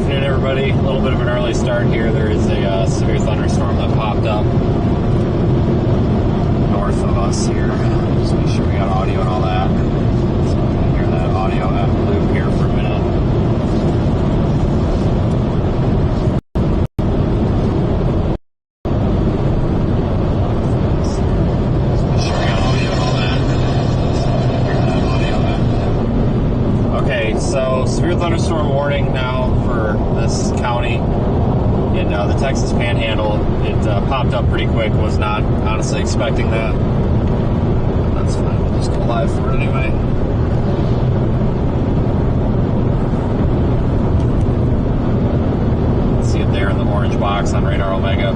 afternoon, everybody. A little bit of an early start here. There is a severe thunderstorm that popped up north of us here. Just make sure we got audio and all that. So I'm going to hear that audio out of the loop here for a minute. So, severe thunderstorm warning now for this county in the Texas Panhandle. It popped up pretty quick. Was not honestly expecting that. That's fine. We'll just go live for it anyway. See it there in the orange box on Radar Omega.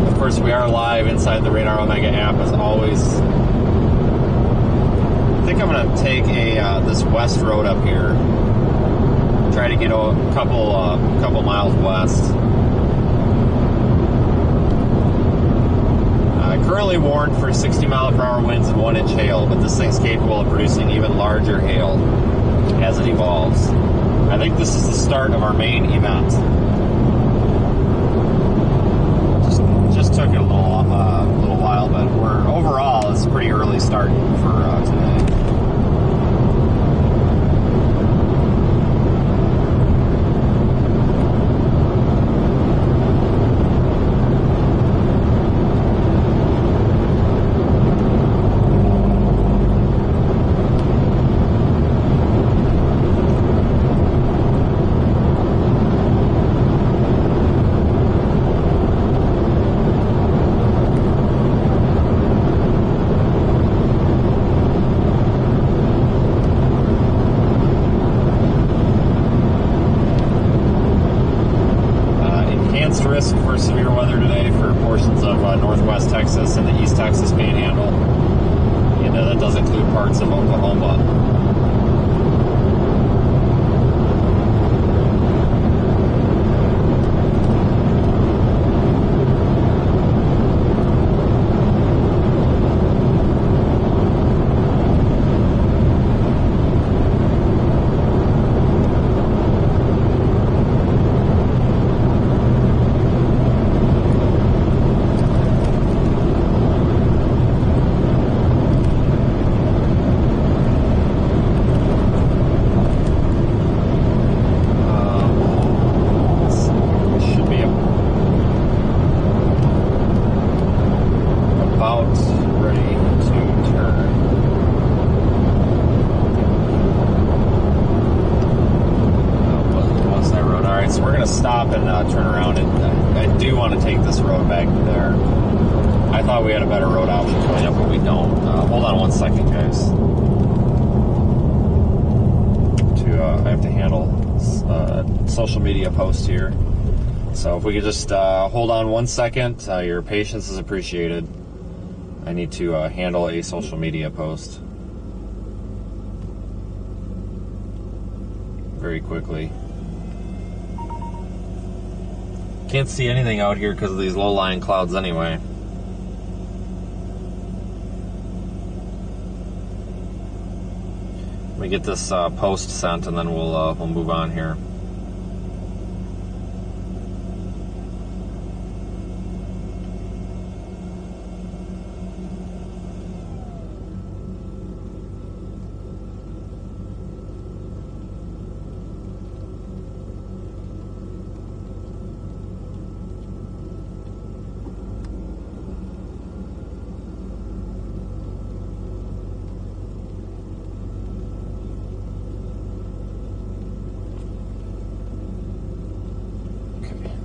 Of course, we are live inside the Radar Omega app as always. I think I'm going to take this west road up here, try to get a couple miles west. Currently warned for 60-mile-per-hour winds and 1-inch hail, but this thing's capable of producing even larger hail as it evolves. I think this is the start of our main event. Just took it a little while, but overall it's a pretty early start for today. Risk for severe weather today for portions of northwest Texas and the East Texas Panhandle, and that does include parts of Oklahoma. Stop and turn around, and I do want to take this road back there. I thought we had a better road option coming up, but we don't. Hold on one second, guys. I have to handle social media post here. So if we could just hold on 1 second, your patience is appreciated. I need to handle a social media post very quickly. Can't see anything out here because of these low-lying clouds anyway. Let me get this post sent and then we'll move on here.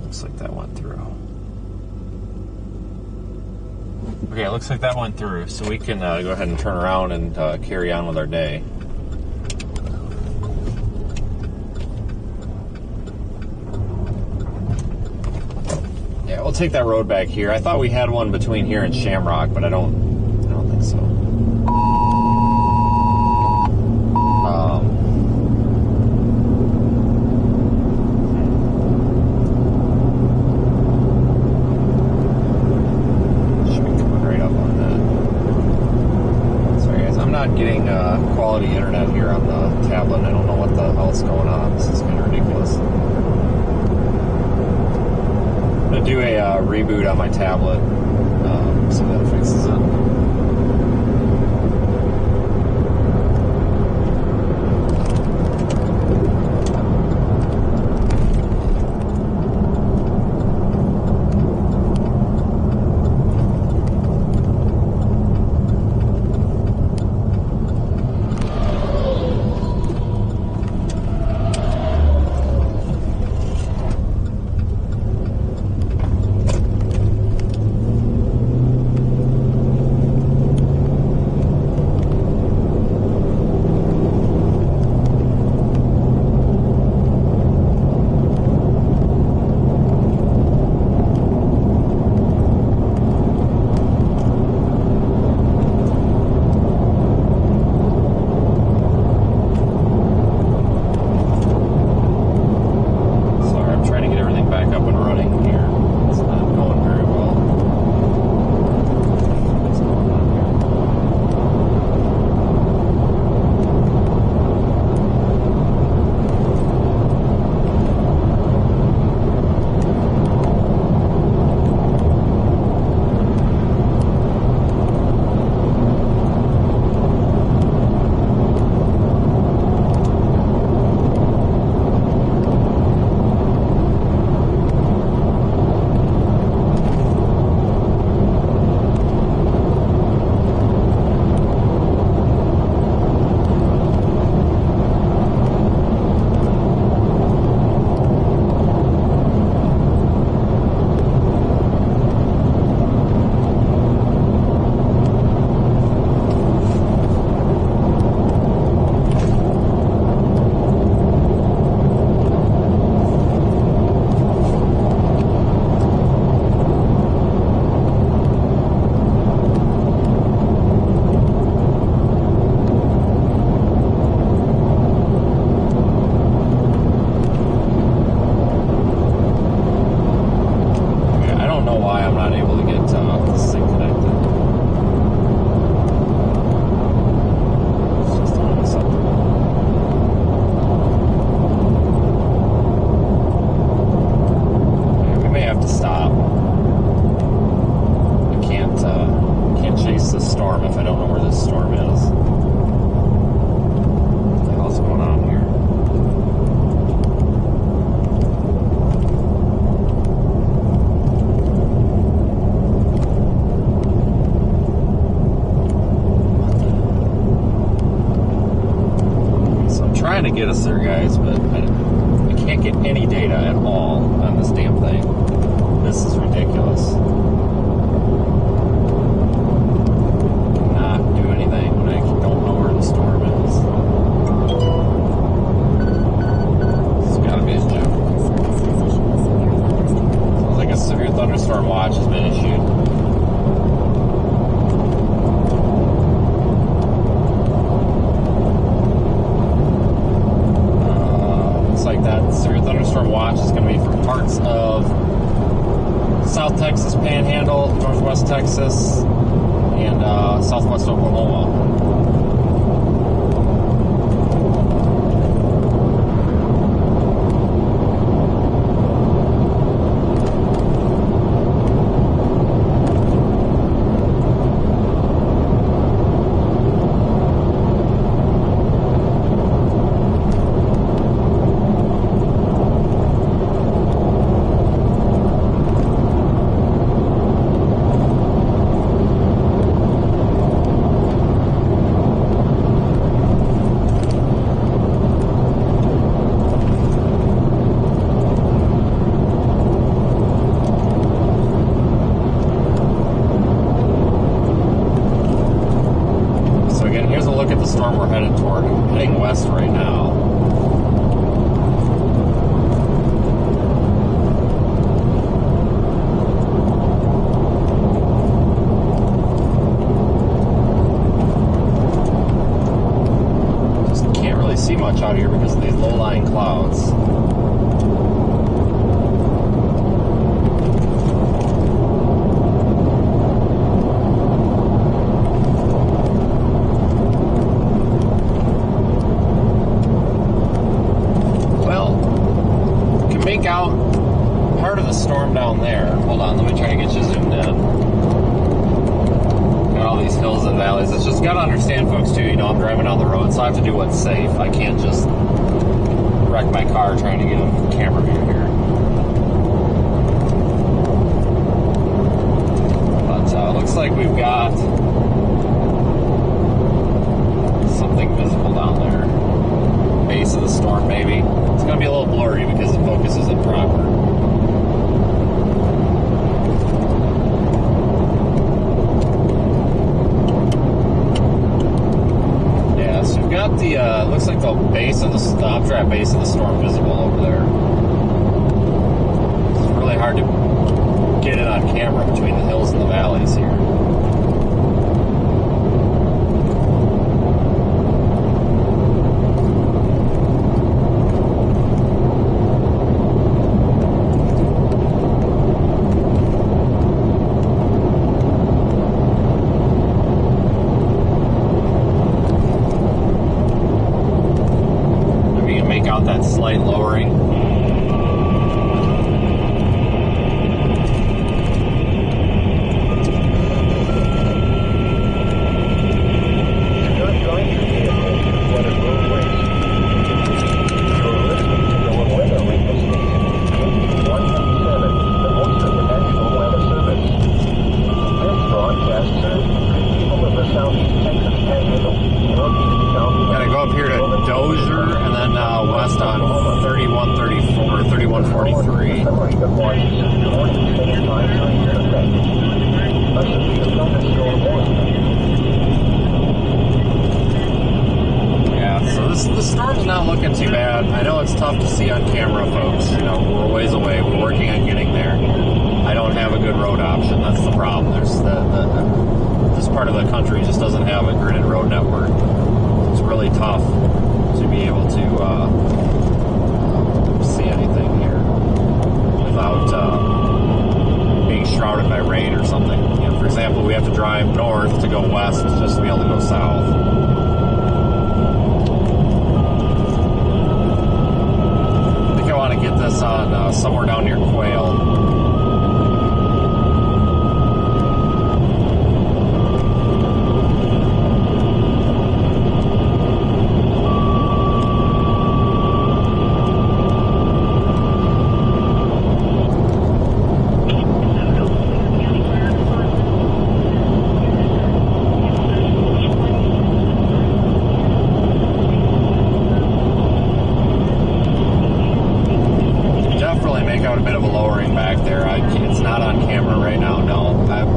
Looks like that went through. Okay, it looks like that went through, so we can go ahead and turn around and carry on with our day. Yeah, we'll take that road back here. I thought we had one between here and Shamrock, but I don't think so. Getting quality internet internet here on the tablet, and I don't know what the hell's going on. This is kind of ridiculous. I'm going to do a reboot on my tablet, see if that fixes it. To get us there, guys, but I can't get any data at all on this damn thing. This is ridiculous. Not do anything when I don't know where the storm is. It's gotta be a joke. Sounds like a severe thunderstorm watch has been issued. Severe thunderstorm watch is going to be for parts of South Texas Panhandle, Northwest Texas, and Southwest Oklahoma. Storm we're headed toward, heading west right now. Just can't really see much out here because of these low-lying clouds. make out part of the storm down there. Hold on, let me try to get you zoomed in. Got all these hills and valleys. It's just got to understand, folks, too, you know, I'm driving on the road, so I have to do what's safe. I can't just wreck my car trying to get a camera view here. But looks like we've got something visible down there. Base of the storm, maybe. It's going to be a little blurry because the focus isn't proper. Yeah, so we've got the, looks like the base of the updraft base of the storm visible over there. It's really hard to get it on camera between the hills and the valleys here. That slight lowering. Gotta go up here to Dozier and then west on 3134, 3143. Yeah, so the storm's not looking too bad. I know it's tough to see on camera, folks. You know, we're a ways away. We're working on getting there. I don't have a good road option. That's the problem. There's this part of the country just doesn't have a gridded road network. It's really tough to be able to see anything here without being shrouded by rain or something. You know, for example, we have to drive north to go west just to be able to go south. I think I want to get this on somewhere down near Quail. Out a bit of a lowering back there. It's not on camera right now, no. I've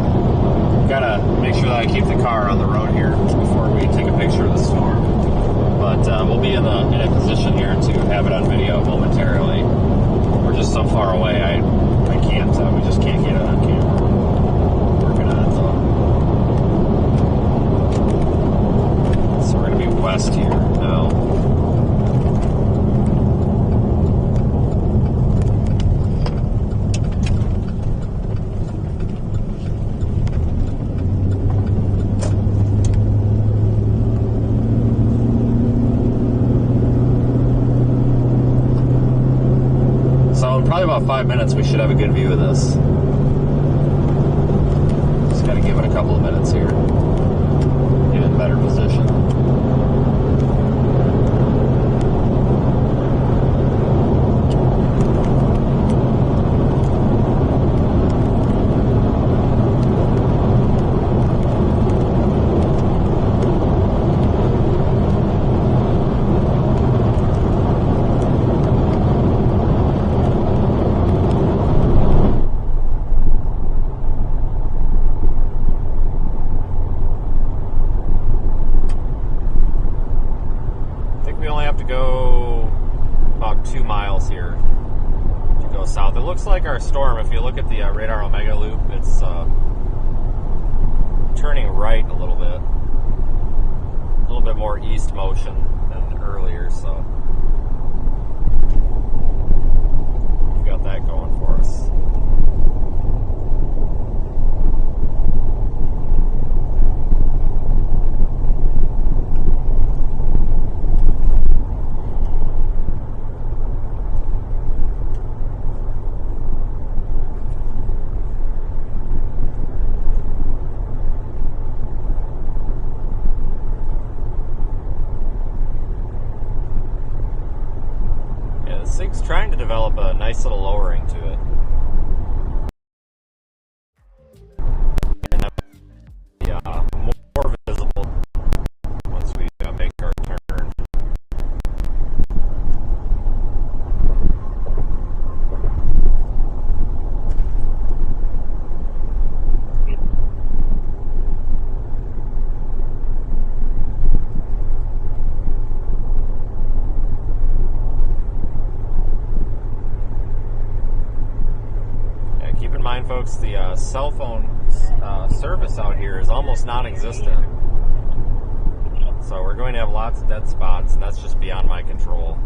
got to make sure that I keep the car on the road here before we take a picture of the storm. But we'll be in a position here to have it on video momentarily. We're just so far away, I can't, we just can't get it on camera. Working on it though. So we're going to be west here now. Probably about 5 minutes we should have a good view of this. Just got to give it a couple of minutes here. Get in better position. Looks like our storm, if you look at the radar omega loop, it's turning right a little bit more east motion than earlier, so we've got that going for us. thing's trying to develop a nice little lowering to it. And more visible once we make our turn. Keep in mind, folks, the cell phone service out here is almost non-existent. So we're going to have lots of dead spots, and that's just beyond my control.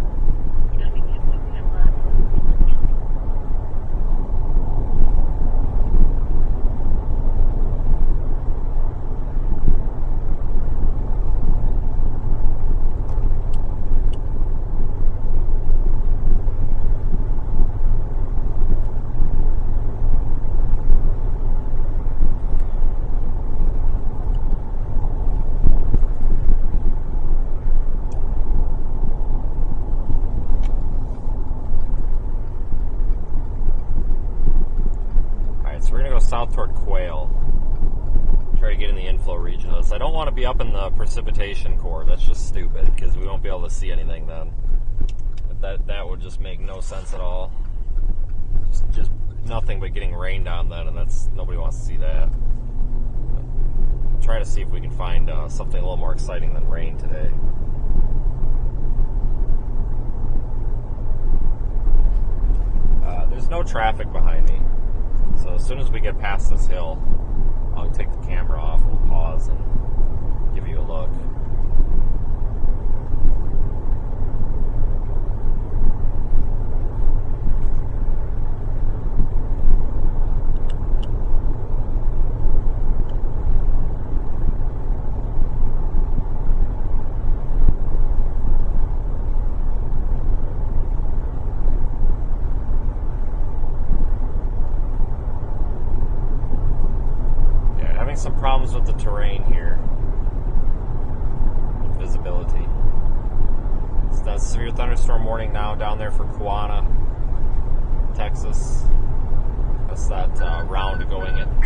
We're going to go south toward Quail. Try to get in the inflow region of this. I don't want to be up in the precipitation core. That's just stupid because we won't be able to see anything then. That would just make no sense at all. Just nothing but getting rained on then, and nobody wants to see that. Try to see if we can find something a little more exciting than rain today. There's no traffic behind me. So as soon as we get past this hill, I'll take the camera off, we'll pause and give you a look. Some problems with the terrain here, with visibility. It's that severe thunderstorm warning now down there for Kewanna, Texas. That's that round going in.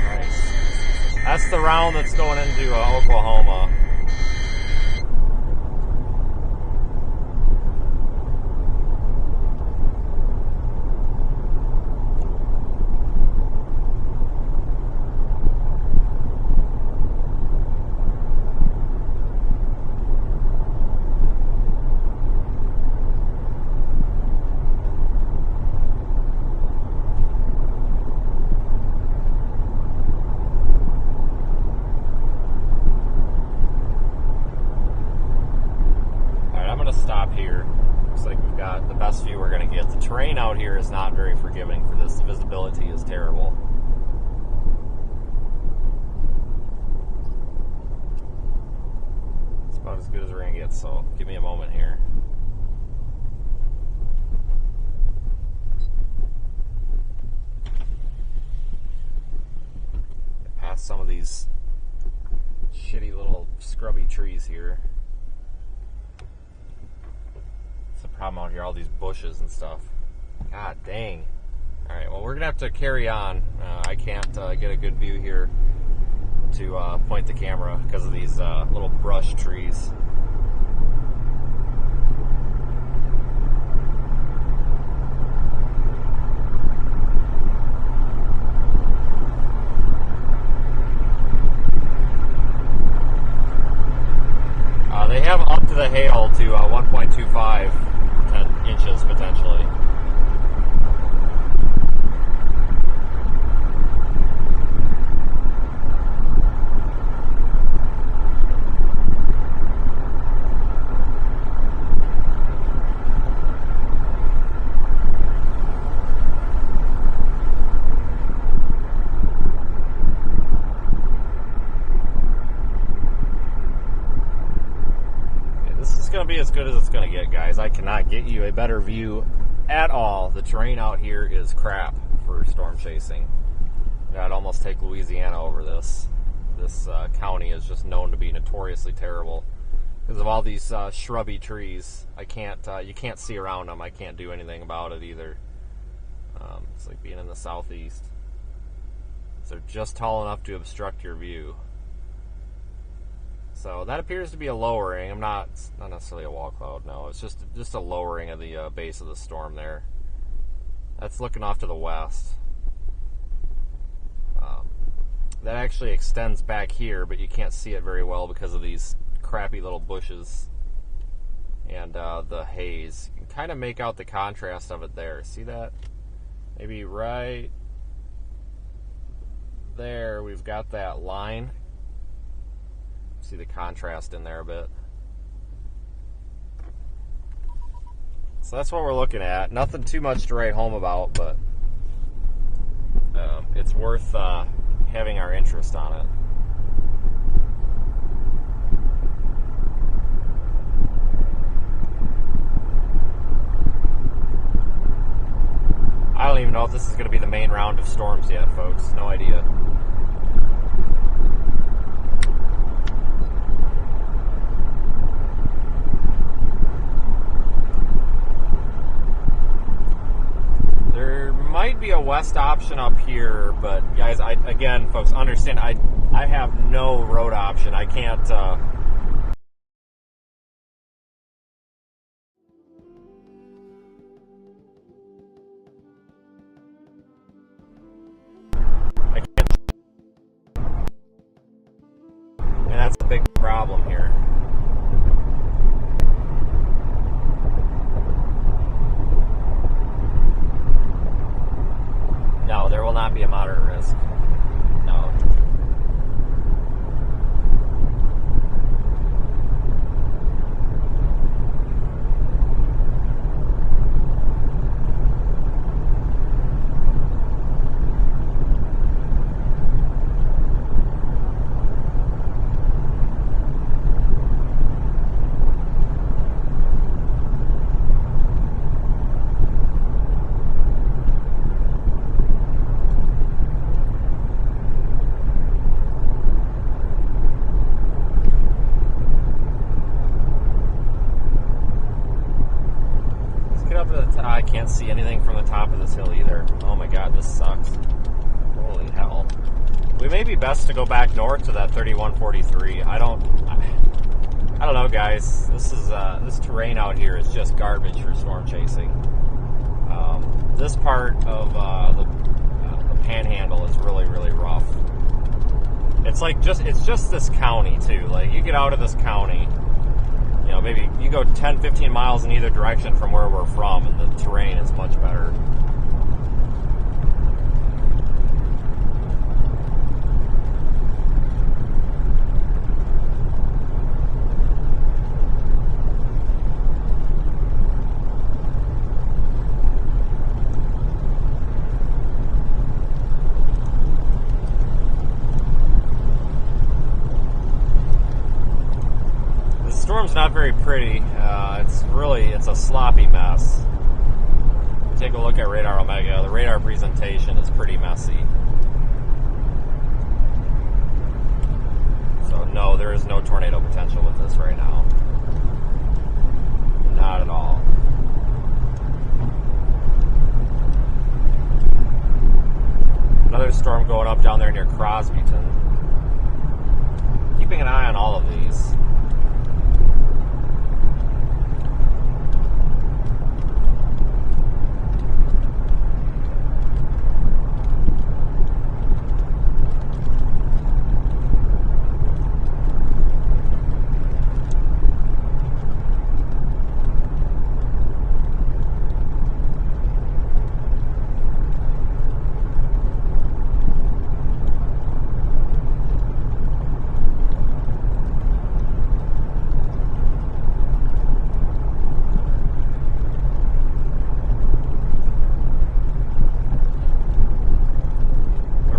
Nice. That's the round that's going into Oklahoma. Stop here. Looks like we've got the best view we're going to get. The terrain out here is not very forgiving for this. The visibility is terrible. It's about as good as we're going to get, so give me a moment here. Get past some of these shitty little scrubby trees here. Problem out here, all these bushes and stuff. God dang. Alright, well, we're gonna have to carry on. I can't get a good view here to point the camera because of these little brush trees. They have up to the hail to 1.25 inches potentially. Going to be as good as it's going to get, guys. I cannot get you a better view at all. The terrain out here is crap for storm chasing. I'd almost take Louisiana over this. This county is just known to be notoriously terrible Because of all these shrubby trees, I can't. You can't see around them. I can't do anything about it either. It's like being in the southeast. So they're just tall enough to obstruct your view. So that appears to be a lowering. It's not necessarily a wall cloud. No, it's just a lowering of the base of the storm there. That's looking off to the west. That actually extends back here, but you can't see it very well because of these crappy little bushes and the haze. You can kind of make out the contrast of it there. See that? Maybe right there we've got that line. See the contrast in there a bit. So that's what we're looking at. Nothing too much to write home about, but it's worth having our interest on it. I don't even know if this is going to be the main round of storms yet, folks. No idea. There might be a west option up here, but guys, again, folks, understand, I have no road option. I can't, and that's a big problem here. No, there will not be a moderate risk. No. I can't see anything from the top of this hill either. Oh my god, this sucks. Holy hell. We may be best to go back north to that 3143. I don't know, guys. This terrain out here is just garbage for storm chasing. This part of the panhandle is really, really rough. It's just this county too. Like, you get out of this county, you know, maybe you go 10, 15 miles in either direction from where we're from, and the terrain is much better. Storm's not very pretty. It's a sloppy mess. Take a look at Radar Omega. The radar presentation is pretty messy. So no, there is no tornado potential with this right now. Not at all. Another storm going up down there near Crosbyton. Keeping an eye on all of these.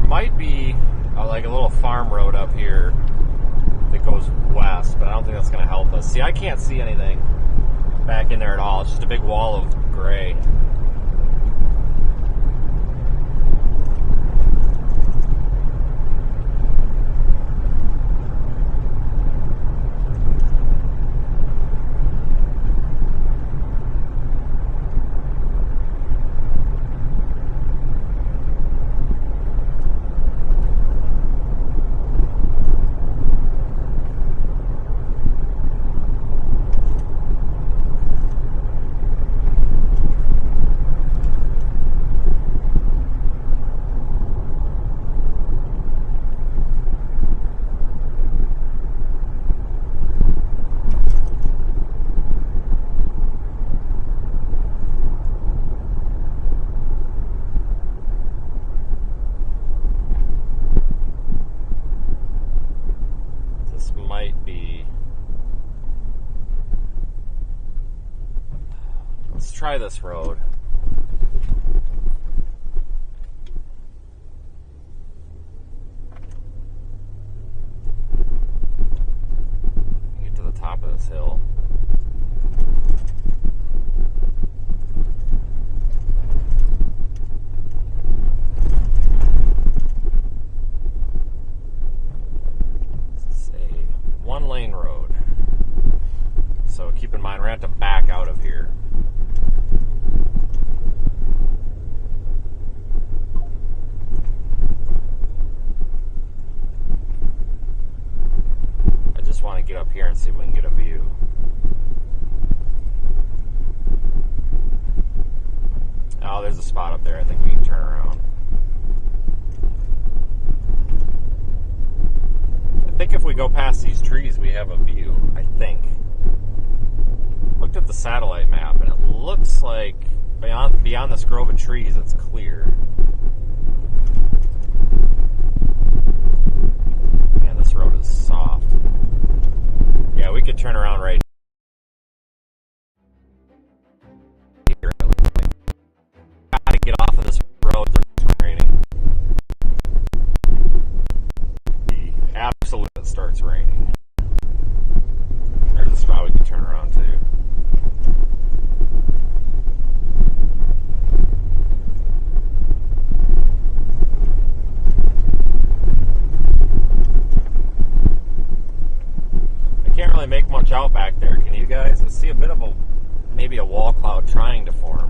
Might be like a little farm road up here that goes west, but I don't think that's going to help us. See, I can't see anything back in there at all. It's just a big wall of gray. try this road. Get to the top of this hill. This is a one-lane road. So keep in mind, we're going to have to back out of here. I just want to get up here and see if we can get a view. Oh, there's a spot up there. I think we can turn around. I think if we go past these trees, we have a view. I think. Looked at the satellite map, and it looks like beyond this grove of trees, it's clear. Man, this road is soft. Yeah, we could turn around right here. Gotta get off of this road. It's raining. The absolute it starts raining. There's a spot we can turn around to. Can't really make much out back there, can you guys? I see a bit of maybe a wall cloud trying to form.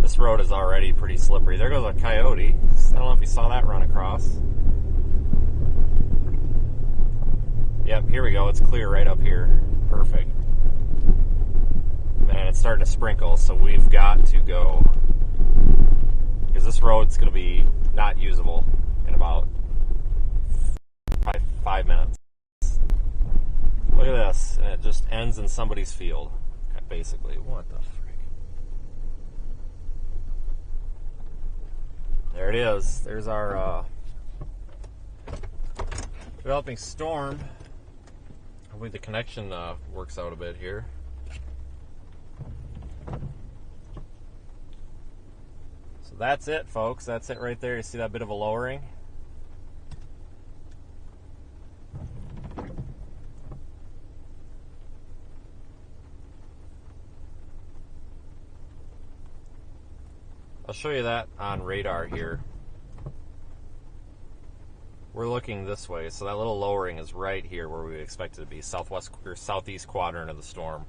This road is already pretty slippery. There goes a coyote. I don't know if you saw that run across. Yep, here we go. It's clear right up here. Perfect. Man, it's starting to sprinkle, so we've got to go. Because this road's going to be not usable in about 5 minutes. Look at this, and it just ends in somebody's field, basically. What the frick? There it is. There's our developing storm. Hopefully the connection works out a bit here. So that's it, folks. That's it right there. You see that bit of a lowering? I'll show you that on radar here. We're looking this way, so that little lowering is right here where we expect it to be, southwest or southeast quadrant of the storm.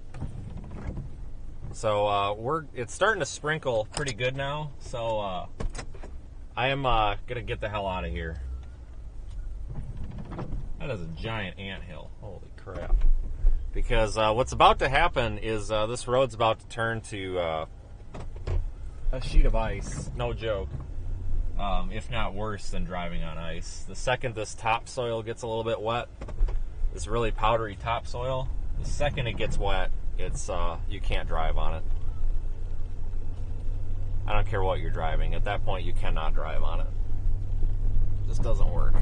So it's starting to sprinkle pretty good now. So I am gonna get the hell out of here. That is a giant anthill. Holy crap! Because what's about to happen is this road's about to turn to a sheet of ice. No joke. If not worse than driving on ice. The second this topsoil gets a little bit wet, this really powdery topsoil, the second it gets wet, it's you can't drive on it. I don't care what you're driving. At that point, you cannot drive on it. It just doesn't work.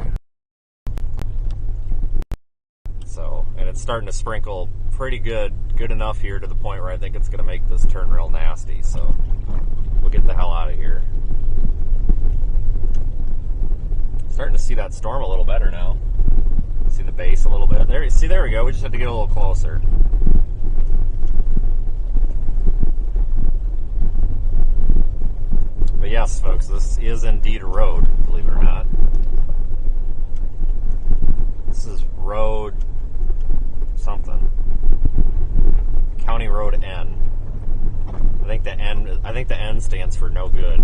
So, and it's starting to sprinkle pretty good enough here to the point where I think it's going to make this turn real nasty. So, we'll get the hell out of here. Starting to see that storm a little better now. See the base a little bit. There we go. We just have to get a little closer. But yes, folks, this is indeed a road, believe it or not. This is road something. County Road N. I think the N stands for no good.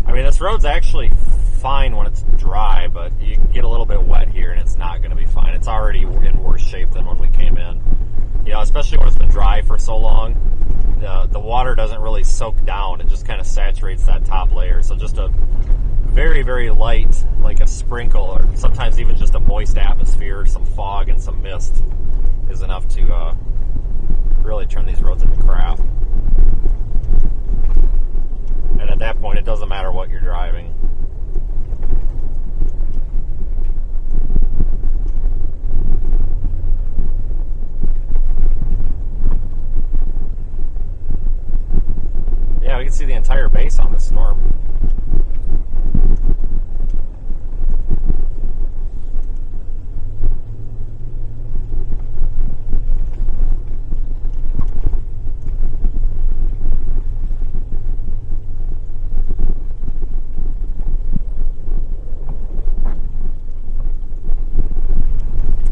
I mean, this road's actually fine when it's dry, but you get a little bit wet here and it's not going to be fine. It's already in worse shape than when we came in. You know, especially when it's been dry for so long, the water doesn't really soak down. It just kind of saturates that top layer. So just a very, very light, like a sprinkle, or sometimes even just a moist atmosphere, some fog and some mist is enough to really turn these roads into crap. And at that point, it doesn't matter what you're driving. entire base on this storm.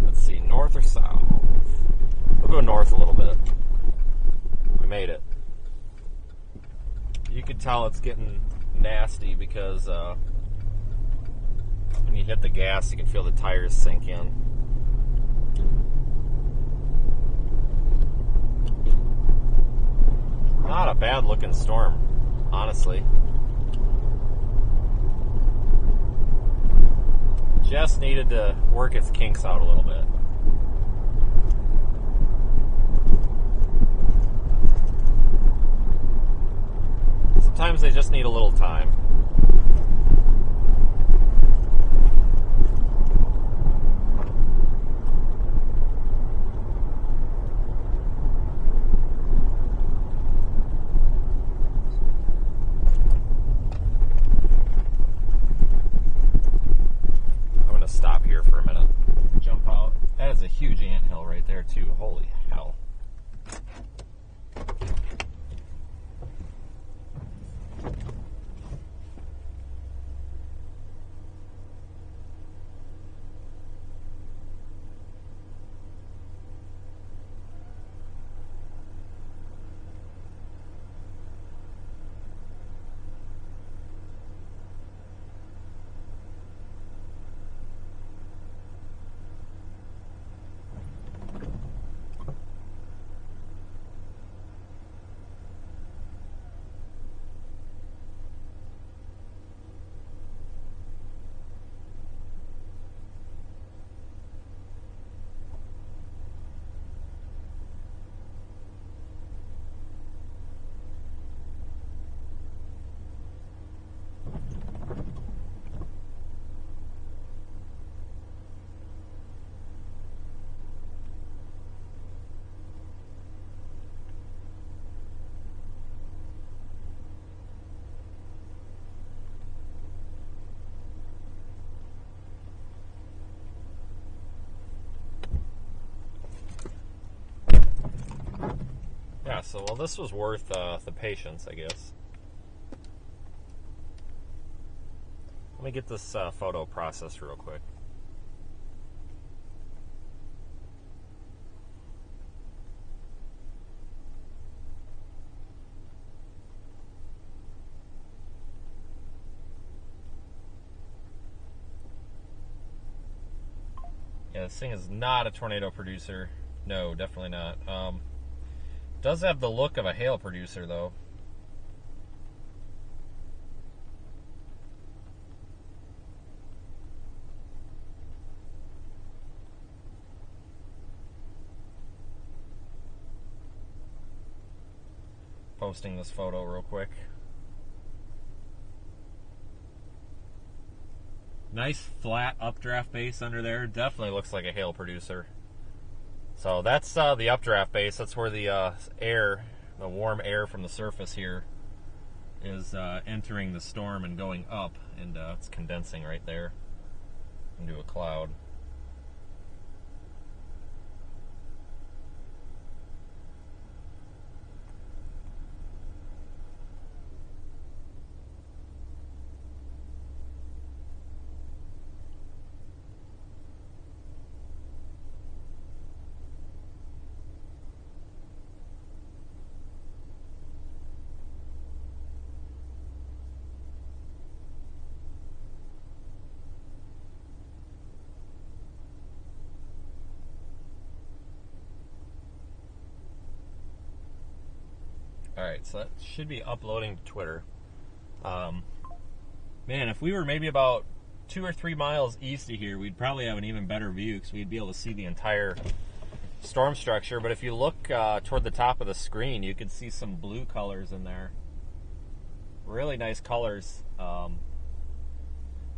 Let's see, north or south? We'll go north a little bit. We made it. You can tell it's getting nasty because when you hit the gas, you can feel the tires sink in. Not a bad looking storm, honestly. Just needed to work its kinks out a little bit. Sometimes they just need a little time. I'm going to stop here for a minute. Jump out. That is a huge anthill right there, too. Holy hell. Yeah, so, well, this was worth the patience, I guess. Let me get this photo processed real quick. Yeah, this thing is not a tornado producer. No, definitely not. Does have the look of a hail producer, though. Posting this photo real quick. Nice flat updraft base under there. Definitely looks like a hail producer. So that's the updraft base. That's where the air, the warm air from the surface here, is entering the storm and going up, and it's condensing right there into a cloud. Alright, so that should be uploading to Twitter. Man, if we were maybe about 2 or 3 miles east of here, we'd probably have an even better view because we'd be able to see the entire storm structure. But if you look toward the top of the screen, you can see some blue colors in there. Really nice colors.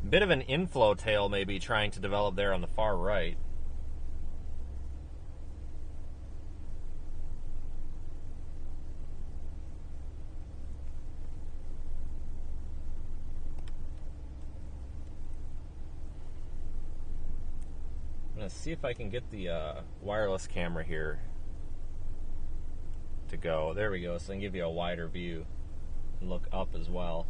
Bit of an inflow tail maybe trying to develop there on the far right. I'm going to see if I can get the wireless camera here to go. There we go, so I can give you a wider view and look up as well.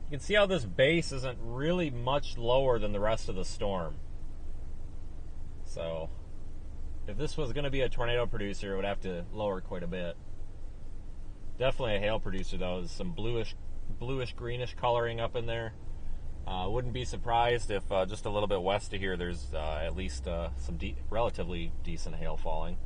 You can see how this base isn't really much lower than the rest of the storm. So if this was going to be a tornado producer, it would have to lower quite a bit. Definitely a hail producer though. There's some bluish greenish coloring up in there. Wouldn't be surprised if just a little bit west of here there's at least some relatively decent hail falling.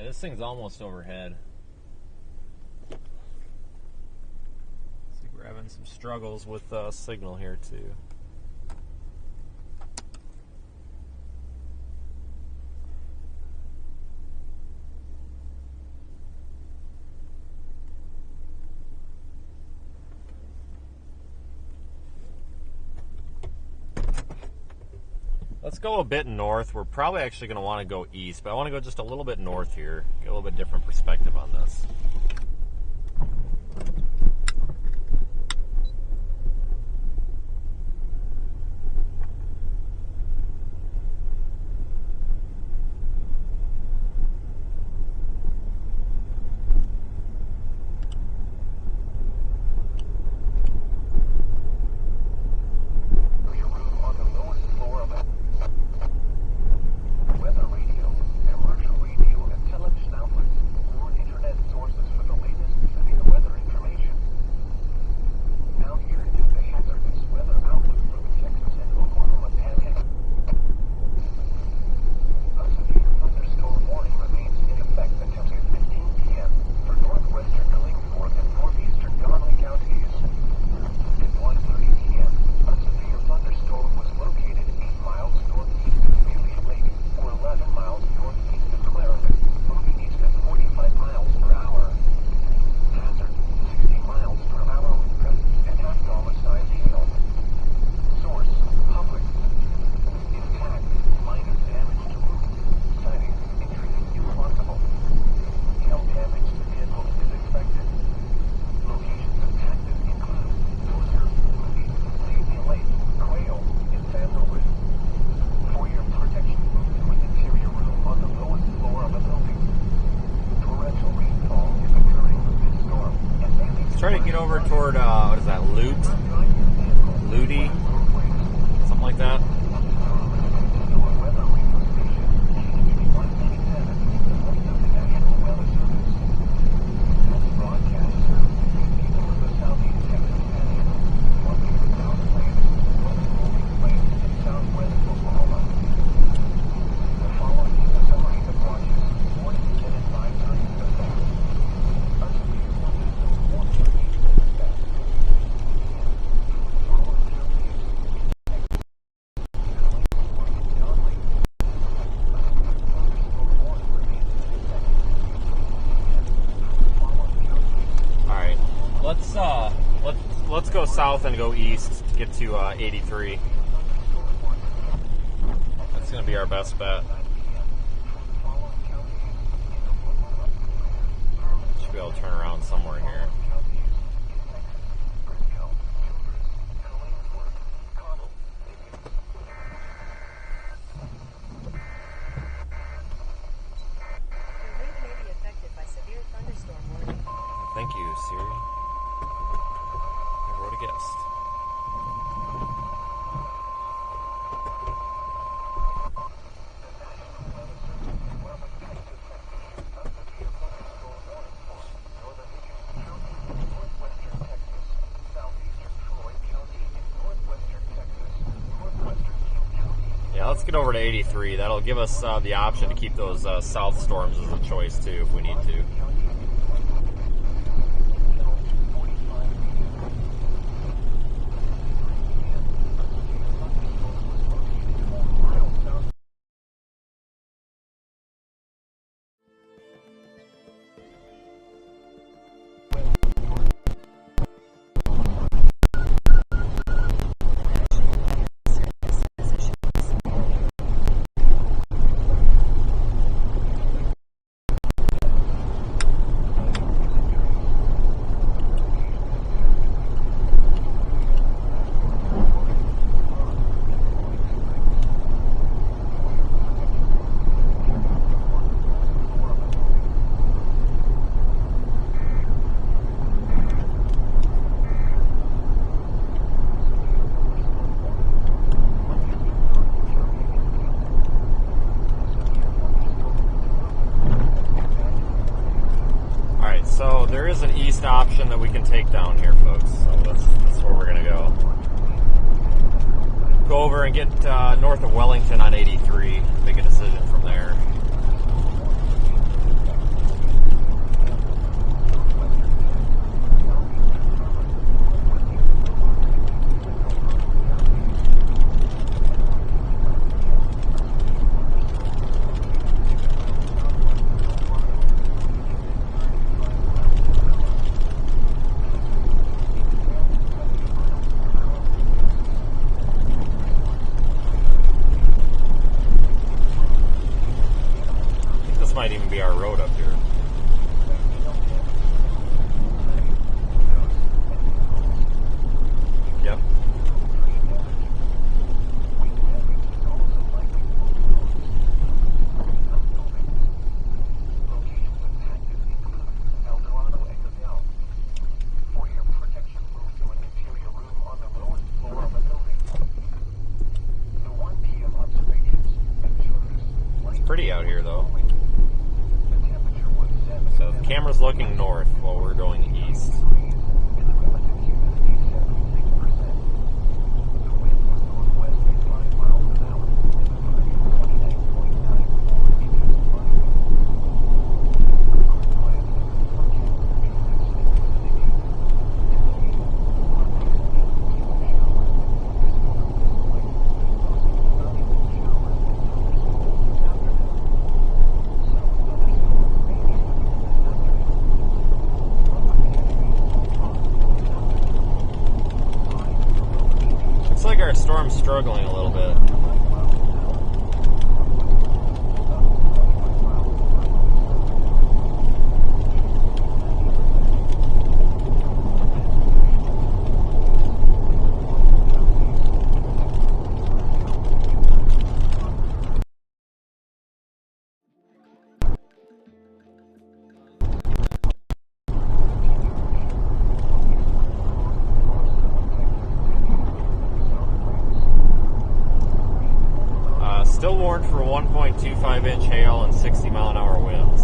This thing's almost overhead. See, we're having some struggles with signal here too. Let's go a bit north. We're probably actually going to want to go east, but I want to go just a little bit north here, get a little bit different perspective on this. Try to get over toward, what is that, Ludi? Something like that. Let's go south and go east to get to 83. That's going to be our best bet. Should be able to turn around somewhere here. Thank you, Siri. I wrote a guest. let's get over to 83. That'll give us the option to keep those south storms as a choice too if we need to. So there is an east option that we can take down here, folks. So that's where we're going to go. Go over and get north of Wellington on 83. Make a decision from there. Might even be our road up here. Yep. It's pretty out here though. So the camera's looking north while we're going east. Looks like our storm's struggling a little bit. Still warned for 1.25 inch hail and 60 mile an hour winds.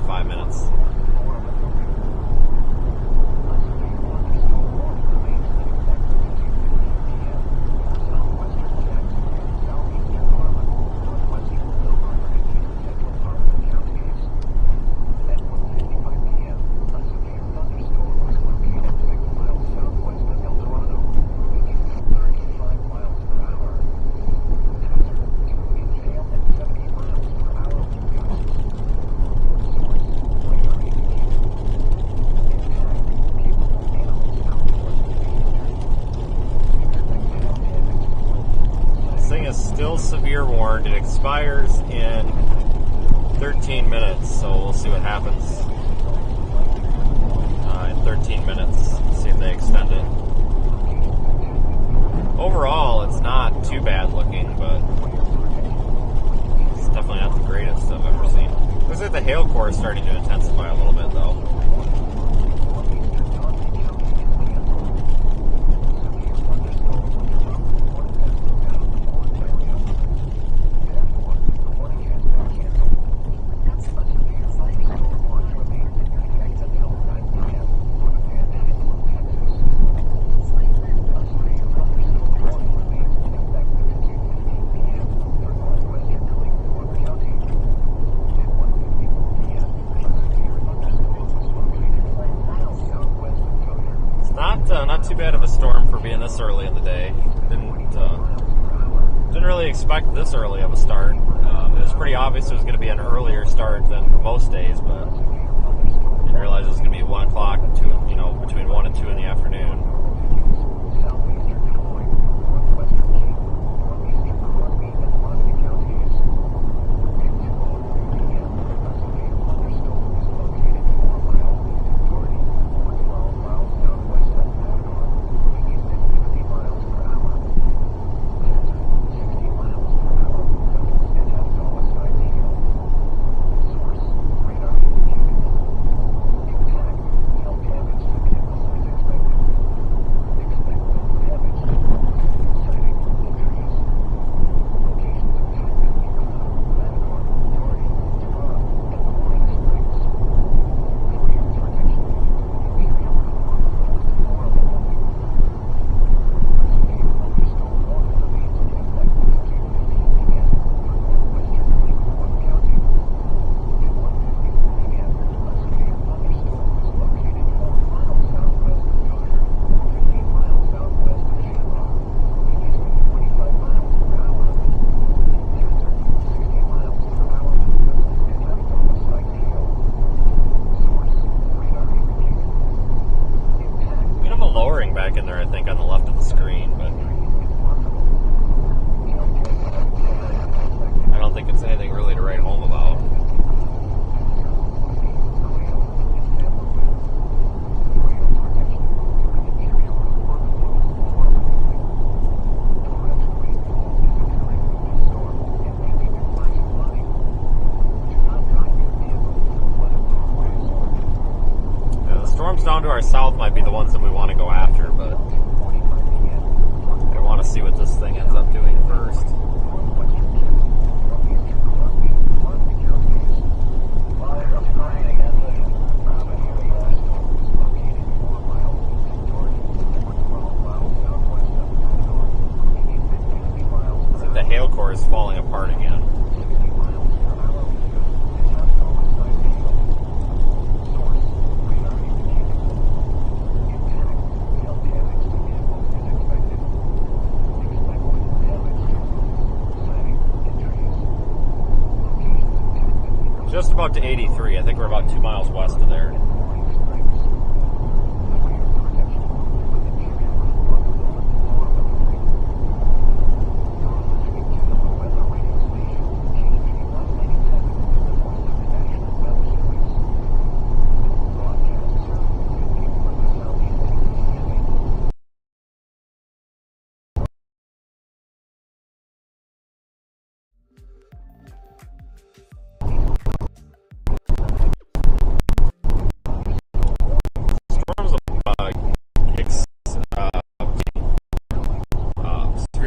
5 minutes. Still severe warned. It expires in 13 minutes, so we'll see what happens in 13 minutes. See if they extend it. Overall, it's not too bad looking, but it's definitely not the greatest I've ever seen. Looks like the hail core is starting to intensify a little bit, though. Not too bad of a storm for being this early in the day. Didn't really expect this early of a start. It was pretty obvious it was going to be an earlier start than most days, but didn't realize it was going to be 1 o'clock and 2, between 1 and 2 in the afternoon. Back in there, I think, on the left of the screen, but I don't think it's anything really to write home about. Yeah, the storms down to our south might be the ones that we want to go after, but I want to see what this thing ends up doing first. I think the hail core is falling apart again. Just about to 83. I think we're about 2 miles west of there.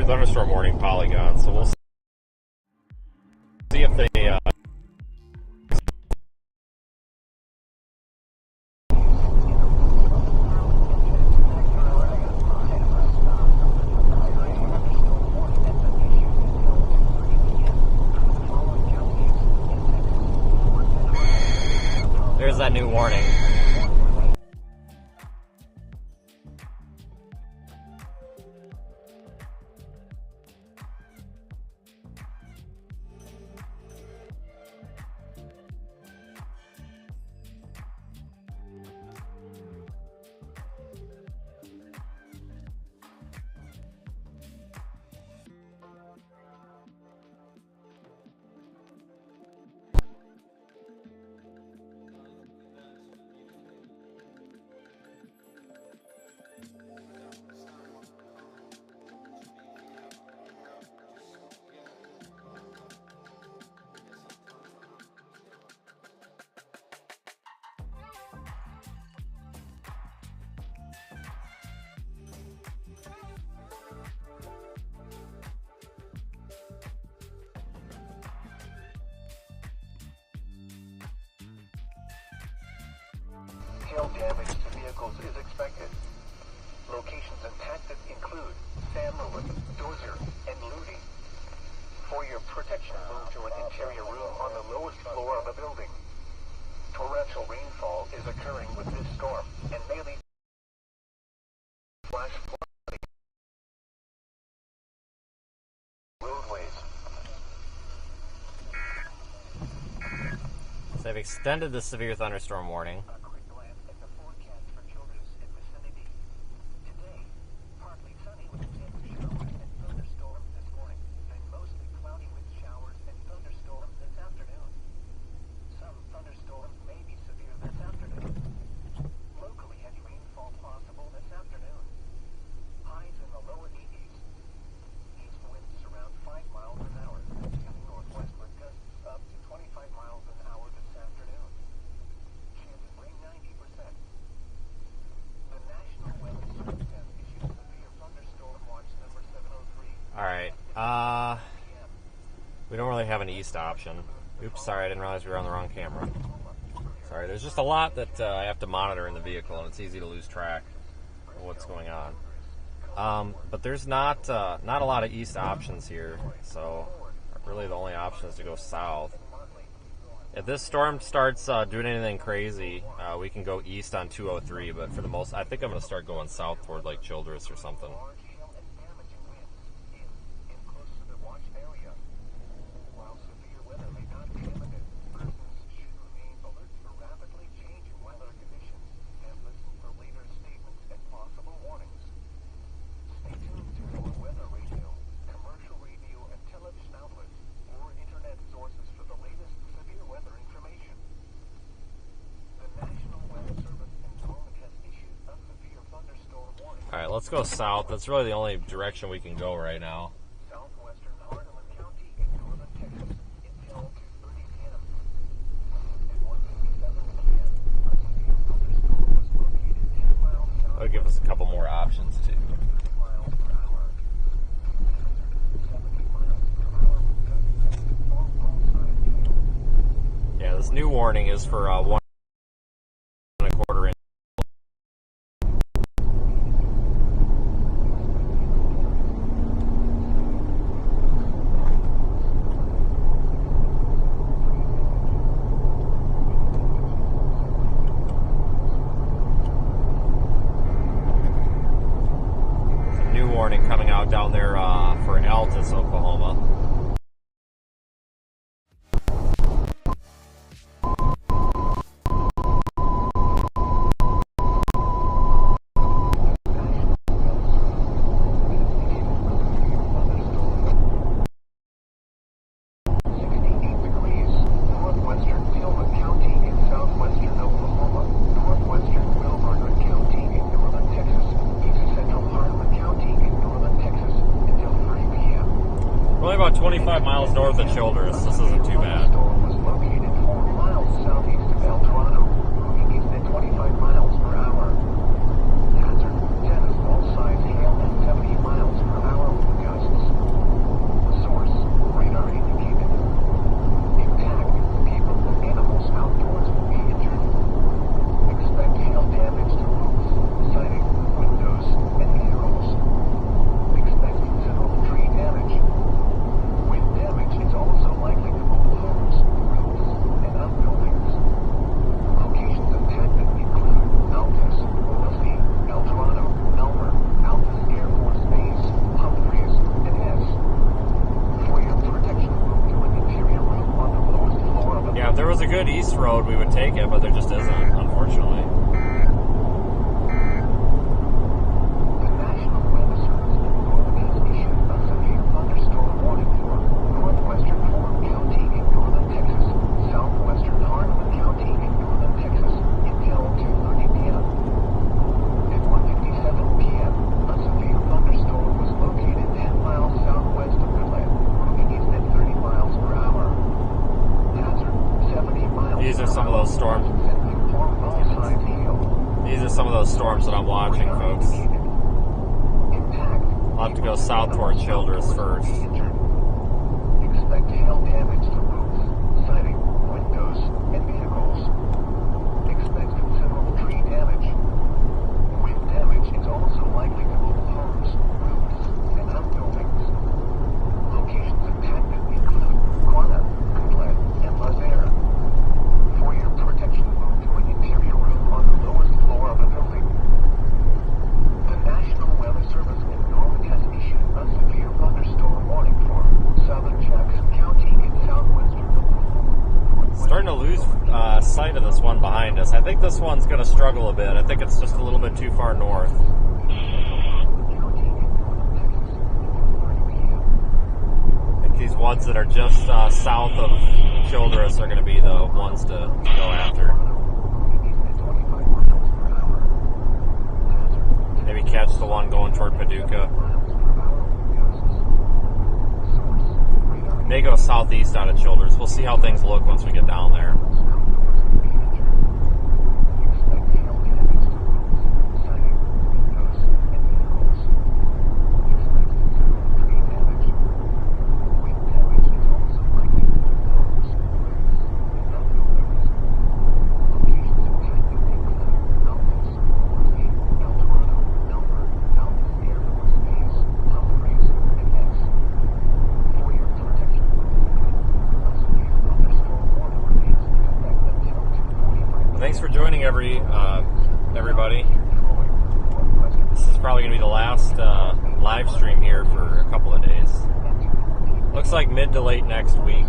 Thunderstorm warning polygon, so we'll see if they there's that new warning. Hail damage to vehicles is expected. Locations and tactics include San Luis, Dozier, and Ludi. For your protection, move to an interior room on the lowest floor of a building. Torrential rainfall is occurring with this storm and may lead to flash flooding roadways. So they've extended the severe thunderstorm warning. Alright, we don't really have an east option. Oops, sorry, I didn't realize we were on the wrong camera. Sorry, there's just a lot that I have to monitor in the vehicle, and it's easy to lose track of what's going on. But there's not a lot of east options here, so really the only option is to go south. If this storm starts doing anything crazy, we can go east on 203, but for the most, I think I'm going to start going south toward like Childress or something. Alright, let's go south. That's really the only direction we can go right now. Southwestern Hardeman County in northern Texas until 2:30 p.m. At 1:57 p.m., a severe thunderstorm was located 10 miles south. That'll give us a couple more options too. 30 miles per hour. 70 miles per hour with gusts on all sides hail. Yeah, this new warning is for 1.25 inch. Warning coming out down there for Altus, Oklahoma. About 25 miles north of Childress. This isn't too bad. The storm was located 4 miles southeast of El Dorado, moving east at 25 miles per hour. Hazard: tennis ball size hail at 70 miles per hour with gusts. Source: radar indicated. Impact: people and animals outdoors will be injured. Expect hail damage to roofs, siding, windows, and murals. Expect considerable tree damage. Wind damage is also likely to move homes, good east road, we would take it, but there just isn't, unfortunately. The National Weather Service in Norway has issued a severe thunderstorm warning for northwestern Fort County in northern Texas, southwestern Harlan County in northern Texas until 2:30 p.m. At 1:57 p.m., a severe thunderstorm was located 10 miles southwest of Goodland, moving east at 30 miles per hour. Hazard 70 miles. These are some of those storms. These are some of those storms that I'm watching, folks. I'll have to go south toward Childress first. Expect hail damage to roofs, siding, windows, and vehicles. Expect considerable tree damage. Wind damage is also likely to move homes, roofs, and outbuildings. Locations impacted include Quanah, Goodland, and Lazare. For your protection, move to an interior room on the lowest floor of a building. The National Weather Service in Norway has issued a severe thunderstorm warning for southern Jackson County in southwestern. Starting to lose sight of this one behind us. I think this one's going to struggle a bit. I think it's just a little bit too far north. I think these ones that are just south of Childress are going to be the ones to go after. Maybe catch the one going toward Paducah. May go southeast out of Childress. We'll see how things look once we get down there. Thanks for joining everybody. This is probably going to be the last live stream here for a couple of days. Looks like mid to late next week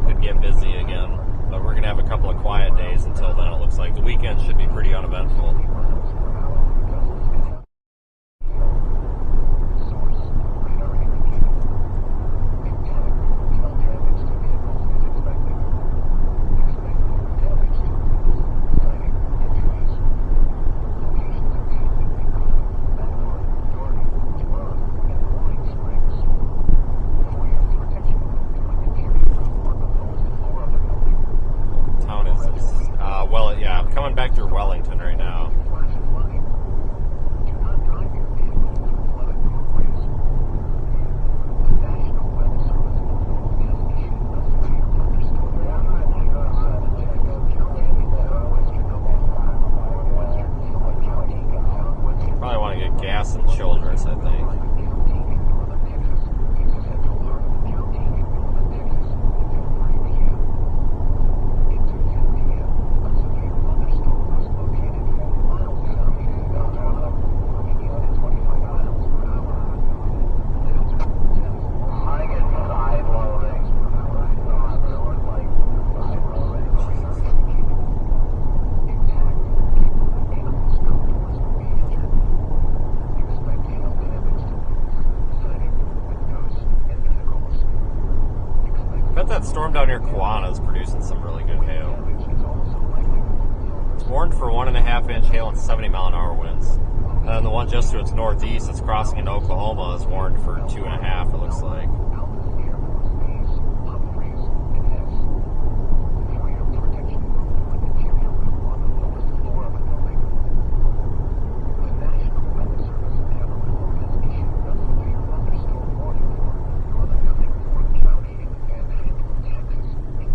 could get busy again, but we're going to have a couple of quiet days until then. It looks like the weekend should be pretty uneventful. Back through Wellington right now. Probably want to get gas in Childress, I think. That storm down near Quanah is producing some really good hail. It's warned for 1.5 inch hail and 70 mile an hour winds. And then the one just to its northeast that's crossing into Oklahoma is warned for 2.5, it looks like.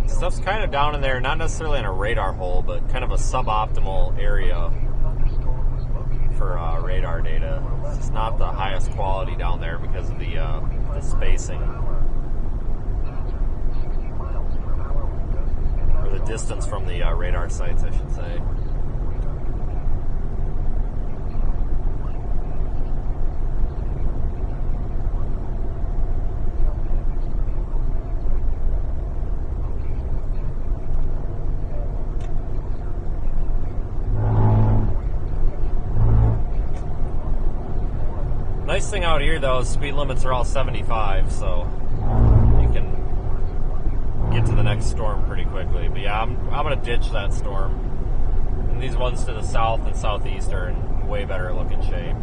Stuff's kind of down in there, not necessarily in a radar hole, but kind of a suboptimal area for radar data. It's just not the highest quality down there because of the spacing. Or the distance from the radar sites, I should say. thing out here, though, is speed limits are all 75, so you can get to the next storm pretty quickly. But yeah, I'm going to ditch that storm. And these ones to the south and southeast are in way better looking shape.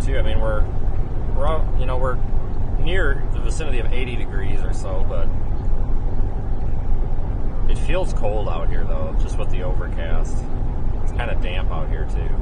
Too. I mean, we're near the vicinity of 80 degrees or so, but it feels cold out here though, just with the overcast. It's kind of damp out here too.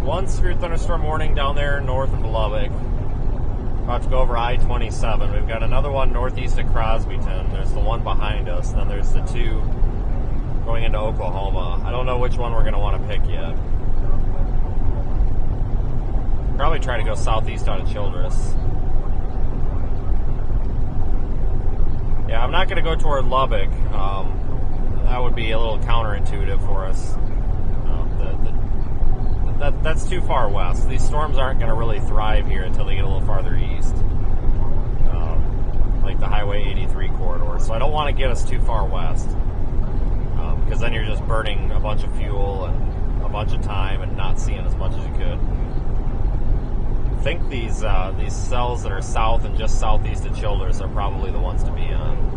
One severe thunderstorm warning down there north of Lubbock. About to go over I-27. We've got another one northeast of Crosbyton. There's the one behind us. And then there's the two going into Oklahoma. I don't know which one we're going to want to pick yet. Probably try to go southeast out of Childress. Yeah, I'm not going to go toward Lubbock. That would be a little counterintuitive for us. That's too far west. These storms aren't going to really thrive here until they get a little farther east, like the Highway 83 corridor. So I don't want to get us too far west, because then you're just burning a bunch of fuel and a bunch of time and not seeing as much as you could. I think these cells that are south and just southeast of Childress are probably the ones to be on.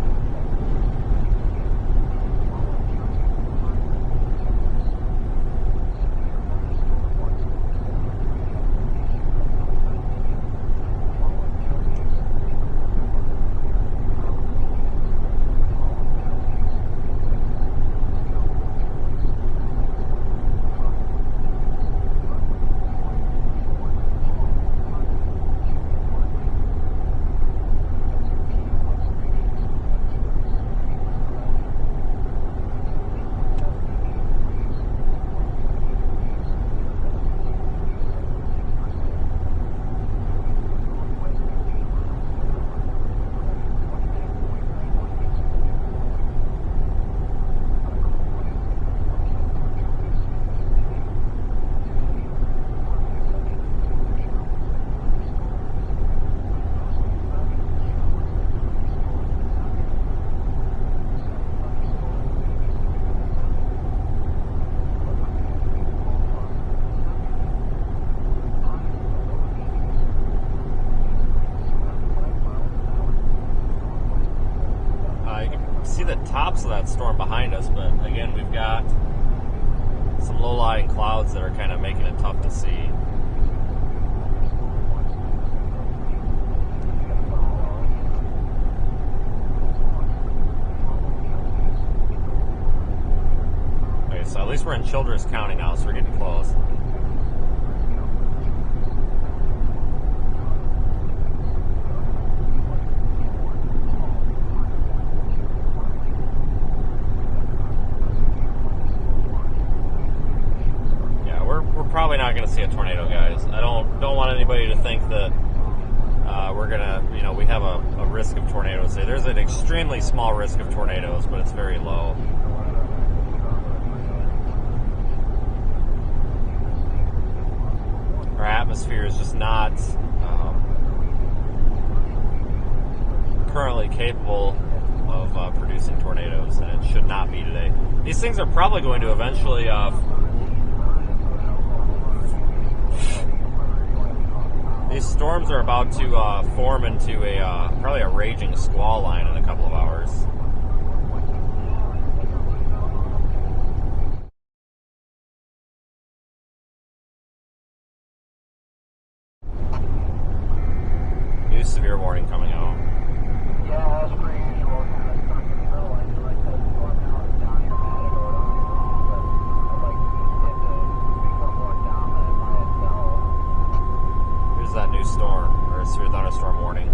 See the tops of that storm behind us, but again, we've got some low-lying clouds that are kind of making it tough to see. Okay, so at least we're in Childress County now, so we're getting close. risk of tornadoes. There's an extremely small risk of tornadoes, but it's very low. Our atmosphere is just not currently capable of producing tornadoes, and it should not be today. These things are probably going to eventually these storms are about to form into probably a raging squall line in a couple of hours. New severe warning coming out. Yeah, as per usual. Like the storm out down here, Matador. I'd like it to become more dominant by itself. Here's that new storm, or severe thunderstorm warning.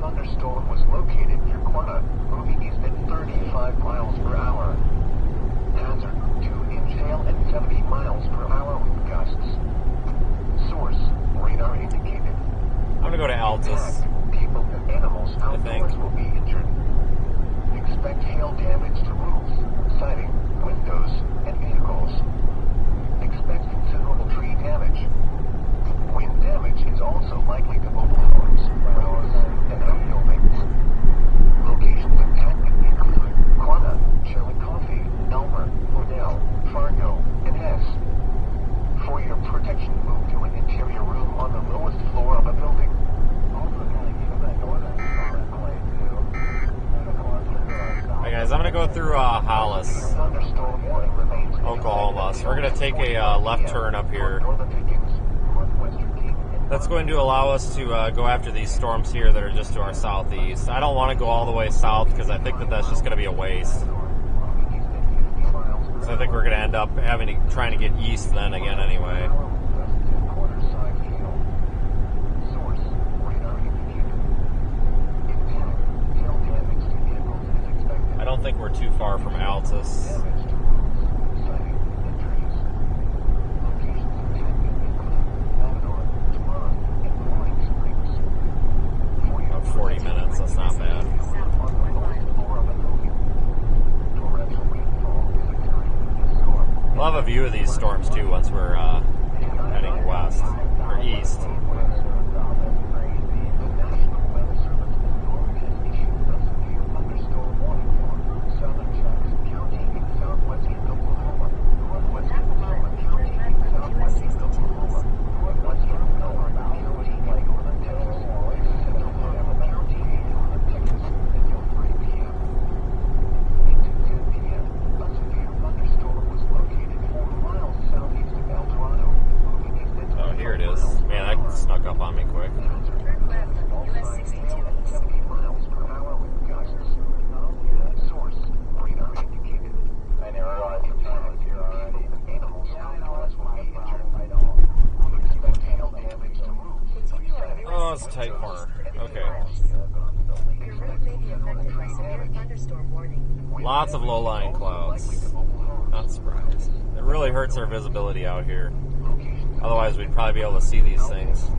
Thunderstorm was located near Quetta, moving east at 35 miles per hour. Hazard 2-inch hail at 70 miles per hour with gusts. Source, radar indicated. I'm going to go to Altus. People and animals I think. outdoors will be injured. Expect hail damage to roofs, siding, windows, and vehicles. Expect considerable tree damage. Wind damage is also likely to mobile homes, roads, and outbuildings. Locations impacted include Quanah, Chillicothe, Elmer, Odell, Fargo, and Hess. For your protection, move to an interior room on the lowest floor of a building. Also, kind of keep that door that way too. Alright guys, I'm going to go through Hollis, Thunderstorm warning remains. Oklahoma. So we're going to take a left turn up here. That's going to allow us to go after these storms here that are just to our southeast. I don't want to go all the way south because I think that that's just going to be a waste. So I think we're going to end up trying to get east then again anyway. I don't think we're too far from Altus. About 40 minutes, that's not bad. We'll have a view of these storms too once we're heading west, or east. Snuck up on me quick. Oh, it's a tight corner. Okay. Lots of low-lying clouds. Not surprised. It really hurts our visibility out here. Otherwise, we'd probably be able to see these things.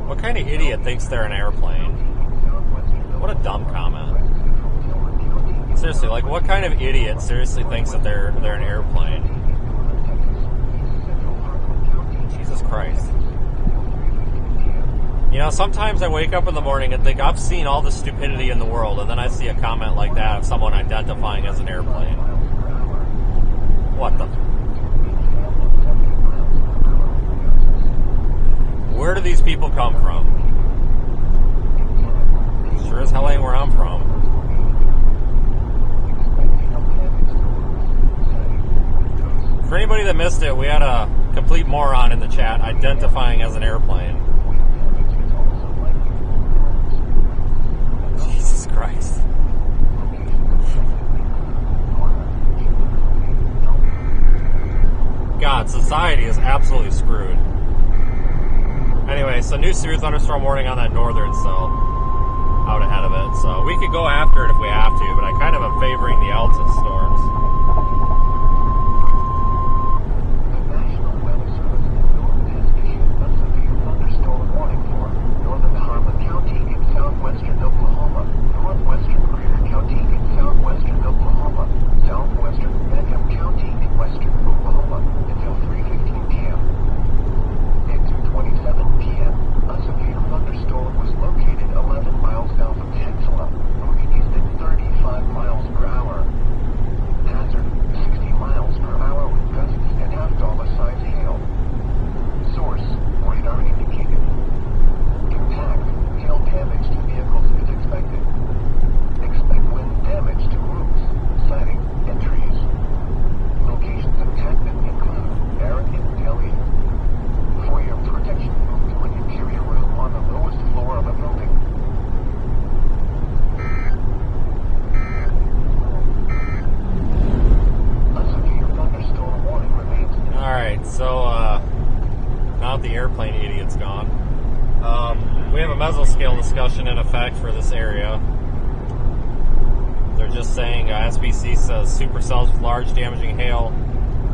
What kind of idiot thinks they're an airplane? What a dumb comment. Seriously, like, what kind of idiot seriously thinks that they're an airplane? Jesus Christ. You know, sometimes I wake up in the morning and think I've seen all the stupidity in the world, and then I see a comment like that of someone identifying as an airplane. What the? Where do these people come from? Sure as hell ain't where I'm from. For anybody that missed it, we had a complete moron in the chat identifying as an airplane. Jesus Christ. God, society is absolutely screwed. Anyway, so new severe thunderstorm warning on that northern cell out ahead of it. So we could go after it if we have to, but I kind of am favoring the Alta storms. Discussion in effect for this area. They're just saying SBC says supercells with large damaging hail,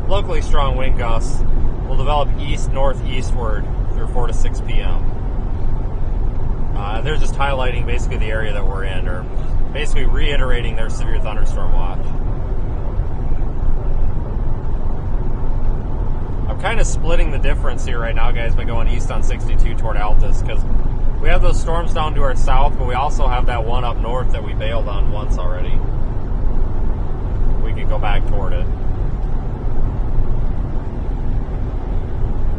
locally strong wind gusts will develop east-northeastward through 4 to 6 p.m. They're just highlighting basically the area that we're in, or basically reiterating their severe thunderstorm watch. I'm kind of splitting the difference here right now, guys, by going east on 62 toward Altus, because we have those storms down to our south, but we also have that one up north that we bailed on once already. We could go back toward it.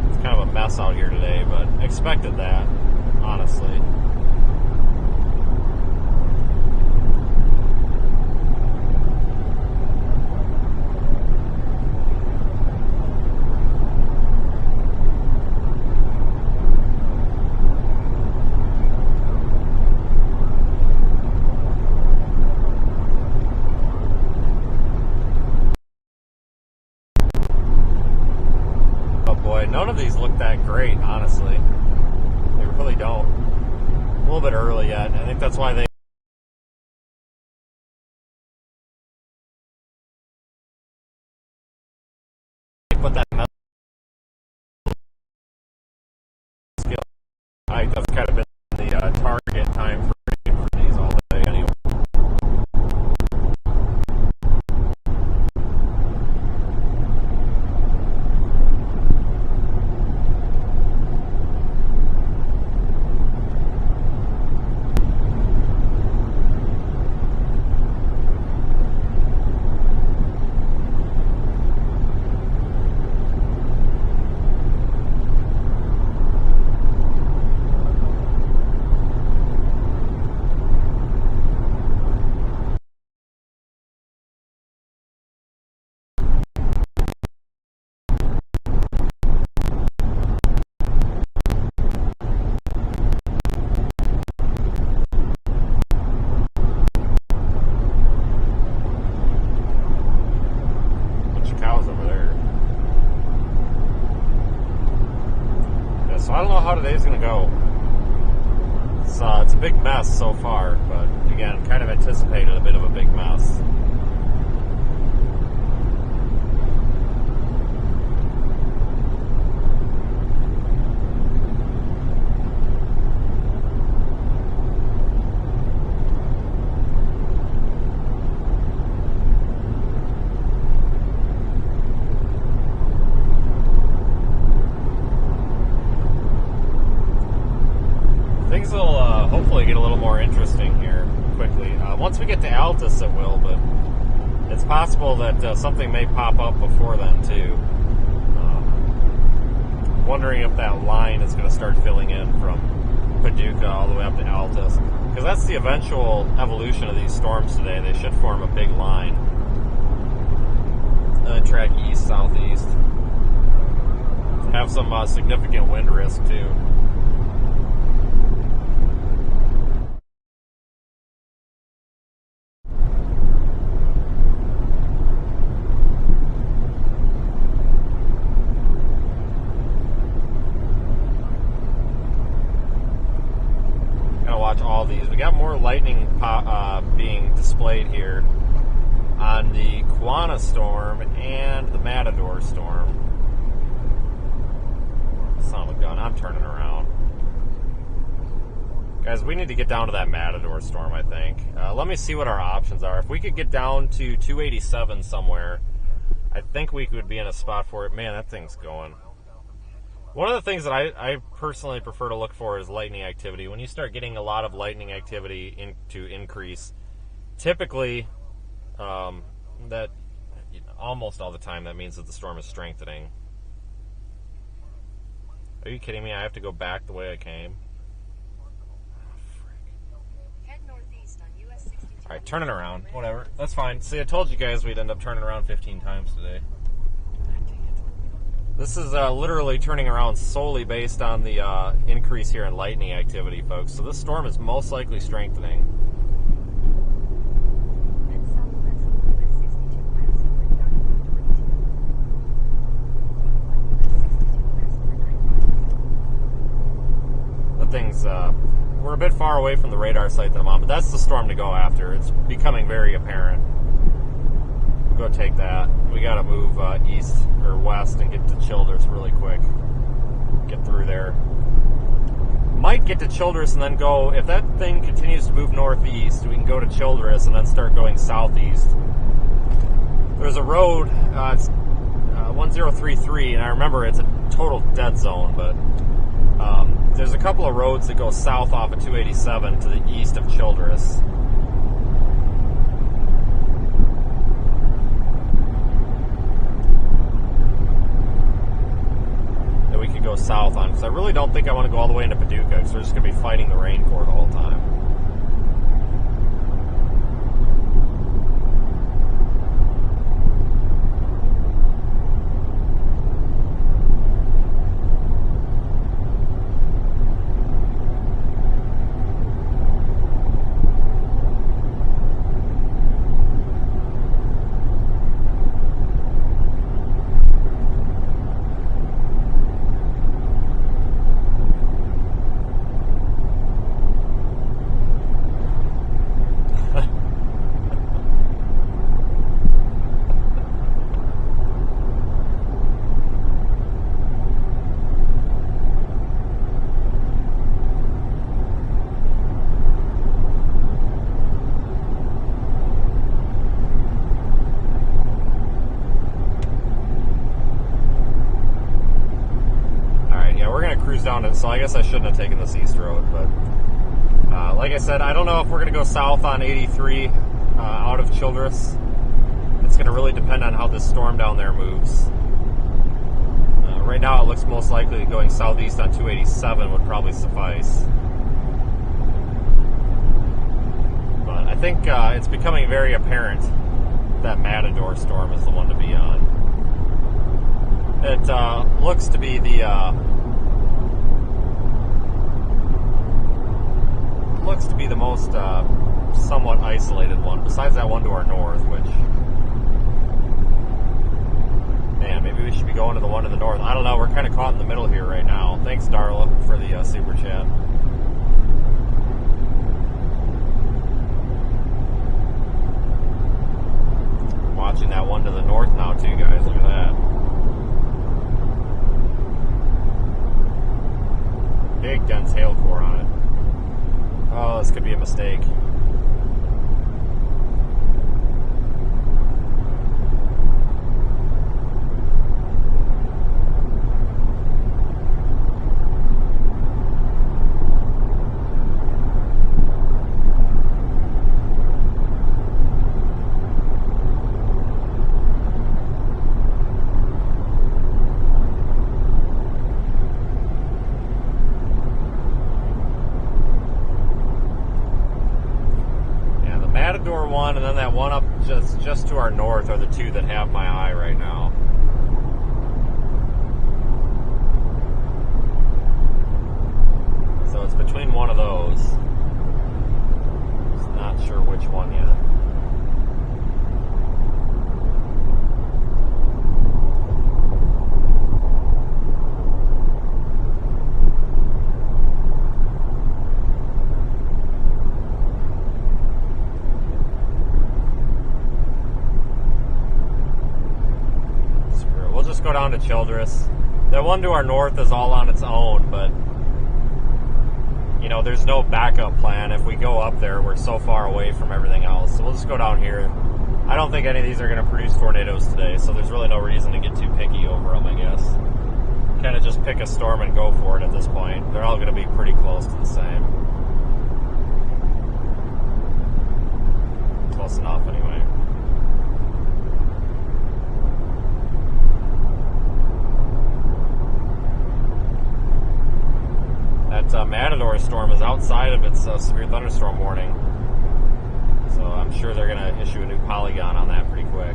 It's kind of a mess out here today, but expected that, honestly. None of these look that great, honestly. They really don't. A little bit early yet. I think that's why they put that metal skill. That's kind of been the target time for these all day anyway. Today's gonna go. It's a big mess so far, but again, kind of anticipated a bit of a big mess. Things will hopefully get a little more interesting here quickly. Once we get to Altus, it will, but it's possible that something may pop up before then, too. Wondering if that line is going to start filling in from Paducah all the way up to Altus, because that's the eventual evolution of these storms today. They should form a big line and then track east-southeast. have some significant wind risk too. Watch all these. We got more lightning being displayed here on the Quana storm and the Matador storm. Son of a gun, I'm turning around. Guys, we need to get down to that Matador storm, I think. Let me see what our options are. If we could get down to 287 somewhere, I think we could be in a spot for it. Man, that thing's going. One of the things that I personally prefer to look for is lightning activity. When you start getting a lot of lightning activity to increase, typically, that almost all the time that means that the storm is strengthening. Are you kidding me? I have to go back the way I came. Head northeast on US 62. All right, turning around. Whatever. That's fine. See, I told you guys we'd end up turning around 15 times today. This is literally turning around solely based on the increase here in lightning activity, folks. So this storm is most likely strengthening. Head southwest on US 62 west over 3122. The thing's, we're a bit far away from the radar site that I'm on, but that's the storm to go after. It's becoming very apparent. Go take that. We got to move east or west and get to Childress really quick. Get through there. Might get to Childress and then go, if that thing continues to move northeast, we can go to Childress and then start going southeast. There's a road, it's 1033, and I remember it's a total dead zone, but there's a couple of roads that go south off of 287 to the east of Childress. We could go south on, because I really don't think I want to go all the way into Paducah, because we're just going to be fighting the rain for it the whole time. Down it, so I guess I shouldn't have taken this east road, but like I said, I don't know if we're going to go south on 83 out of Childress. It's going to really depend on how this storm down there moves. Right now it looks most likely going southeast on 287 would probably suffice. But I think it's becoming very apparent that Matador storm is the one to be on. It looks to be the most somewhat isolated one, besides that one to our north, which, man, maybe we should be going to the one to the north. I don't know, we're kind of caught in the middle here right now. Thanks, Darla, for the super chat. Watching that one to the north now too, guys, look at that. Big dense hail core on it. Oh, this could be a mistake. Matador one, and then that one up just to our north are the two that have my eye right now. just go down to Childress. That one to our north is all on its own, but you know, there's no backup plan. If we go up there, we're so far away from everything else. So we'll just go down here. I don't think any of these are going to produce tornadoes today, so there's really no reason to get too picky over them, I guess. Kind of just pick a storm and go for it at this point. They're all going to be pretty close to the same. Close enough, anyway. That Matador storm is outside of its severe thunderstorm warning. So I'm sure they're going to issue a new polygon on that pretty quick.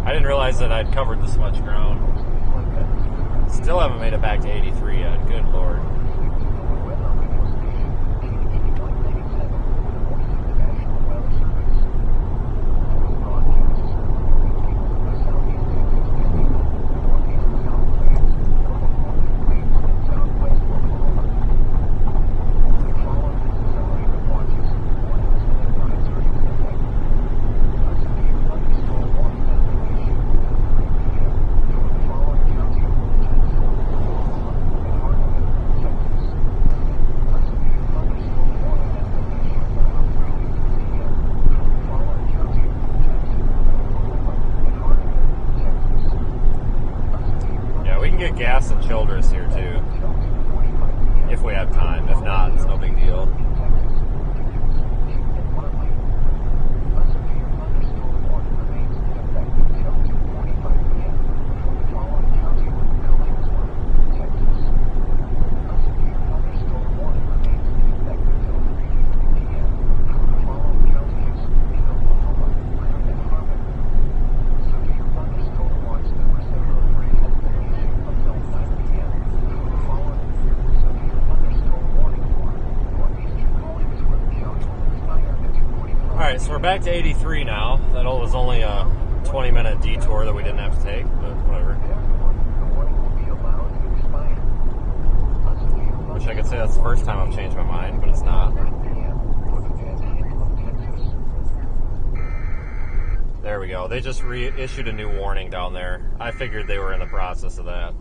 I didn't realize that I'd covered this much ground. Still haven't made it back to 83 yet. Good Lord. Get gas and Childress here too, if we have time. If not, it's no big deal. Alright, so we're back to 83 now. That was only a 20-minute detour that we didn't have to take, but whatever. Wish I could say that's the first time I've changed my mind, but it's not. There we go. They just reissued a new warning down there. I figured they were in the process of that.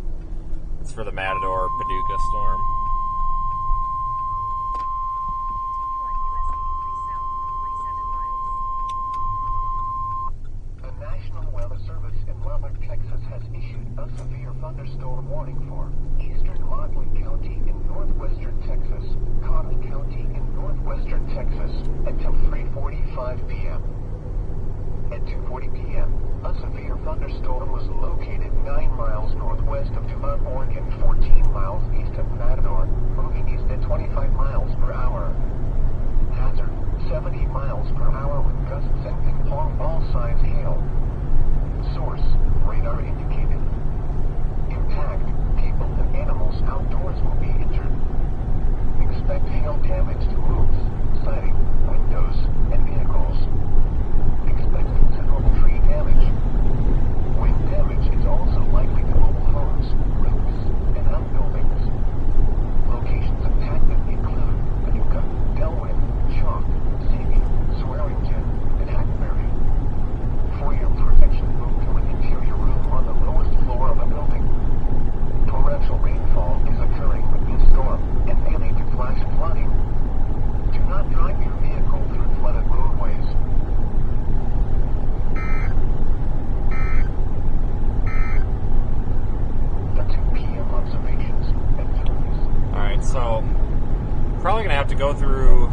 It's for the Matador Paducah storm. Thunderstorm warning for eastern Motley County in northwestern Texas, Cotton County in northwestern Texas until 3:45 p.m. At 2:40 p.m., a severe thunderstorm was located 9 miles northwest of Tucson, Oregon, 14 miles east of Matador, moving east at 25 miles per hour. Hazard, 70 miles per hour with gusts and ping-pong ball-sized hail. Source, radar indicated. Impact, people and animals outdoors will be injured. Expect hail damage to roofs, siding, windows, and vehicles. Expect considerable tree damage. Wind damage is also likely to mobile homes, roofs, and outbuildings. Locations impacted include Paducah, Delwyn, Chalk, Seavey, Swearingen, and Hackberry. For your protection, move to an interior room on the lowest floor of a building. Torrential rainfall is occurring with this storm and may lead to flash flooding. Do not drive your vehicle through flooded roadways. The 2 p.m. observations and theories. Alright, so probably going to have to go through,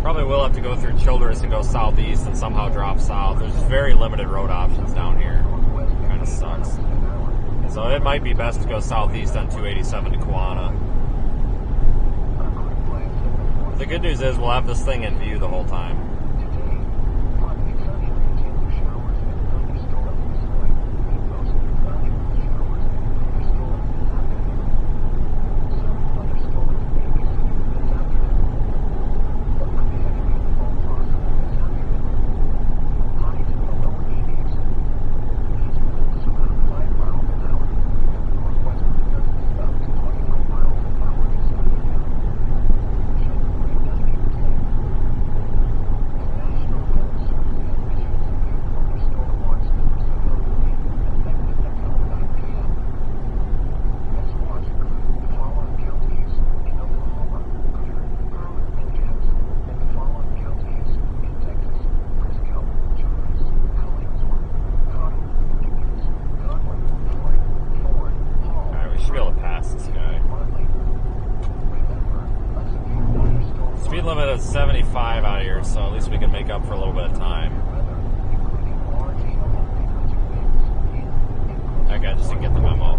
probably will have to go through Childress and go southeast and somehow drop south. There's very limited road options down here. Kind of sucks. So it might be best to go southeast on 287 to Kewanna. The good news is we'll have this thing in view the whole time. 5 out of here, so at least we can make up for a little bit of time. That guy just didn't get the memo.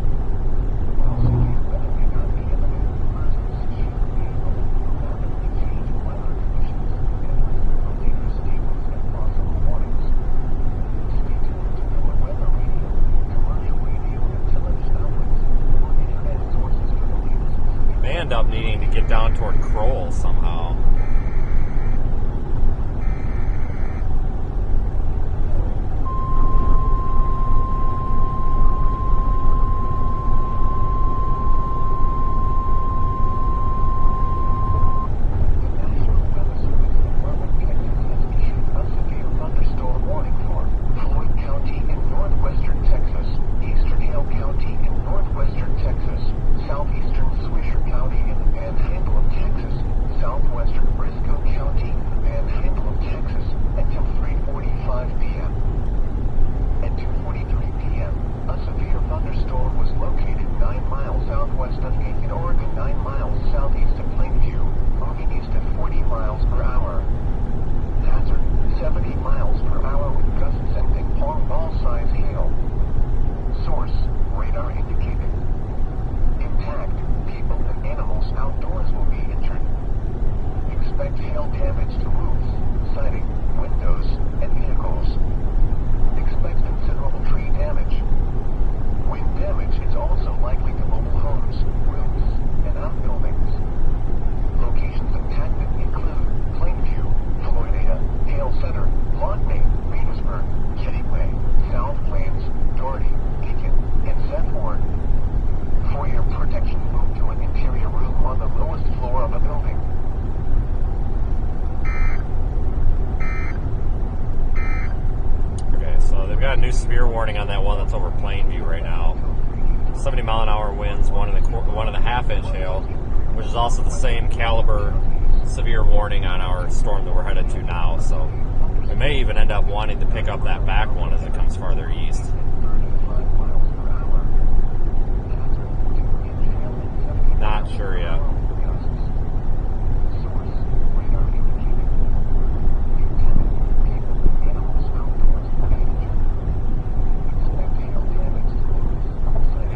May end up needing to get down toward Kroll somehow. Severe warning on that one that's over Plainview right now. 70 mile an hour winds, 1.5 inch hail, which is also the same caliber severe warning on our storm that we're headed to now. So we may even end up wanting to pick up that back one as it comes farther east. Not sure yet.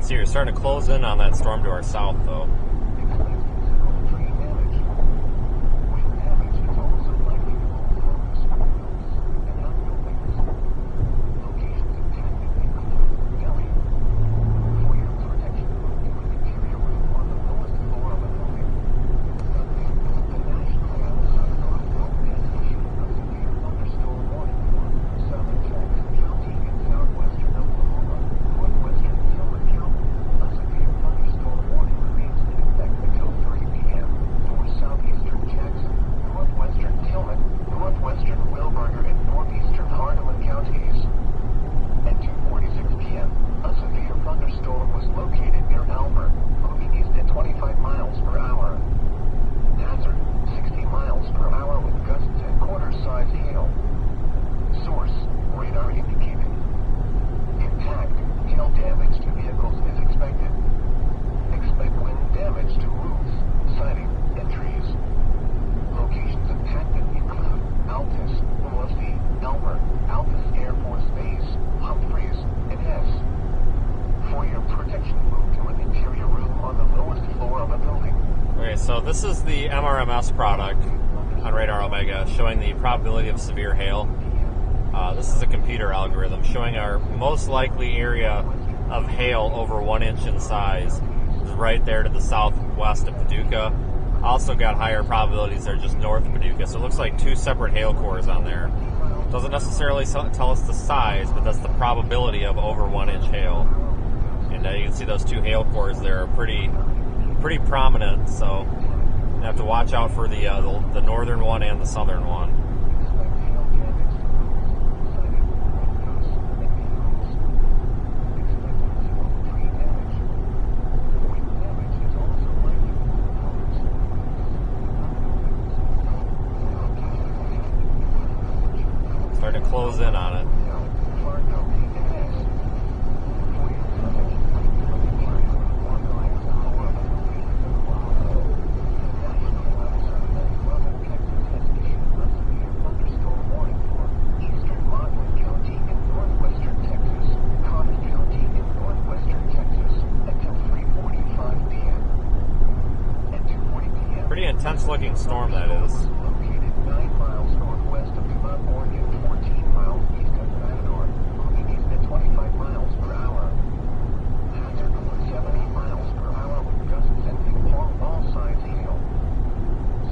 You're starting to close in on that storm to our south, though. So this is the MRMS product on Radar Omega showing the probability of severe hail. This is a computer algorithm showing our most likely area of hail over 1 inch in size is right there to the southwest of Paducah. Also got higher probabilities there just north of Paducah. So it looks like two separate hail cores on there. Doesn't necessarily tell us the size, but that's the probability of over 1 inch hail. And you can see those two hail cores there are pretty prominent, so you have to watch out for the northern one and the southern one. Starting to close in on it. Dangerous looking storm that is. Located 9 miles northwest of Yuma, Oregon, 14 miles east of Matador, moving east at 25 miles per hour. Hazard 70 miles per hour with gusts sending all sides hail.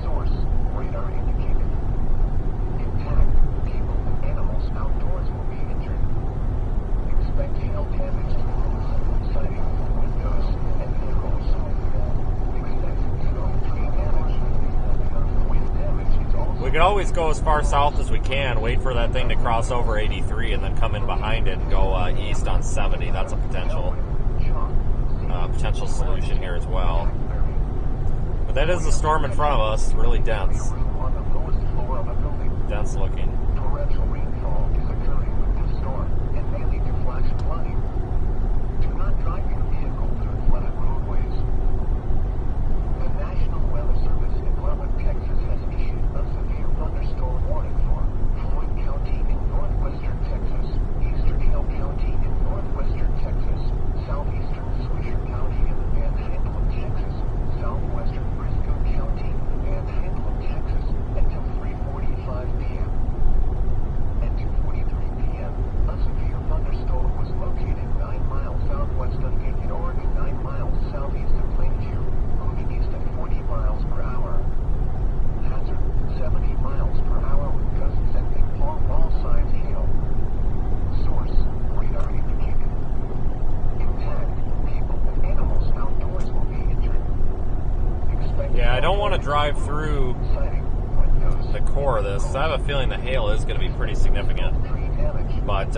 Source, radar indicated. Impact, people and animals outdoors will be injured. Expect hail damage to roofs, siding, windows, and vehicles. Expect snow tree damage. Wind damage is also... We could always go as far south as we can, wait for that thing to cross over 83, and then come in behind it and go east on 70. That's a potential solution here as well. But that is the storm in front of us, really dense. on the lowest floor of a building. Dense looking. Torrential rainfall is occurring with this storm and may lead to flash flooding. Do not drive your vehicle through flooded roadways. The National Weather Service in Lubbock, Texas has issued a severe thunderstorm warning for Floyd County in northwestern Texas, eastern Hill County in northwestern Texas, southeastern Swisher County in the Panhandle of Texas, southwestern Briscoe County in the Panhandle of Texas until 3:45 p.m. At 2:43 p.m., a severe thunderstorm was located 9 miles southwest of Aiken, Oregon, 9 miles southeast of Plainview, moving east at 40 miles per hour. Hazard 70 miles per hour with gusts sending all sides hail. Source, radar indicated. Impact, people and animals outdoors will be injured. Expect Yeah, I don't want to drive through siding, windows, the core of this. I have a feeling the hail is going to be pretty significant. tree damage, But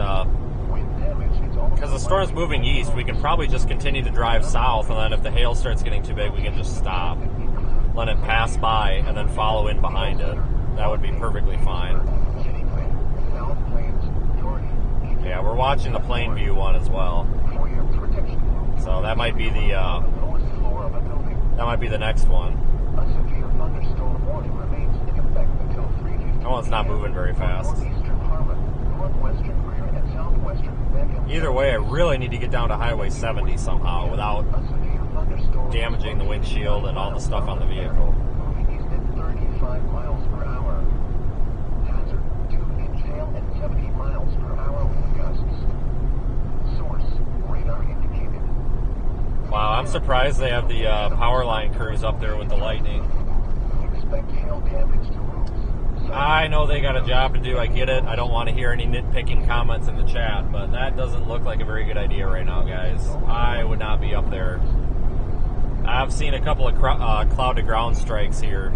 wind damage is also because the storm's moving east, we can probably just continue to drive south, and then if the hail starts getting too big, we can just stop, let it pass by, and then follow in behind it. That would be perfectly fine. City Plan, South Plains, Jordan, Yeah, we're watching the Plainview one as well. for your protection. So that might be the Lowest floor of a building. next one. A severe thunderstorm warning remains in effect until 3:50. That one's not moving very fast. Northeastern Harmon, northwestern Greer, and southwestern Beckham. Either way, I really need to get down to Highway 70 somehow without A severe thunderstorm damaging the windshield and all the stuff on the vehicle. moving east at 35 miles per hour. Hazard 2-inch hail at 70 miles per hour with gusts. Source, radar indicated. Wow, I'm surprised they have the power line crews up there with the lightning. Expect hail damage to roofs. I know they got a job to do, I get it. I don't want to hear any nitpicking comments in the chat, but that doesn't look like a very good idea right now, guys. I would not be up there. I've seen a couple of cloud-to-ground strikes here,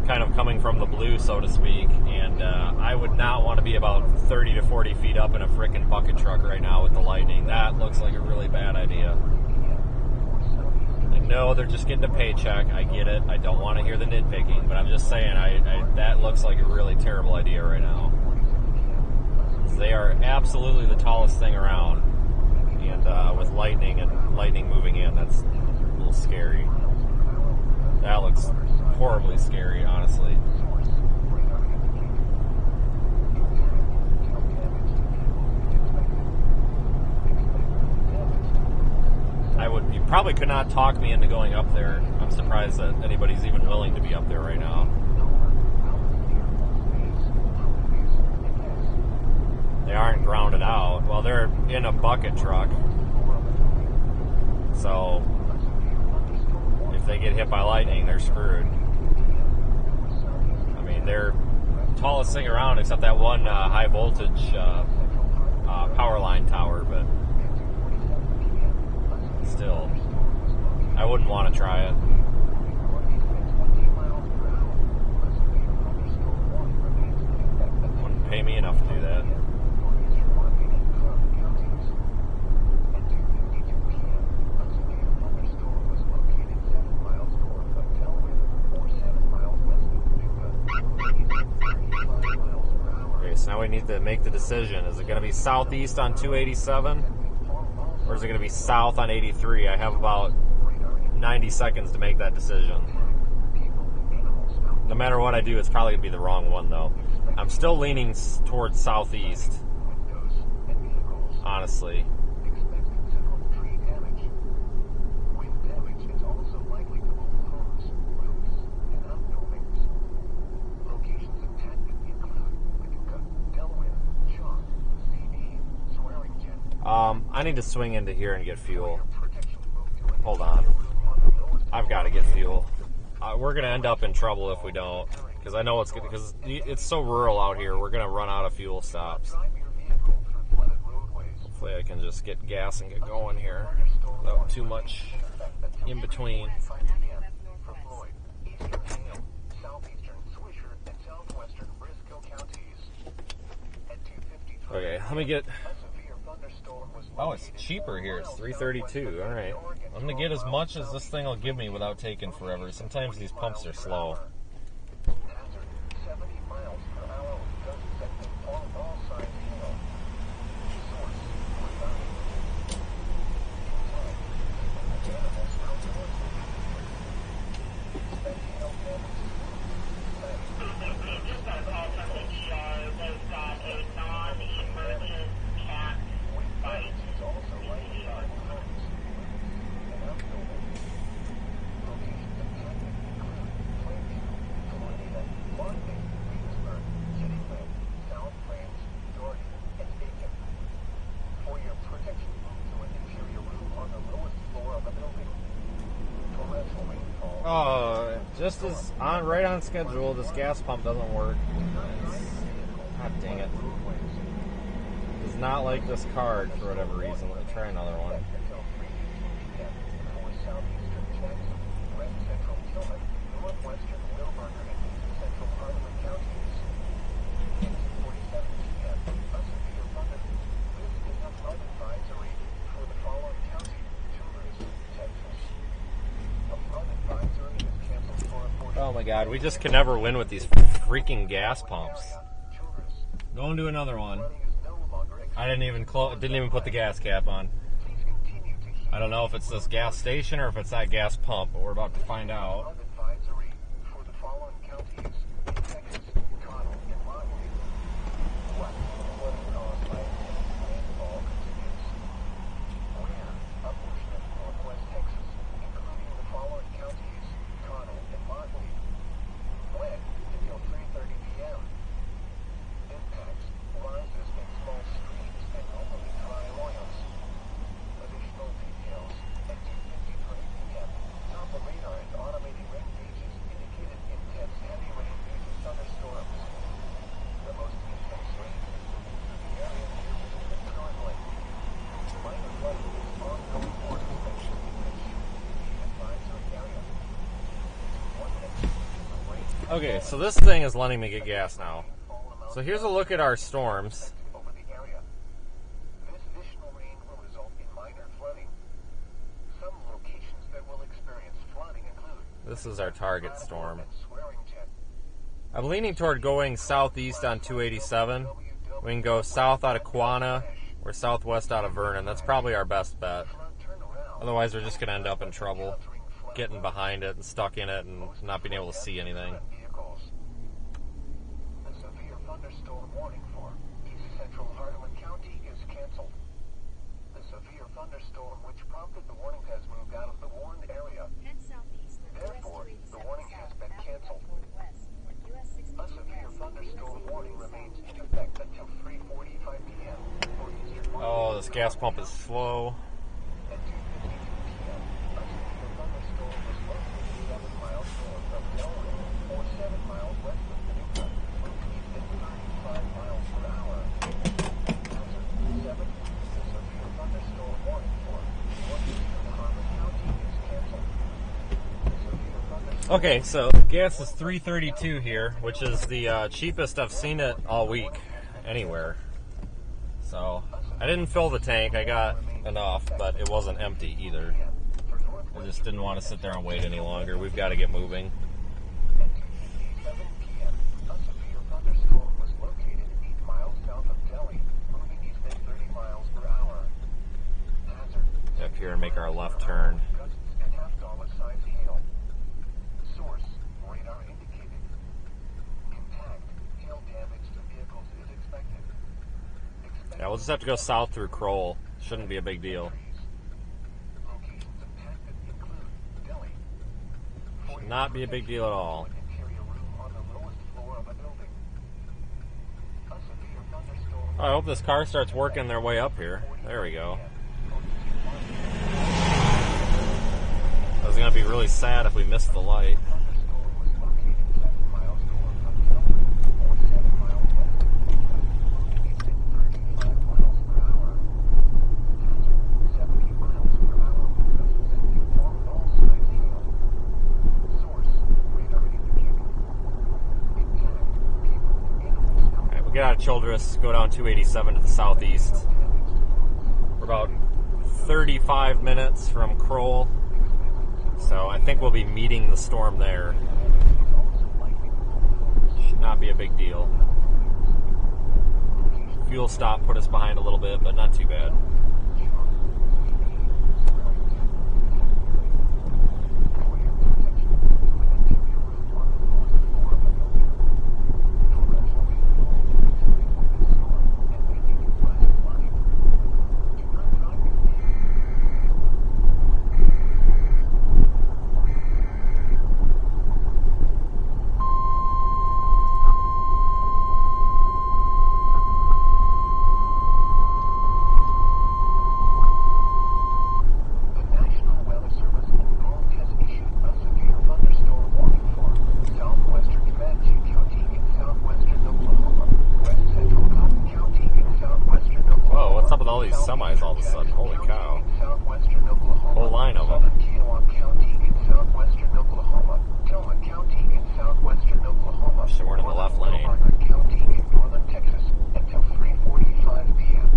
kind of coming from the blue, so to speak, and I would not want to be about 30 to 40 feet up in a frickin' bucket truck right now with the lightning. That looks like a really bad idea. I know they're just getting a paycheck. I get it. I don't want to hear the nitpicking, but I'm just saying that looks like a really terrible idea right now. They are absolutely the tallest thing around, and with lightning and lightning moving in, that's a little scary. That looks horribly scary, honestly. You probably could not talk me into going up there. I'm surprised that anybody's even willing to be up there right now. They aren't grounded out. Well, they're in a bucket truck. So, if they get hit by lightning, they're screwed. I mean, they're the tallest thing around except that one high voltage power line tower, but still, I wouldn't want to try it. Wouldn't pay me enough to do that. Okay, so now we need to make the decision. Is it going to be southeast on 287? Or is it going to be south on 83? I have about 90 seconds to make that decision. No matter what I do, it's probably going to be the wrong one, though. I'm still leaning towards southeast, honestly. I need to swing into here and get fuel. Hold on. I've got to get fuel. We're going to end up in trouble if we don't. Because I know it's good, because it's so rural out here. We're going to run out of fuel stops. Hopefully I can just get gas and get going here without too much in between. Okay, let me get... Oh, it's cheaper here. It's $3.32. All right. I'm going to get as much as this thing will give me without taking forever. Sometimes these pumps are slow. Oh, just as right on schedule, this gas pump doesn't work. God dang it. Does not like this card for whatever reason. Let me try another one. Oh my god, we just can never win with these freaking gas pumps. Going to another one. I didn't even put the gas cap on. I don't know if it's this gas station or if it's that gas pump, but we're about to find out. Okay, so this thing is letting me get gas now. So here's a look at our storms. This is our target storm. I'm leaning toward going southeast on 287. We can go south out of Quanah or southwest out of Vernon. That's probably our best bet. Otherwise, we're just going to end up in trouble, getting behind it and stuck in it and not being able to see anything. The severe thunderstorm warning for east central Hardeman County is canceled. The severe thunderstorm which prompted the warning has moved out of the warned area. Head southeast. Therefore, the warning has been canceled. A severe thunderstorm warning remains in effect until 3:45 p.m. for eastern Washington. Oh, this gas pump is slow. At 2:52 p.m., a severe thunderstorm was located 7 miles north of Delray, or 7 miles west of Paducah, moving east at 35 miles per hour. Hazard 7. The severe thunderstorm warning for northeastern Hardeman County is canceled. The severe thunderstorm... Okay, so gas is $3.32 here, which is the cheapest I've seen it all week anywhere. So I didn't fill the tank. I got enough, but it wasn't empty either. I just didn't want to sit there and wait any longer. We've got to get moving. At 2:57 p.m., a severe thunderstorm was located 8 miles south of Delhi, moving east at 30 miles per hour. Hazard Up here and make our left turn. gusts and half-dollar-sized hail. Source, radar indicated. Contact, hail damage to vehicles is expected. Yeah, we'll just have to go south through Kroll. Shouldn't be a big deal. Locations impacted include Delhi. Should not be a big deal at all. Interior room on the lowest floor of a building. A severe thunderstorm... Oh, I hope this car starts working their way up here. There we go. I'd be really sad if we missed the light. Thunderstorm was located 7 miles north of Melbourne, or 7 miles west of Utica, moving east at 35 miles per hour. Hazard, 70 miles per hour with gusts sending form all sides hail. Source, radar indicating. Impact, people, animals, Alright, we'll get out of Childress, go down 287 to the southeast. damage to roads. We're about 35 minutes from Kroll, so I think we'll be meeting the storm there. Should not be a big deal. Fuel stop put us behind a little bit, but not too bad. The National Weather Service in Gulf has issued a severe thunderstorm warning for southwestern Comanche County in southwestern Oklahoma, west central Cotton County in southwestern Oklahoma. Whoa, what's up with all these semis all of a sudden? Holy cow. In southwestern Oklahoma. Whole line of them. Southern Kiowa County in southwestern Oklahoma. Tillman County in southwestern Oklahoma. Wish they weren't in the left lane. Barnard County in northern Texas until 3:45 p.m.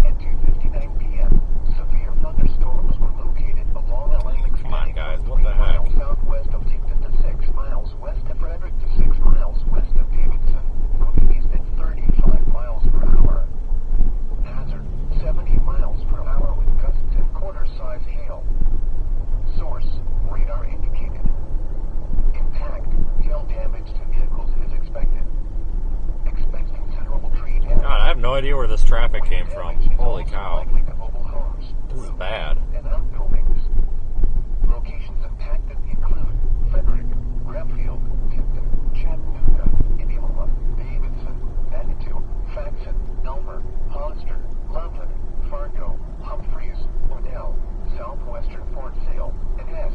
At 2:59 p.m., severe thunderstorms were located along Atlantic Come on, City, guys, what the 3 miles heck? southwest of Tington to 6 miles west of Frederick to 6 miles west of Davidson, moving east at 35 miles per hour. Hazard, 70 miles per hour with gusts and quarter-size hail. Source, radar indicated. Impact, hail damage to vehicles is expected. Expect considerable tree damage. God, I have no idea where this traffic came from. Damage is Holy also cow. likely to mobile homes, This is roofs, bad. and outbuildings. Locations impacted include Frederick, Bradfield, Tipton, Chattanooga, Indianola, Davidson, Manitou, Faxon, Elmer, Hollister, Loveland, Fargo, Humphreys, Odell, southwestern Fort Sale, and Hess.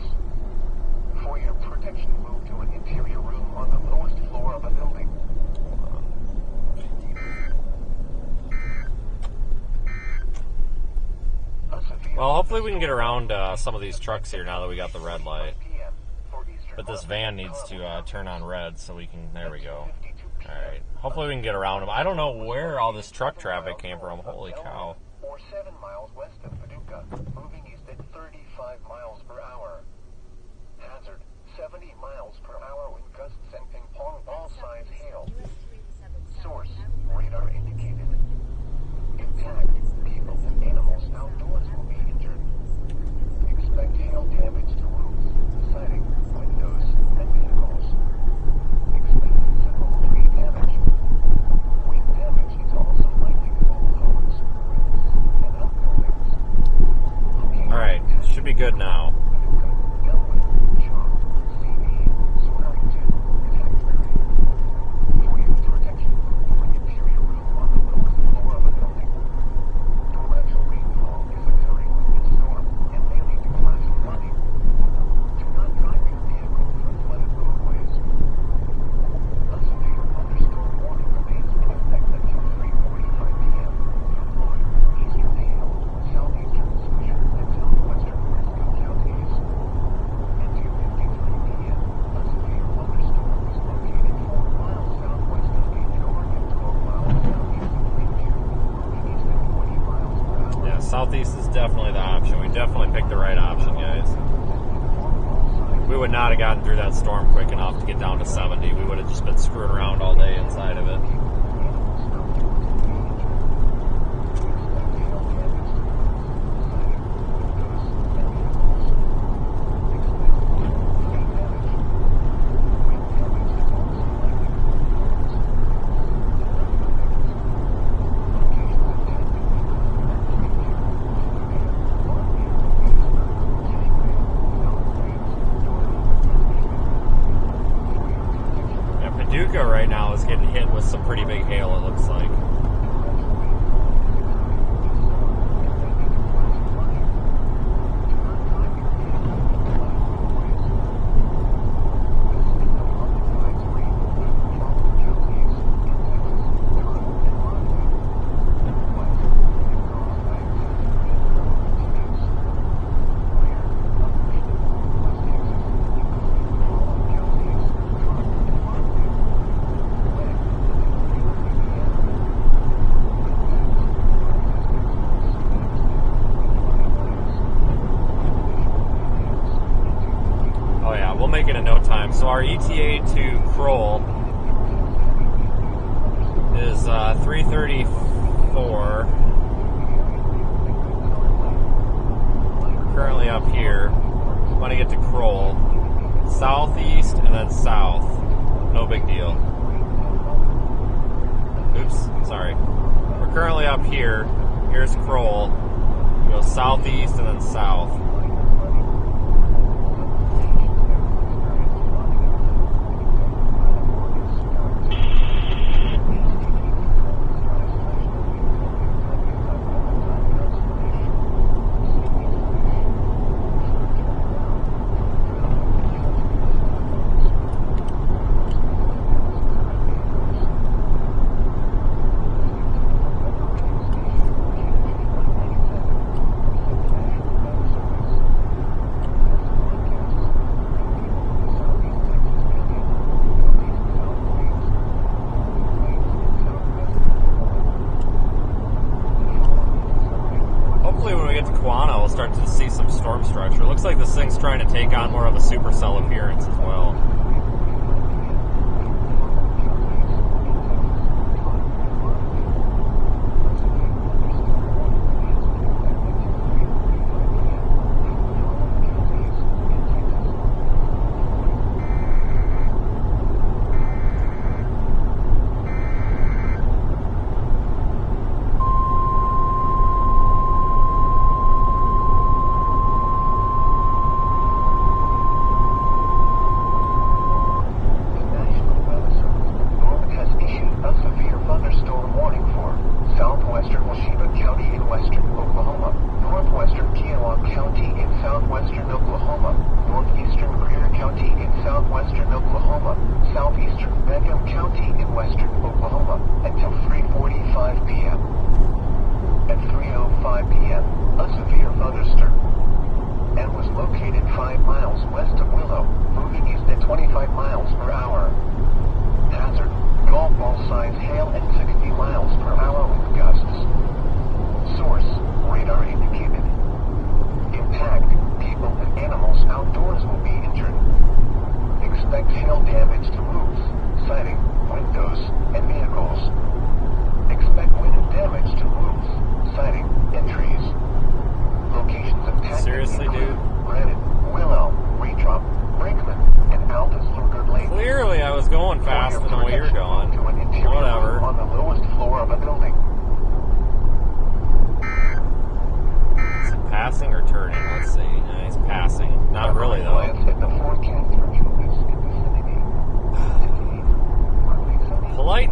For your protection, move to an interior room on the lowest floor of a building. A severe Well, hopefully we can get around some of these trucks here now that we got the red light. PM for eastern But this van needs to turn on red so we can... There we go. 52 PM. Alright. Hopefully we can get around them. I don't know where all this truck traffic came from. Holy cow. Or 7 miles west of Paducah, moving east at 35 miles per hour. Hazard, 70 miles per hour with gusts and ping-pong ball-size hail. Source, radar indicated. Impact, people and animals outdoors will be injured. Expect hail damage to roofs, siding, windows, and vehicles. Expect considerable tree damage. Wind damage is also likely to mobile homes, roofs, and outbuildings. Alright, should be good now. Southeast is definitely the option. We definitely picked the right option, guys. We would not have gotten through that storm quick enough to get down to 70. We would have just been screwing around all day inside of it. Paducah right now is getting hit with some pretty big hail, it looks like. make it in no time. So our ETA to Kroll is 3:34. We're currently up here. Want to get to Kroll, southeast and then south. No big deal. Oops, sorry. We're currently up here. Here's Kroll. We go southeast and then south. Start to see some storm structure. Looks like this thing's trying to take on more of a supercell appearance as well.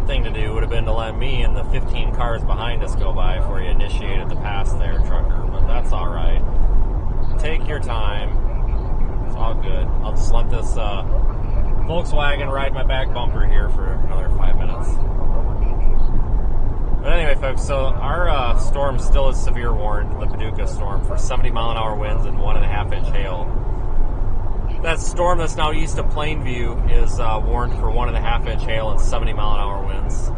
Thing to do would have been to let me and the 15 cars behind us go by before you initiated the pass there, trucker, but that's alright. Take your time. It's all good. I'll just let this Volkswagen ride my back bumper here for another 5 minutes. But anyway, folks, so our storm still is severe warned, the Paducah storm, for 70-mile-an-hour winds and 1.5-inch hail. That storm that's now east of Plainview is warned for 1.5-inch hail and 70-mile-an-hour winds.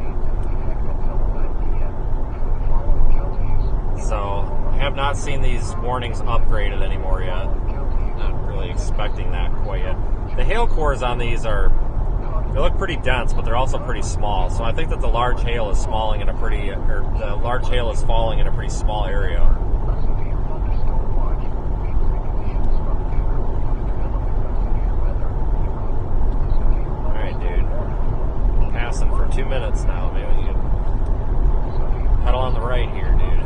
So, I have not seen these warnings upgraded anymore yet. Not really expecting that quite yet. The hail cores on these they look pretty dense, but they're also pretty small. So I think that the large hail is falling in a pretty small area. For 2 minutes now. Maybe you can pedal on the right here, dude.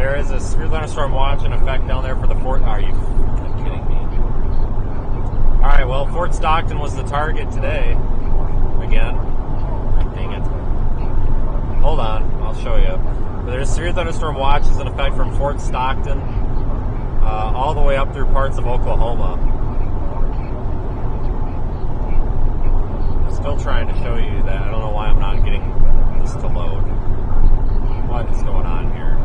there is a severe thunderstorm watch in effect down there for the Fort. Are you kidding me? All right, well, Fort Stockton was the target today. Again. Dang it. Hold on, I'll show you. But there's a severe thunderstorm watch is in effect from Fort Stockton all the way up through parts of Oklahoma. I'm still trying to show you that. I don't know why I'm not getting this to load. What is going on here?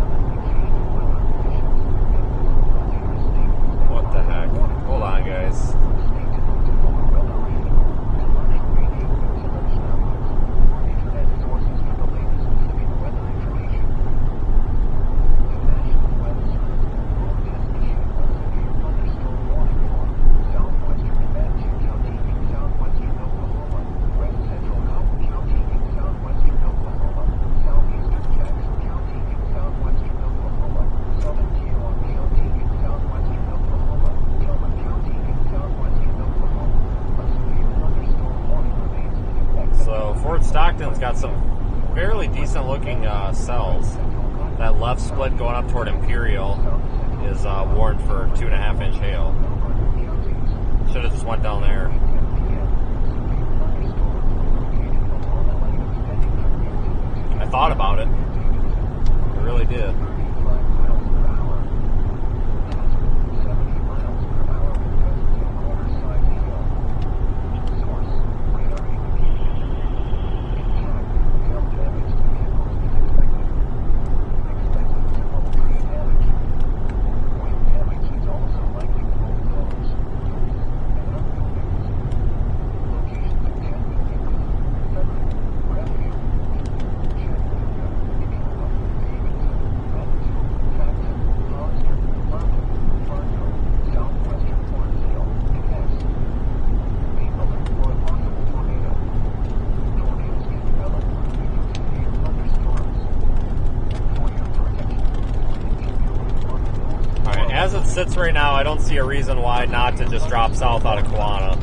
What the heck? Hold on, guys. Stockton's got some fairly decent looking cells. That left split going up toward Imperial is warned for 2.5-inch hail. Should have just went down there. I thought about it. I really did. As it sits right now, I don't see a reason why not to just drop south out of Kewanna.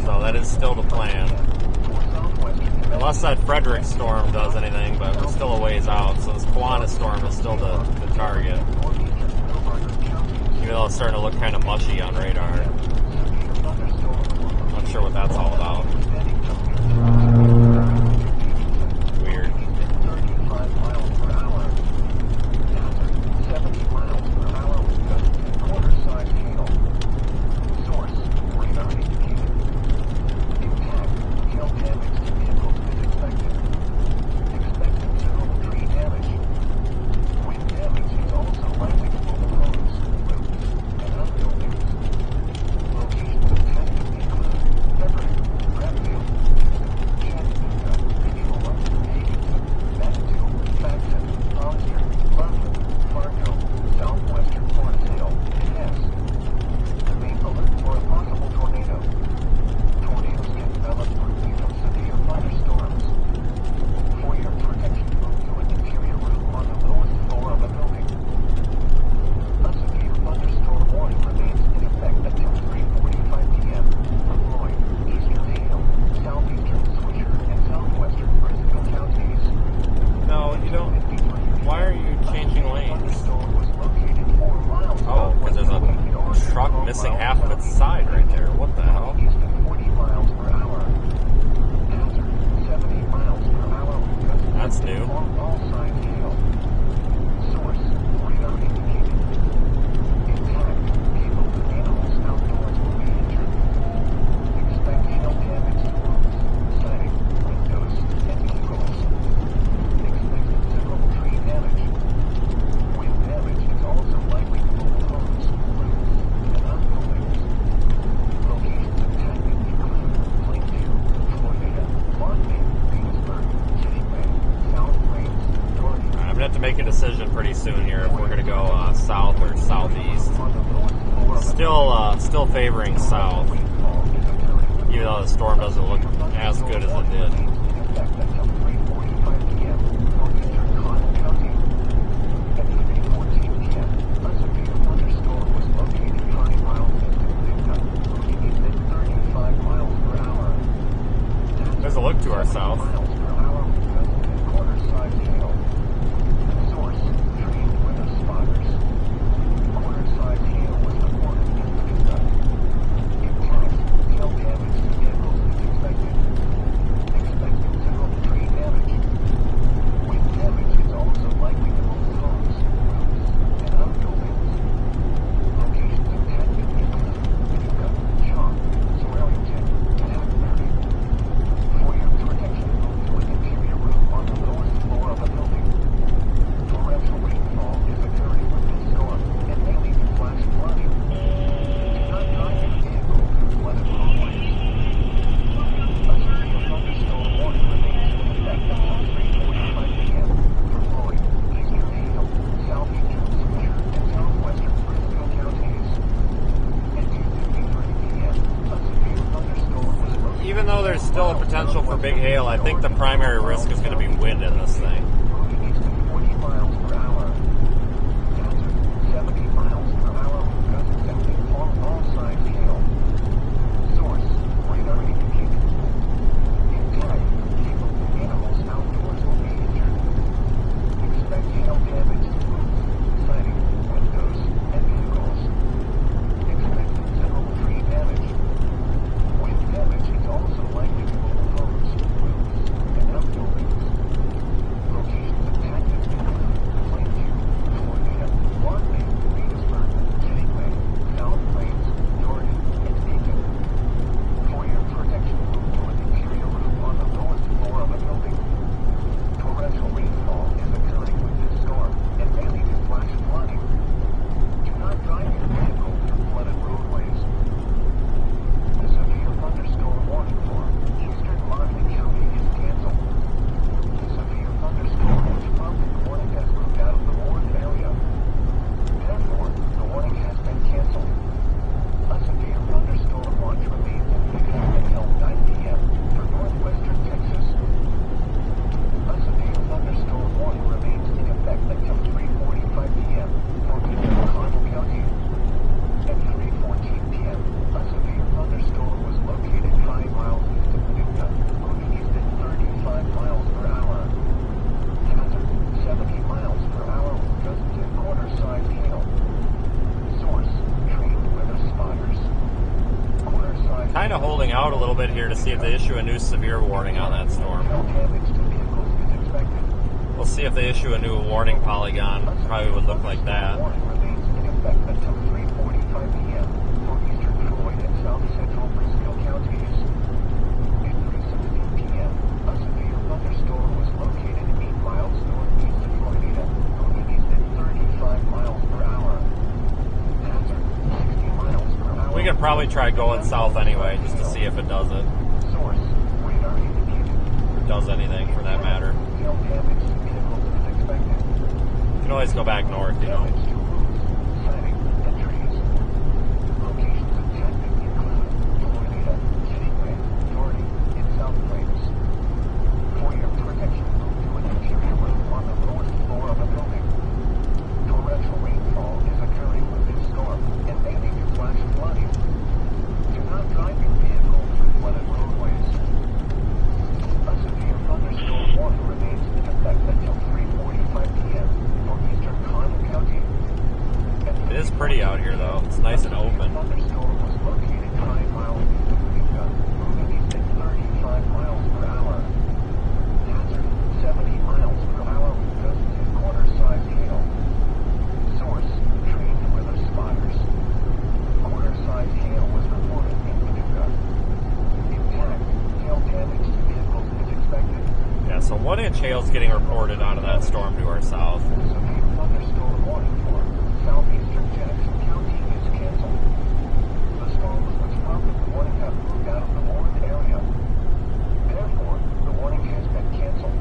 So that is still the plan. Unless that Frederick storm does anything, but we're still a ways out. So this Kewanna storm is still the target. Even though it's starting to look kind of mushy on radar. Not sure what that's all about. Weird. Missing half of its side right there. What the hell? That's new. Make a decision pretty soon here if we're going to go south or southeast. Still favoring south, even though the storm doesn't look as good as it did. There's a look to our south. big hail. I think the primary risk is going to be wind in this thing. Moving east at 40 miles per hour. Hazard 70 miles per hour with gusts and all sides hail. Source radar indicated. Intact. People and animals outdoors will be injured. Expect hail damage to roofs, siding, windows, and vehicles. Expect considerable tree damage. Wind damage is also likely to move homes, roofs, and outbuildings. Locations impacted include Plainview, Florida, Waelti, Petersburg, Kittiway, South Plains, Doherty, and Aiken. For your protection, move to an interior roof on the lowest floor of a building. Torrential rainfall is occurring with this storm and may lead to flash flooding. Do not drive your vehicle through flooded roadways. The severe thunderstorm warning for eastern Waelti County is canceled. The severe thunderstorm which prompted the warning has moved out of the warned area. Therefore, the warning has been canceled. A severe thunderstorm watch remains in effect until 9 p.m. for northwestern Texas. A severe thunderstorm warning remains in effect until 3:45 p.m. for eastern Cardinal County. At 3:14 p.m., a severe thunderstorm was located 5 miles east of Paducah, moving east at 35 miles per hour. Hazard 70 miles per hour with gusts and quarter-size hail. Source trained weather spotters. Quarter-size Kind of holding out a little bit here to see if they issue a new severe warning on that storm. hail damage to vehicles is expected. We'll see if they issue a new warning polygon. Probably would look like that. Warning remains in effect until 3:45 p.m. for eastern Floyd and south central Briscoe counties. At 3:16 p.m., a severe thunderstorm was located 8 miles northeast of Florida, moving east at 35 miles per hour. Hazard 60 miles per hour. We could probably try going south anyway, just to see if it does it. Source radar indicated. Or does anything for that matter. Hail damage to vehicles is expected. You can always go back north, you know. Damage to roofs, siding, and trees. Locations impacted include Florida, Kittiway, Doherty, and South Plains. For your protection, move to an interior room on the lowest floor of a building. Torrential rainfall is occurring with this storm and may lead to flash flooding. Do not drive your vehicle through flooded roadways. A severe thunderstorm warning remains in effect until 3:45 p.m. for eastern Cardinal County. It is pretty out here, though. It's nice and open. Thunderstorm was located 5 miles east of Paducah, moving east at 35 miles per hour. Hazard 70 miles per hour with gusts and quarter-size hail. Source trained weather spotters. Quarter-size hail was reported in Paducah. Intact, hail damage to vehicles is expected. Yeah, so 1-inch hail's getting reported out of that storm to our south. The severe thunderstorm warning for southeastern Jackson County is canceled. The storms which prompted the warning have moved out of the warned area. Therefore, the warning has been canceled.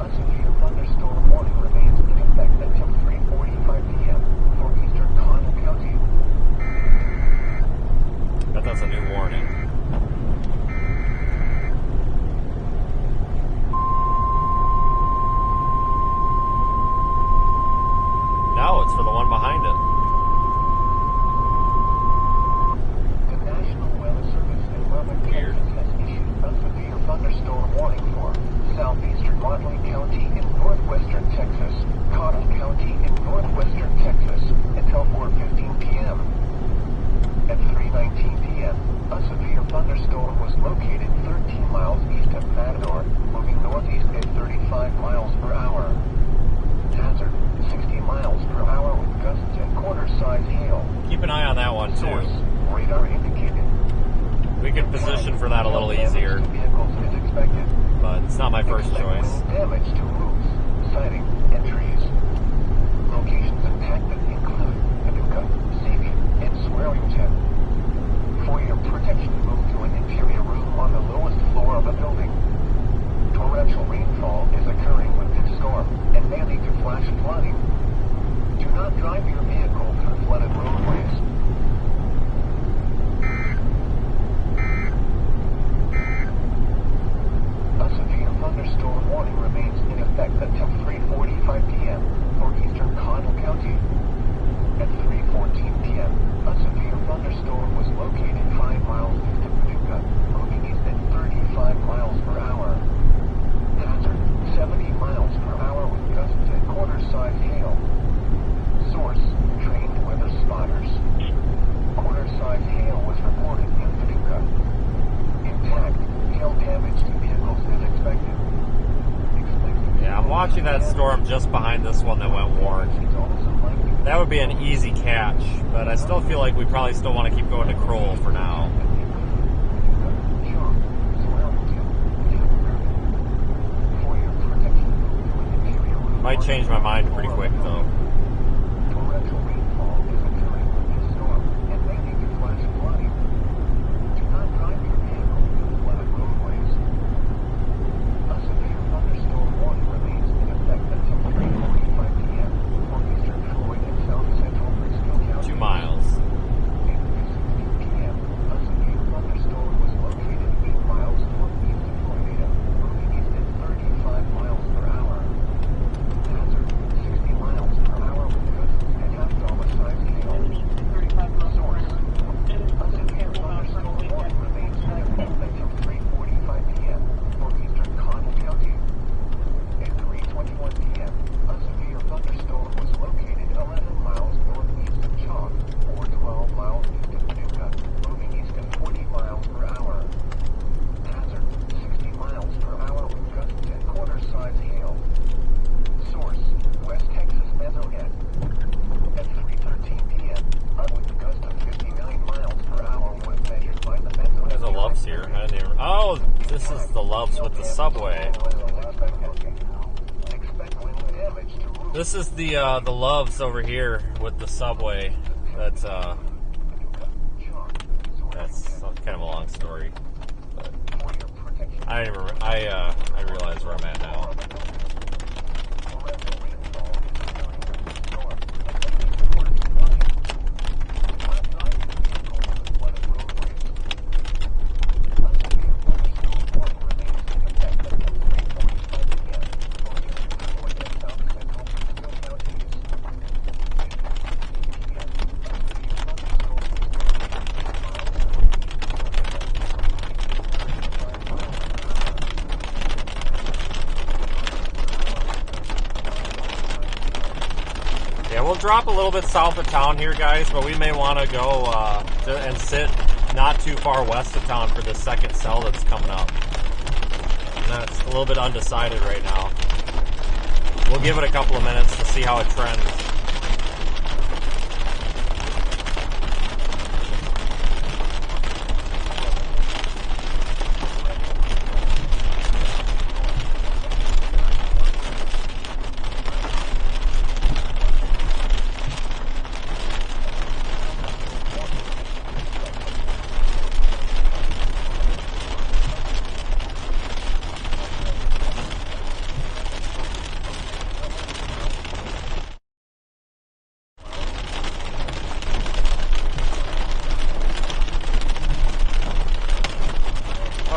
A severe thunderstorm warning remains in effect until 3:45 p.m. for eastern Cardinal County. Bet that's a new warning. No, it's for the one behind it. The National Weather Service in Lubbock, Weird. Texas has issued a severe thunderstorm warning for southeastern Waelti County in northwestern Texas, Cottle County in northwestern Texas until 4:15 p.m. At 3:19 p.m., a severe thunderstorm was located 13 miles east of Matador, moving northeast at 35 miles per hour. Hazard 60 miles per hour with gusts and quarter-size hail. Keep an eye on that one, Source too. radar indicated. We could position for that a little easier, Vehicles is expected. but it's not my first Expect choice. wind damage to roofs, siding, and trees. Locations impacted include Paducah, Sevier, and Swearington. For your protection, move to an interior room on the lowest floor of a building. Torrential rainfall is occurring with this storm and may lead to flash flooding. Do not drive your vehicle through flooded roadways. this one that went warm. That would be an easy catch, but I still feel like we probably still want to keep going to Kroll for now. Might change my mind pretty quick though. This is the Loves with the subway. This is the Loves over here with the subway. That's kind of a long story, but I realize where I'm at now. We'll drop a little bit south of town here, guys, but we may want to go and sit not too far west of town for this second cell that's coming up. And that's a little bit undecided right now. We'll give it a couple of minutes to see how it trends.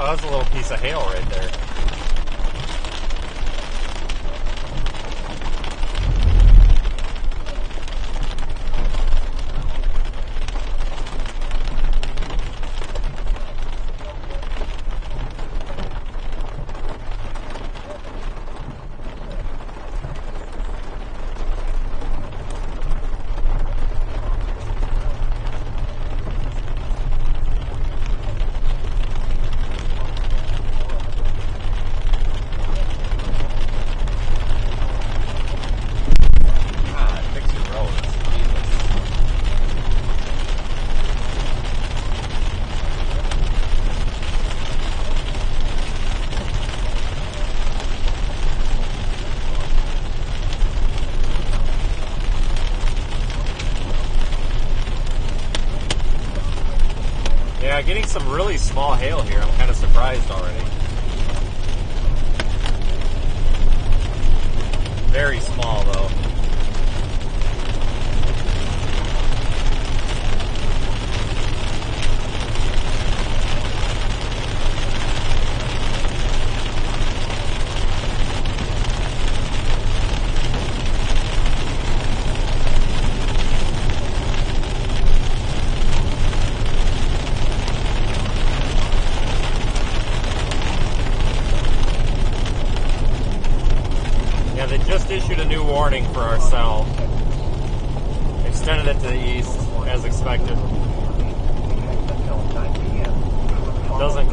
Oh, that was a little piece of hail right there. Yeah, getting some really small hail here. I'm kind of surprised already. Very small, though. Yeah, they just issued a new warning for our cell. Extended it to the east, as expected.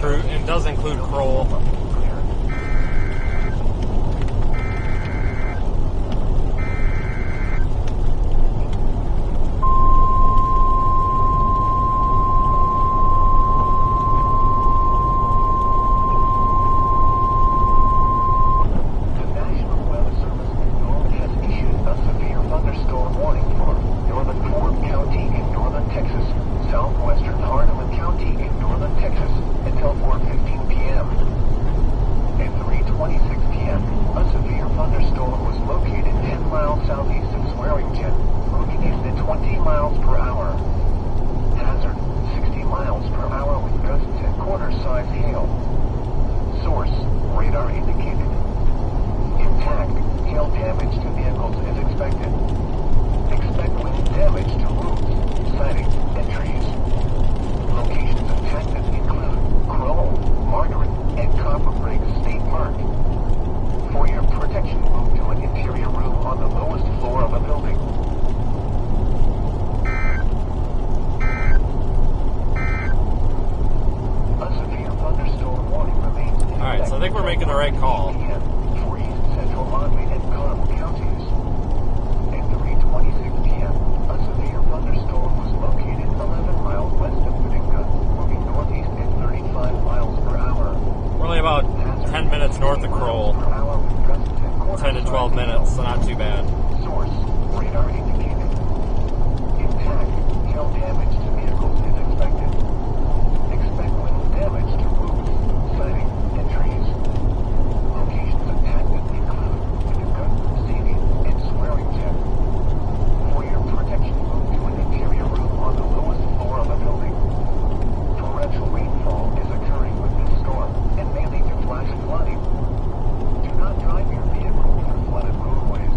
It does include Kroll. the right call. For East Central Maumee and Cobb counties. At 3:26 p.m., a severe thunderstorm was located 11 miles west of Paducah, moving northeast at 35 miles per hour. We're only about 10 minutes north of Kroll. 10 to 12 minutes, so not too bad. Source, radar indicated. Impact, hail damage to vehicles is expected. Expect wind damage to roofs, siding, and trees. Locations impacted include Paducah, Seaview, and Swearington. For your protection, move to an interior room on the lowest floor of a building. Torrential rainfall is occurring with this storm and may lead to flash flooding. Do not drive your vehicle through flooded roadways.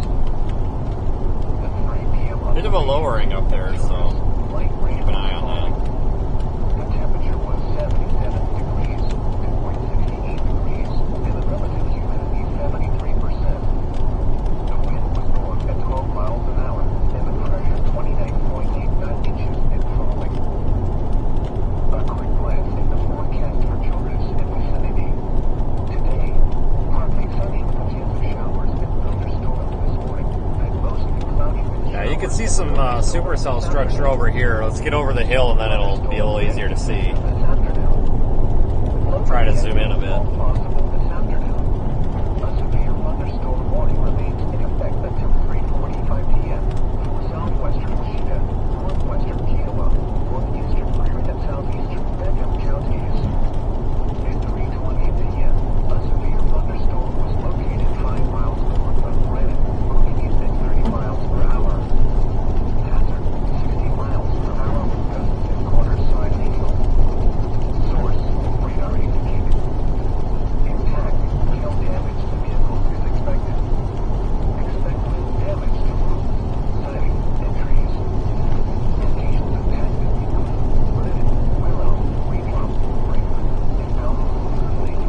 At 3 p.m. on Bit of a lowering up there, so light rain keep an eye on that. The temperature was 77 degrees, dew point 68 degrees, and the relative humidity 73%. The wind was north at 12 miles an hour, and the pressure 29.89 inches and falling. A quick glance at the forecast for Childress and vicinity. Today, partly sunny with a chance of showers and thunderstorms this morning, and mostly cloudy with Yeah, you can showers. see some supercell structure over here. Let's get over the hill and then it'll be a little easier to see. This afternoon. Try to zoom in a bit. Possible this afternoon. A severe thunderstorm warning remains in effect until 3:45 p.m. for southwestern Wichita, northwestern Kiowa, northeastern Greer, and southeastern Beckham counties. At 3:20 p.m., a severe thunderstorm was located 5 miles north of Granite, moving east at 30 miles per hour. Hazard, 60 miles per hour with gusts and quarter-side hail. Source, radar indicated. Impact, hail damage to vehicles is expected. Expect wind damage to roofs, siding, and trees. Locations impacted include Lennon, Willow, Greenlawn, Franklin, and Alma Lake.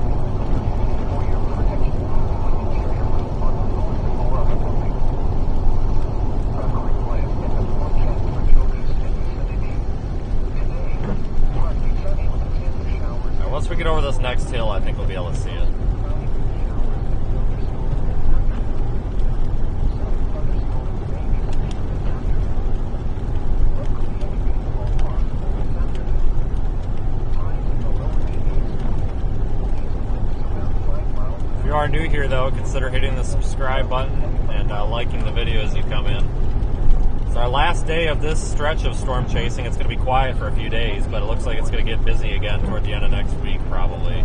For your protection, move to an interior room on the lowest floor of a building. A quick glance at the forecast for Childress and vicinity. Today, partly sunny with a chance of showers. Now, once we get over this next hill, I think we'll be able to see it. If you are new here, though, consider hitting the subscribe button and liking the video as you come in. It's our last day of this stretch of storm chasing. It's going to be quiet for a few days, but it looks like it's going to get busy again toward the end of next week, probably.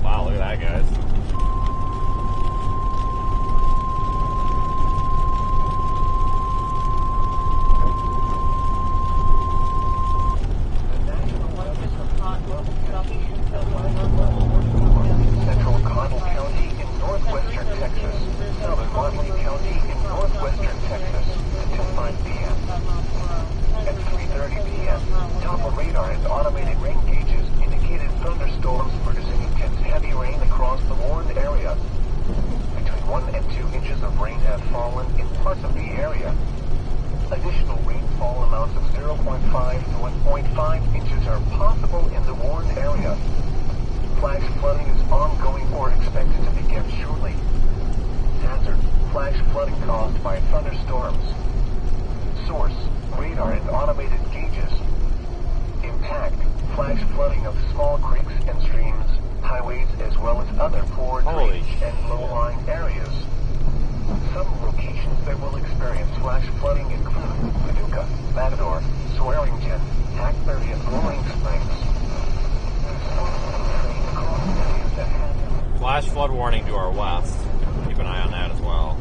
Wow, look at that, guys. Central Cottle County in northwestern Texas, southern Waelti County in northwestern Texas until 5 p.m. At 3:30 p.m., Doppler radar and automated rain gauges indicated thunderstorms producing intense heavy rain across the warned area. Between 1 and 2 inches of rain have fallen in parts of the area. Additional rainfall amounts of 0.5 to 1.5 inches are possible in the warned area. Flash flooding is ongoing or expected to begin shortly. Hazard, flash flooding caused by thunderstorms. Source, radar and automated gauges. Impact, flash flooding of small creeks and streams, highways, as well as other poor Holy drainage and low-lying areas. Some locations that will experience flash flooding include Paducah, Matador, Swearington, Hackberry, and Roaring Springs. Flash flood warning to our west. Keep an eye on that as well.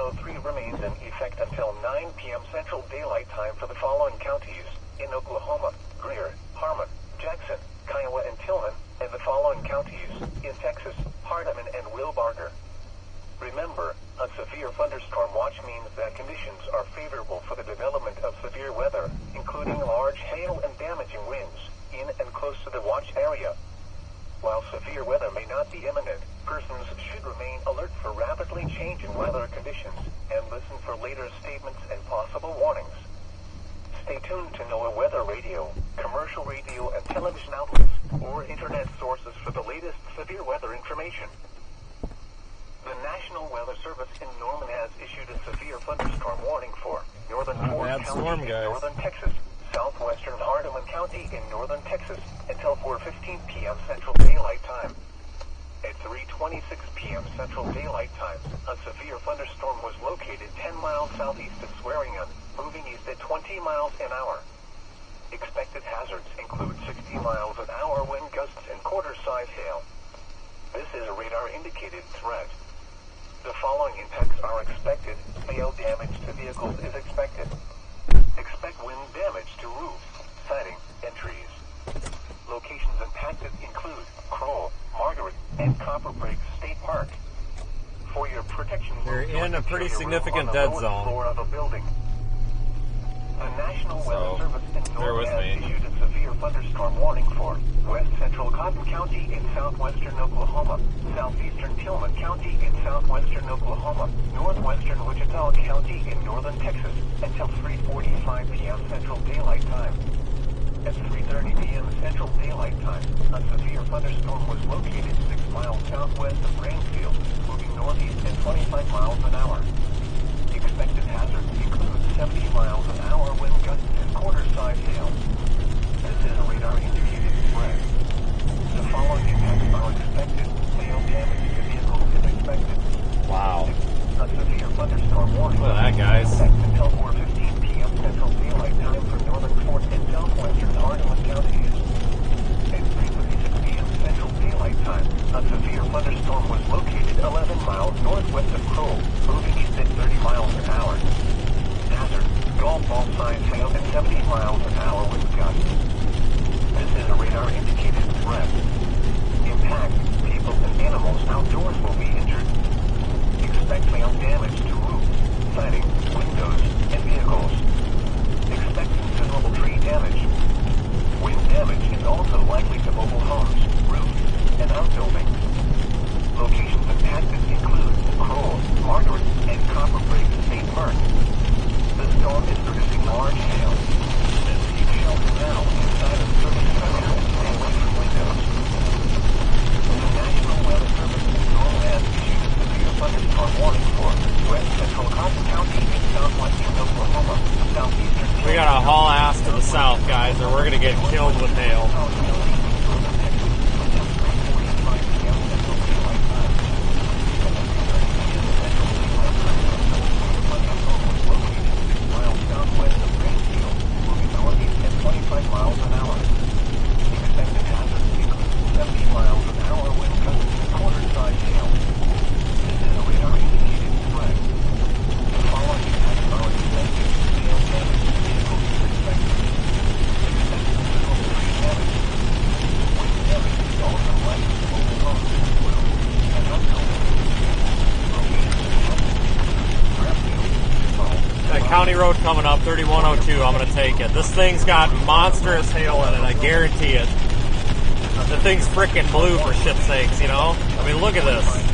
Yellow 3 remains in effect until 9 p.m. Central Daylight Time for the following counties: in Oklahoma, Greer, Harmon, Jackson, Kiowa, and Tillman, and the following counties: in Texas, Hardeman and Wilbarger. Remember, a severe thunderstorm watch means that conditions are favorable for the development of severe weather, including large hail and damaging winds, in and close to the watch area. While severe weather may not be imminent, persons should remain alert for rapidly changing weather conditions and listen for later statements and possible warnings. Stay tuned to NOAA Weather Radio, commercial radio and television outlets, or internet sources for the latest severe weather information. The National Weather Service in Norman has issued a severe thunderstorm warning for northern Ford County in northern Texas, southwestern Hardeman County in northern Texas until 4:15 p.m. Central Daylight Time. At 3:26 p.m. Central Daylight Time, a severe thunderstorm was located 10 miles southeast of Swearingen, moving east at 20 miles an hour. Expected hazards include 60 miles an hour wind gusts and quarter-size hail. This is a radar-indicated threat. The following impacts are expected. Hail damage to vehicles is expected. Expect wind damage to roofs, siding, and trees. Locations impacted include Crowell, Margaret, and Copper Break State Park. For your protection, you're in a pretty significant dead zone. Floor of a building. The National Weather Service in Norman has me. issued a severe thunderstorm warning for west central Cotton County in southwestern Oklahoma, southeastern Tillman County in southwestern Oklahoma, northwestern Wichita County in northern Texas until 3:45 p.m. Central Daylight Time. At 3:30 p.m. Central Daylight Time, a severe thunderstorm was located 6 miles southwest of Grainsfield, moving northeast at 25 miles an hour. Expected hazards include 70 miles an hour wind gusts and quarter-size hail. This is a radar-indicated threat. The following impacts are expected. Hail damage to vehicles is expected. Wow. A severe thunderstorm warning. Look at that, guys. Until 4:15 p.m. Central Daylight Time for northern Fort and southwestern Hardeman counties. At 3:36 p.m. Central Daylight Time, a severe thunderstorm was located 11 miles northwest of Crowell, moving east at 30 miles an hour. Hazard: golf ball-sized hail at 70 miles an hour wind gusts. This is a radar-indicated threat. Impact: people and animals outdoors will be injured. Expect hail damage to roofs, siding, windows, and vehicles. Expect considerable tree damage. Wind damage is also likely to mobile homes, roofs, and outbuildings. Locations impacted include Crowell, Margaret, and Copper Break State Park. The storm is producing large hail. Seek shelter now inside of service structure and stay away from windows. The National Weather Service in Norman has issued a severe thunderstorm warning for west central Cotton County in southwestern Oklahoma, southeastern. We gotta haul ass to the south, guys, or we're gonna get killed with hail. County road coming up, 3102. I'm going to take it. This thing's got monstrous hail in it, I guarantee it. The thing's freaking blue, for shit's sakes, you know? I mean, look at this.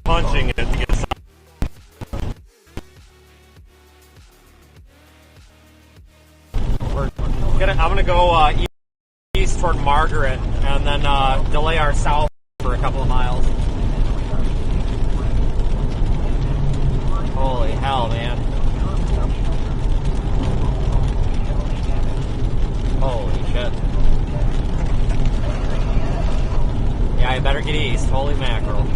Punching it to get some. I'm gonna go east toward Margaret and then delay our south for a couple of miles. Holy hell, man. Holy shit. Yeah, I Alright, better get east. Holy mackerel.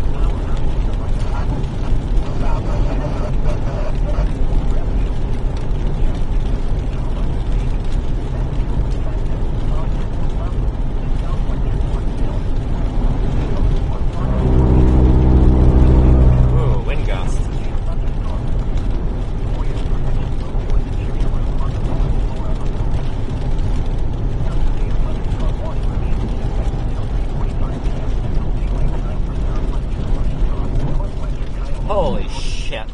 Holy shit.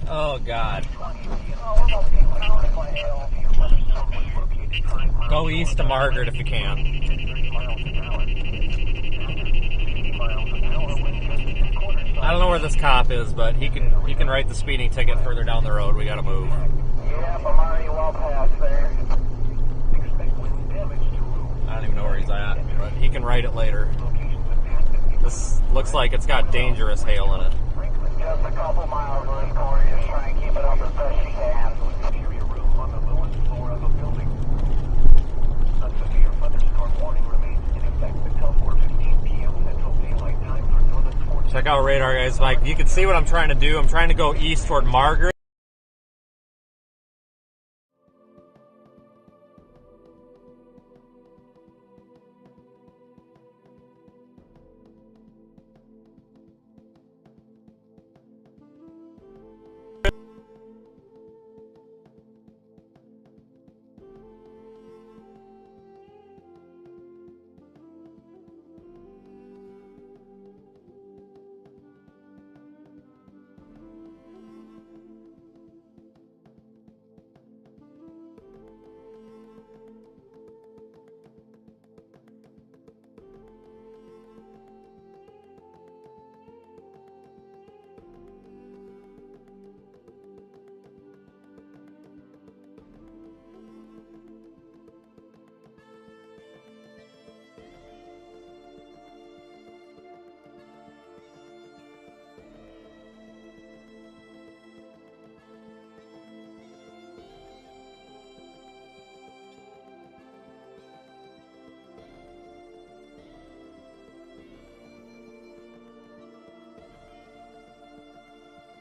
Oh, God. Go east to Margaret if you can. I don't know where this cop is, but he can write the speeding ticket further down the road. We gotta move. Yeah, I'm already well past there. I don't even know where he's at, but he can write it later. This looks like it's got dangerous hail in it. Just a couple miles of this corner, just try and keep it up as best you can. Interior room on the lowest floor of a building. A severe thunderstorm warning remains in effect until 4:15 p.m. Central Daylight Time for northern ports. Check out radar, guys. Like, you can see what I'm trying to do. I'm trying to go east toward Margaret.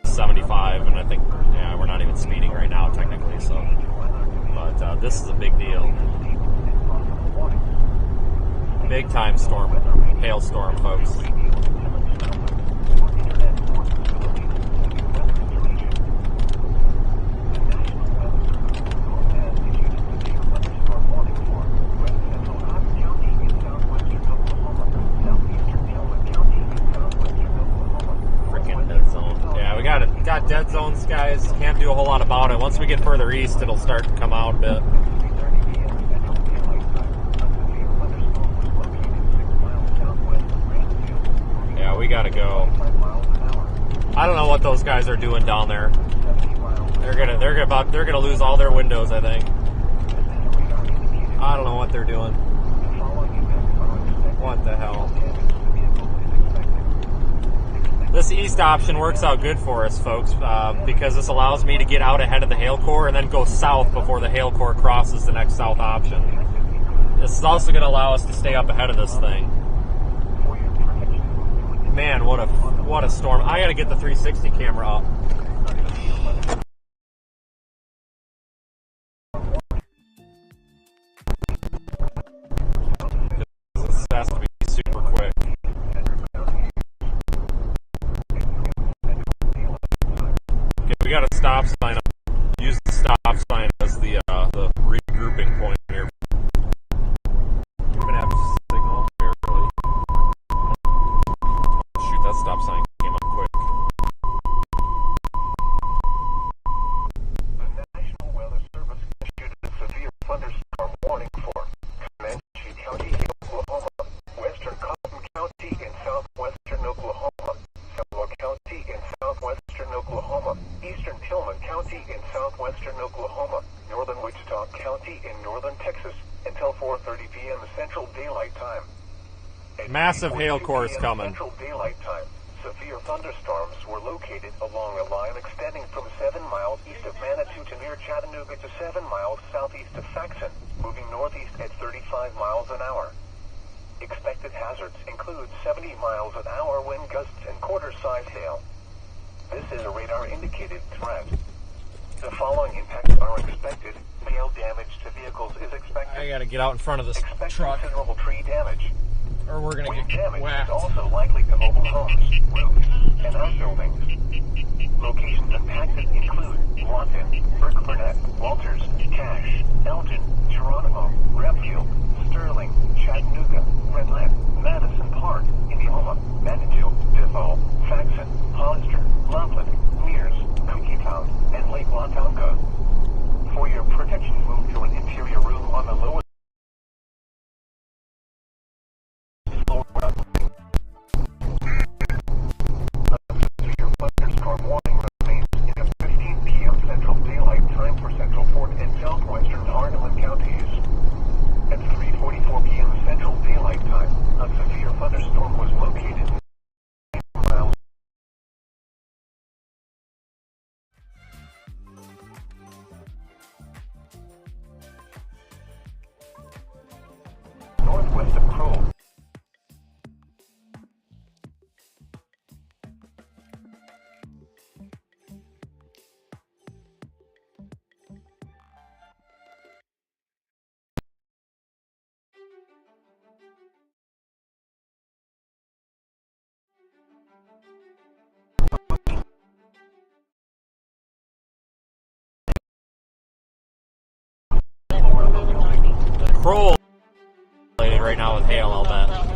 .75, and I think, yeah, we're not even speeding right now technically, so, but this is a big deal. Big time storm, hailstorm, folks. Got dead zones, guys. Can't do a whole lot about it. Once we get further east, it'll start to come out a bit. Yeah, we gotta go. I don't know what those guys are doing down there. They're gonna lose all their windows, I think. I don't know what they're doing. What the hell? This east option works out good for us, folks, because this allows me to get out ahead of the hail core and then go south before the hail core crosses the next south option. This is also going to allow us to stay up ahead of this thing. Man, what a storm. I got to get the 360 camera up. This has to be super quick. We got a stop sign up. Use the stop sign as the regrouping point here. We're gonna have signal barely. Shoot, that stop sign came up quick. The National Weather Service issued a severe thunderstorm warning for Comanche County, Oklahoma, Western Cotton County in southwestern Oklahoma, Selma County in southwestern Oklahoma, Eastern Tillman County in southwestern Oklahoma, northern Wichita County in northern Texas until 4:30 p.m. Central Daylight Time. At Massive hail 4:30 core is p.m. coming. Central Daylight Time. Severe thunderstorms were located along a line extending from 7 miles east of Manitou to near Chattanooga to 7 miles southeast of Faxon, moving northeast at 35 miles an hour. Expected hazards include 70 miles an hour wind gusts and quarter-size hail. This is a radar-indicated threat. The following impacts are expected. Hail damage to vehicles is expected. I gotta get out in front of this Expect truck, considerable tree damage. or we're gonna Wind get damage whacked. is also likely to mobile homes, roofs, and outbuildings. Locations impacted include Lawton, Burke Burnett, Walters, Cache, Elgin, Geronimo, Repfield, Sterling, Chattanooga, Redland, Madison Park, Indiana, Manitou, Defoe, Faxon, Hollister, Loveland, Mears, Cookietown, and Lake Watonka. For your protection, move to an interior room on the lowest floor. Your thunderstorm warning remains in a 15 p.m. Central Daylight Time for Central Fort and southwestern Hardeman counties. At 3:44 p.m. Central Daylight Time, a severe thunderstorm was located 9 miles northwest of Crow. Kroll right now with hail, I'll bet.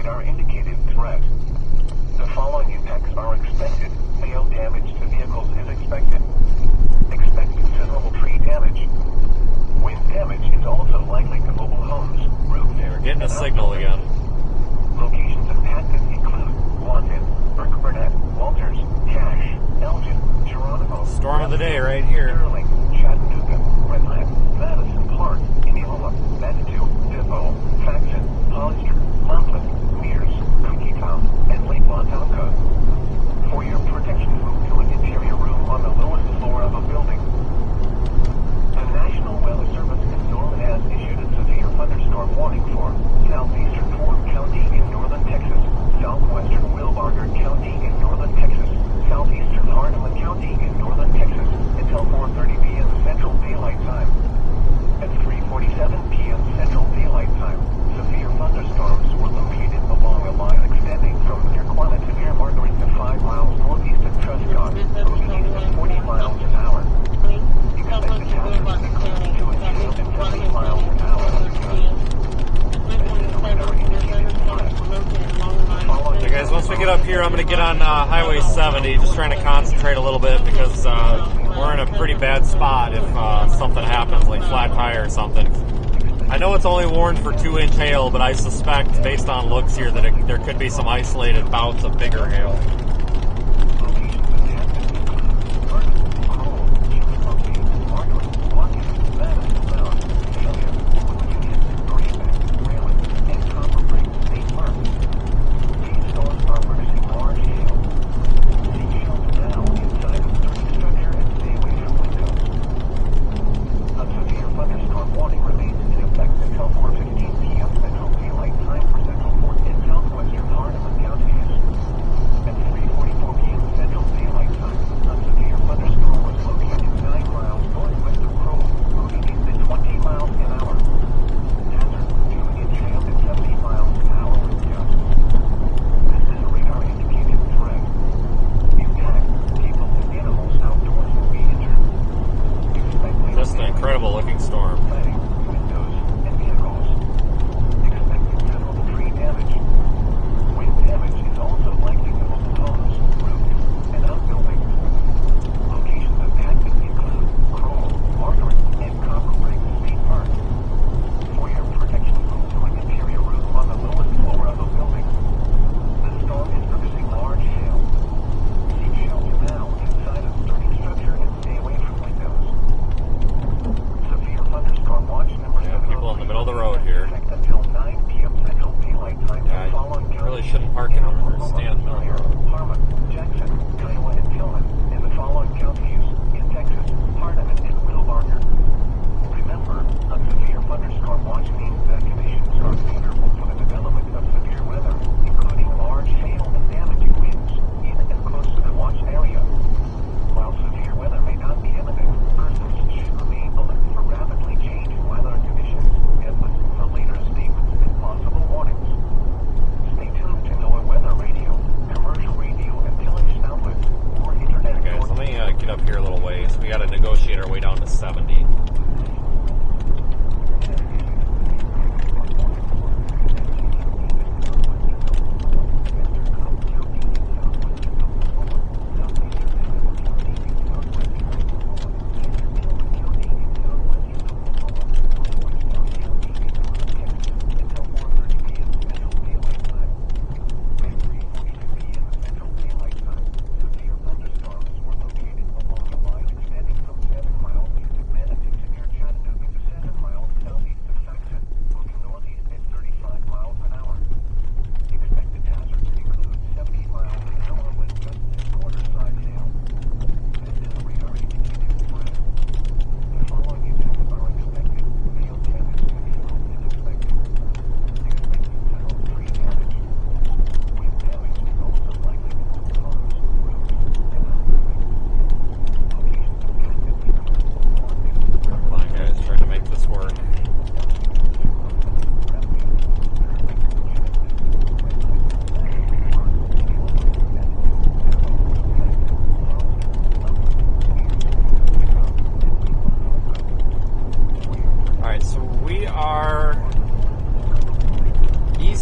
radar indicated threat. The following impacts are expected. Hail damage to vehicles is expected. Expect considerable tree damage. Wind damage is also likely to mobile homes, roofs, Okay, we're getting a and signal again. Locations impacted include Wanton, Burke Burnett, Walters, Cache, Elgin, Geronimo, Storm of the day right here. Sterling, Chattanooga, Redland, Madison Park, Indianola, Manitou, Devoe, Faxon, Hollister, Monmouth, Mears, Cookietown, and Lake Montalca. For your protection, move to an interior room on the lowest floor of a building. The National Weather Service in Norman has issued a severe thunderstorm warning for southeastern Ford County in northern Texas, southwestern Wilbarger County in northern Texas, southeastern Hardeman County in northern Texas until 4:30 p.m. Central Daylight Time. At 3:47 p.m. Central Daylight Time, severe thunderstorms were located along a line extending from near Quanah to near Marguerite to 5 miles northeast of Trescott, moving east at 40 miles an hour. Expect the hazards to include 2 and 250 miles an hour. Okay, guys, once we get up here, I'm going to get on Highway 70, just trying to concentrate a little bit because we're in a pretty bad spot if something happens, like flat tire or something. I know it's only warned for 2-inch hail, but I suspect, based on looks here, that there could be some isolated bouts of bigger hail.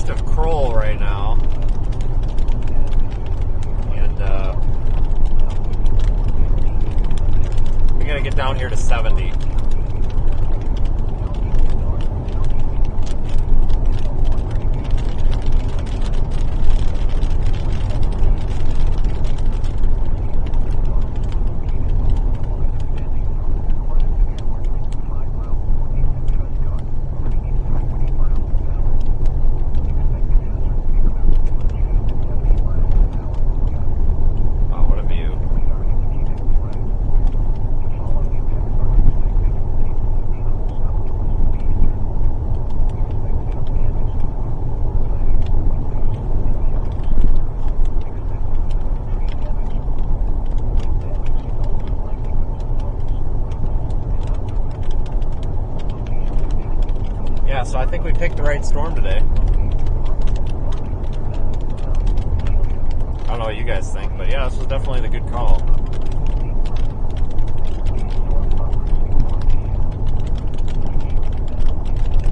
east of Kroll right now. And we gotta get down here to 70. So I think we picked the right storm today. I don't know what you guys think, but yeah, this was definitely the good call.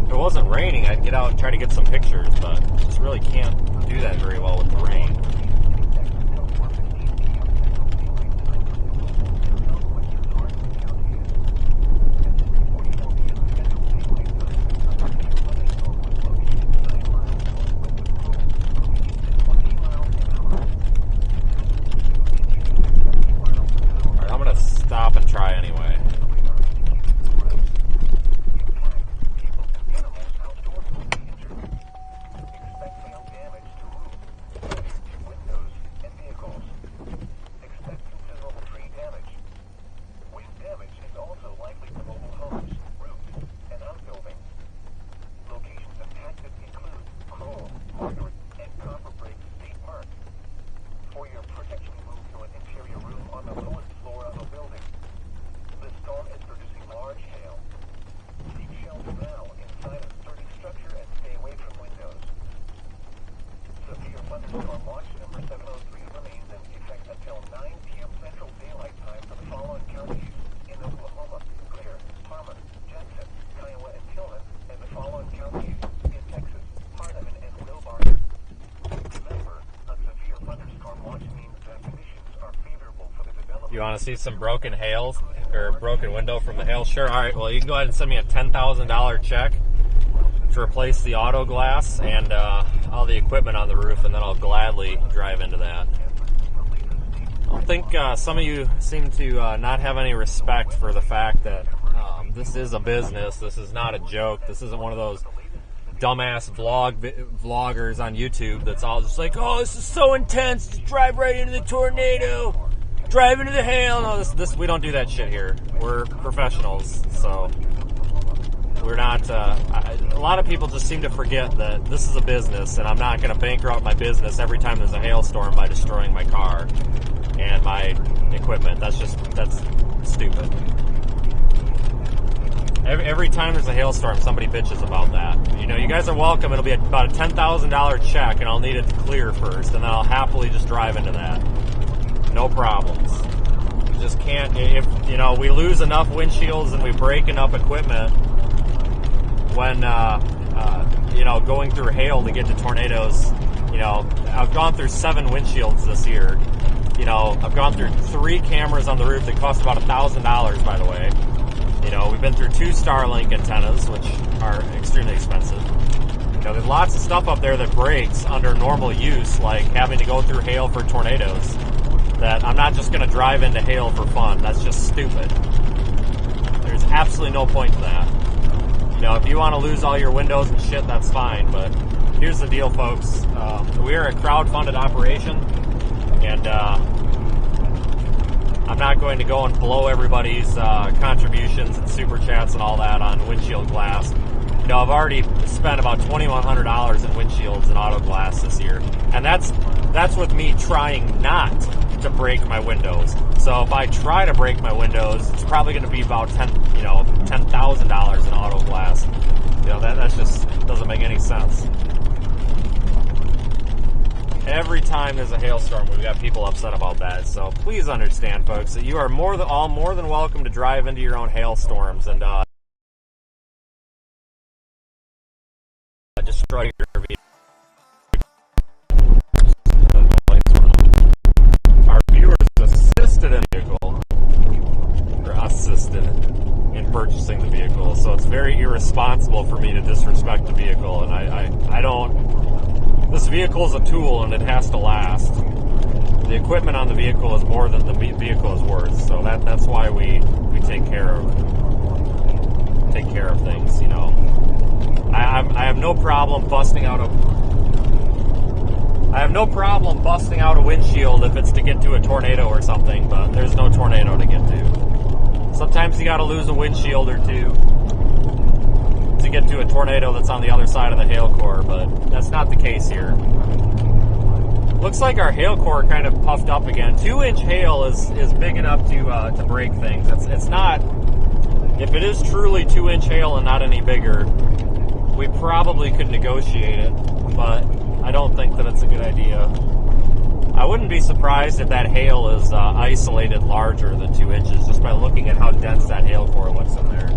If it wasn't raining, I'd get out and try to get some pictures, but just really can't do that very well with the rain. Stop and try anyway. You want to see some broken hail or broken window from the hail? Sure. All right. Well, you can go ahead and send me a $10,000 check to replace the auto glass and all the equipment on the roof, and then I'll gladly drive into that. I think some of you seem to not have any respect for the fact that this is a business. This is not a joke. This isn't one of those dumbass vloggers on YouTube that's all just like, oh, this is so intense. Just drive right into the tornado. Drive into the hail. No, this we don't do that shit here. We're professionals, so we're not. A lot of people just seem to forget that this is a business, and I'm not going to bankrupt my business every time there's a hailstorm by destroying my car and my equipment. That's stupid. Every time there's a hailstorm, somebody bitches about that. You know, you guys are welcome. It'll be about a $10,000 check, and I'll need it to clear first, and then I'll happily just drive into that. No problems. You just can't, if, you know, we lose enough windshields and we break enough equipment when, you know, going through hail to get to tornadoes. You know, I've gone through 7 windshields this year. You know, I've gone through 3 cameras on the roof that cost about $1,000, by the way. You know, we've been through 2 Starlink antennas, which are extremely expensive. You know, there's lots of stuff up there that breaks under normal use, like having to go through hail for tornadoes. That I'm not just going to drive into hail for fun. That's just stupid. There's absolutely no point to that. You know, if you want to lose all your windows and shit, that's fine. But here's the deal, folks. We are a crowd-funded operation, and I'm not going to go and blow everybody's contributions and super chats and all that on windshield glass. You know, I've already spent about $2,100 in windshields and auto glass this year, and that's with me trying not to break my windows. So if I try to break my windows, it's probably going to be about $10,000 in auto glass. You know, that's just doesn't make any sense. Every time there's a hailstorm, we've got people upset about that. So please understand, folks, that you are more than welcome to drive into your own hailstorms and destroy your vehicle. irresponsible for me to disrespect the vehicle, and I don't. This vehicle is a tool, and it has to last. The equipment on the vehicle is more than the vehicle is worth, so that's why we take care of things. You know, I have no problem busting out a windshield if it's to get to a tornado or something, but there's no tornado to get to. Sometimes you got to lose a windshield or two to get to a tornado that's on the other side of the hail core, but that's not the case here. Looks like our hail core kind of puffed up again. 2-inch hail is big enough to break things. It's not. If it is truly 2-inch hail and not any bigger, we probably could negotiate it, but I don't think that it's a good idea. I wouldn't be surprised if that hail is isolated larger than 2 inches just by looking at how dense that hail core looks in there.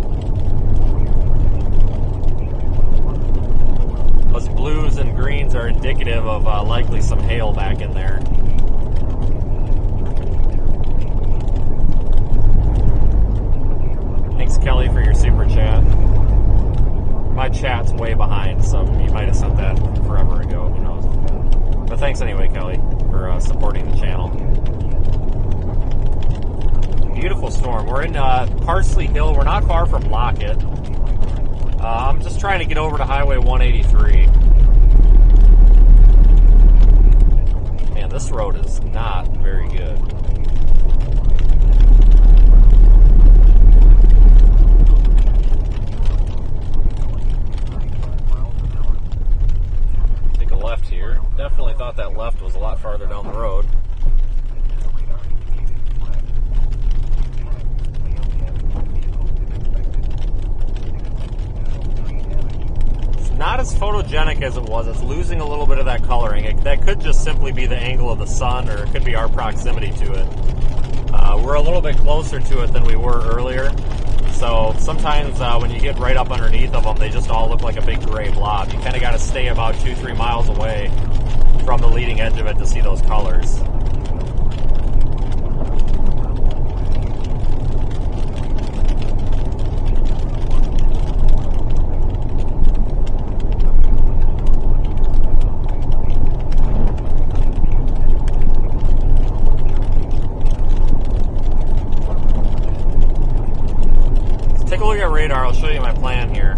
Those blues and greens are indicative of likely some hail back in there. Thanks, Kelly, for your super chat. My chat's way behind, so you might have sent that forever ago, who knows. But thanks anyway, Kelly, for supporting the channel. Beautiful storm. We're in Parsley Hill. We're not far from Lockett. I'm just trying to get over to Highway 183. Man, this road is not very good. Take a left here. Definitely thought that left was a lot farther down the road. Not as photogenic as it was. It's losing a little bit of that coloring. That could just simply be the angle of the sun, or it could be our proximity to it. We're a little bit closer to it than we were earlier, so sometimes when you get right up underneath of them, they just all look like a big gray blob. You kind of got to stay about 2-3 miles away from the leading edge of it to see those colors. Radar, I'll show you my plan here.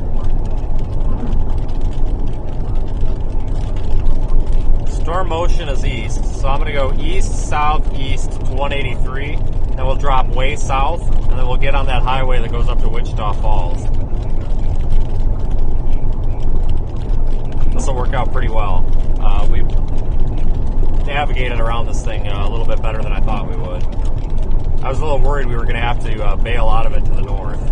Storm motion is east, so I'm going to go east, southeast to 183, then we'll drop way south, and then we'll get on that highway that goes up to Wichita Falls. This will work out pretty well. We've navigated around this thing a little bit better than I thought we would. I was a little worried we were going to have to bail out of it to the north.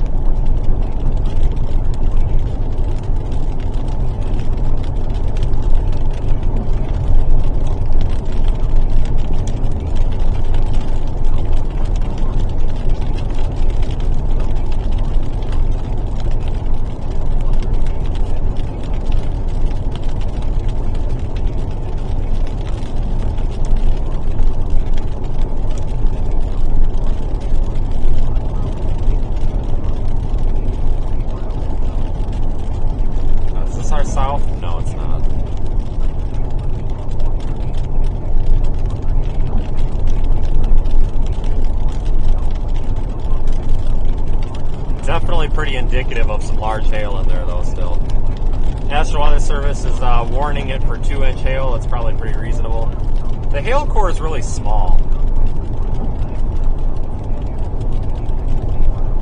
Pretty indicative of some large hail in there, though, still. National Weather Service is warning it for 2-inch hail. It's probably pretty reasonable. The hail core is really small.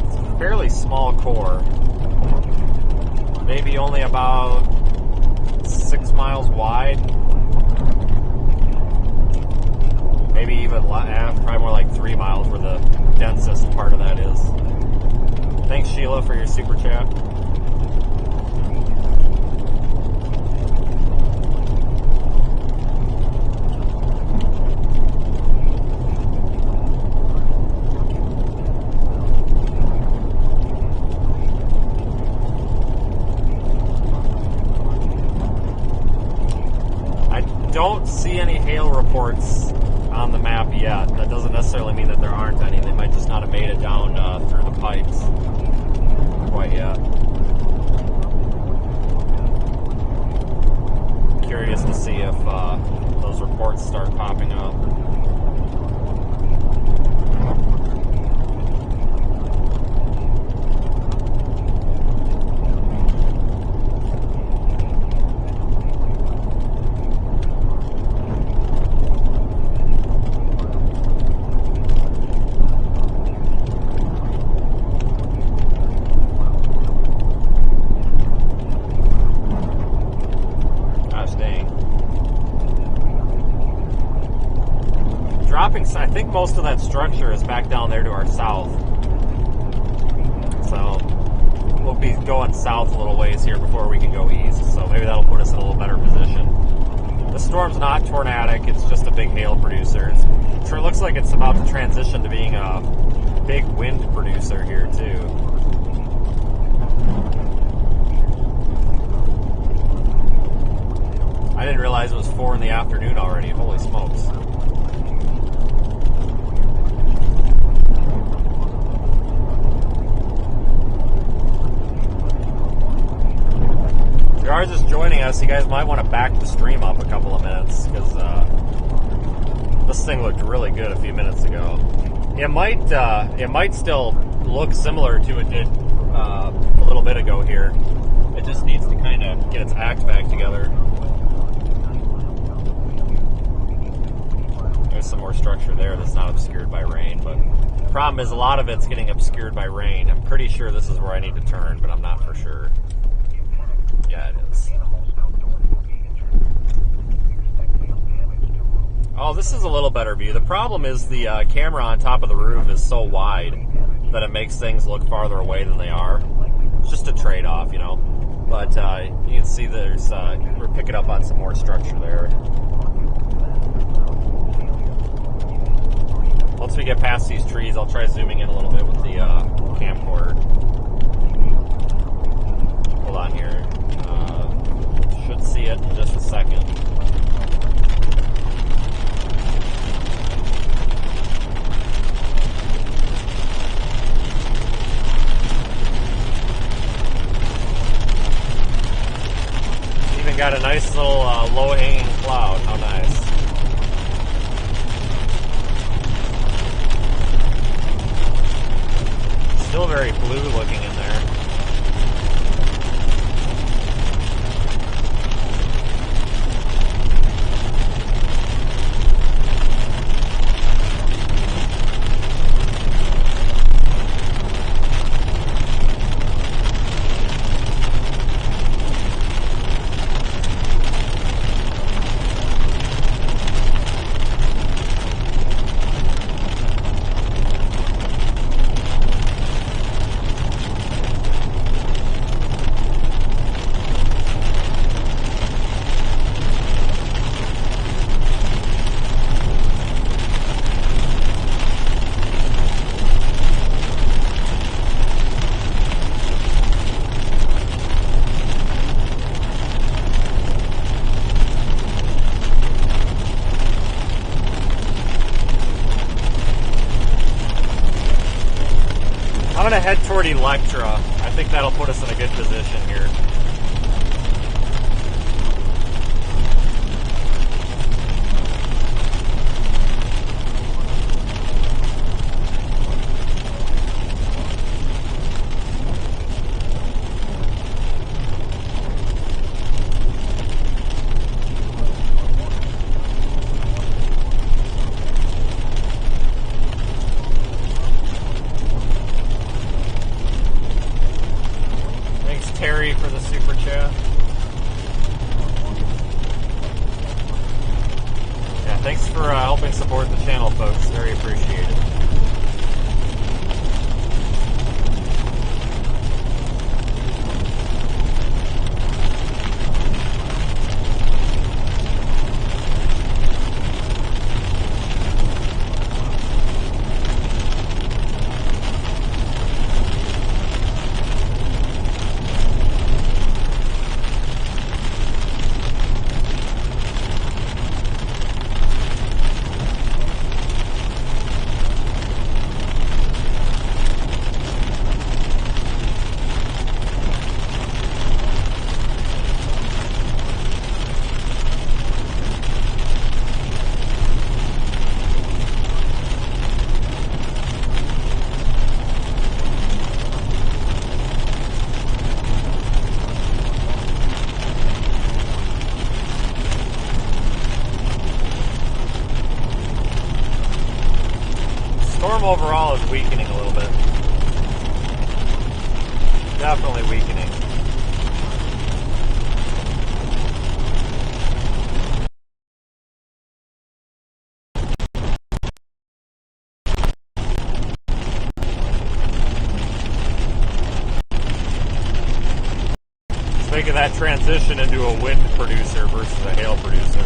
It's a fairly small core. Maybe only about 6 miles wide. Maybe even probably more like 3 miles where the densest part of that is. Thanks, Sheila, for your super chat. I don't see any hail reports on the map yet. That doesn't necessarily mean that there aren't any. They might just not have made it down through the pipes quite yet. curious to see if those reports start popping up. I think most of that structure is back down there to our south. So we'll be going south a little ways here before we can go east. So maybe that'll put us in a little better position. The storm's not tornadic, it's just a big hail producer. It sure looks like it's about to transition to being a big wind producer here too. I didn't realize it was 4 in the afternoon already. Holy smokes. If you are just joining us, you guys might want to back the stream up a couple of minutes because this thing looked really good a few minutes ago. It might still look similar to it did a little bit ago here. It just needs to kind of get its act back together. There's some more structure there that's not obscured by rain, but the problem is a lot of it's getting obscured by rain. I'm pretty sure this is where I need to turn, but I'm not for sure. Yeah, it is. Oh, this is a little better view. The problem is the camera on top of the roof is so wide that it makes things look farther away than they are. It's just a trade-off, you know. But you can see there's we're picking up on some more structure there. Once we get past these trees, I'll try zooming in a little bit with the camcorder. Hold on here. Should see it in just a second. Even got a nice little low-hanging cloud. How nice. Still very blue looking in there. I'm going to head toward Electra. I think that'll put us in a good position here. For the super chat. Yeah, thanks for helping support the channel, folks. Very appreciated. storm overall is weakening a little bit. Definitely weakening. It's making that transition into a wind producer versus a hail producer.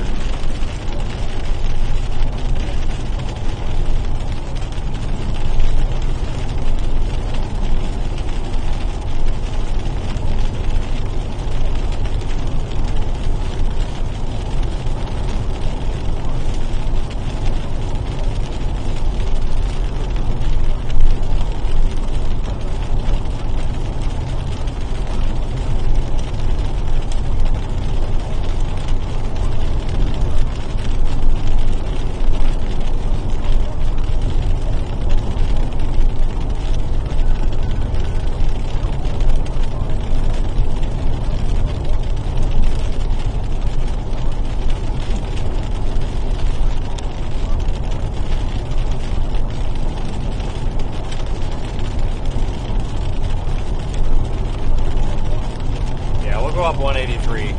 Up 183.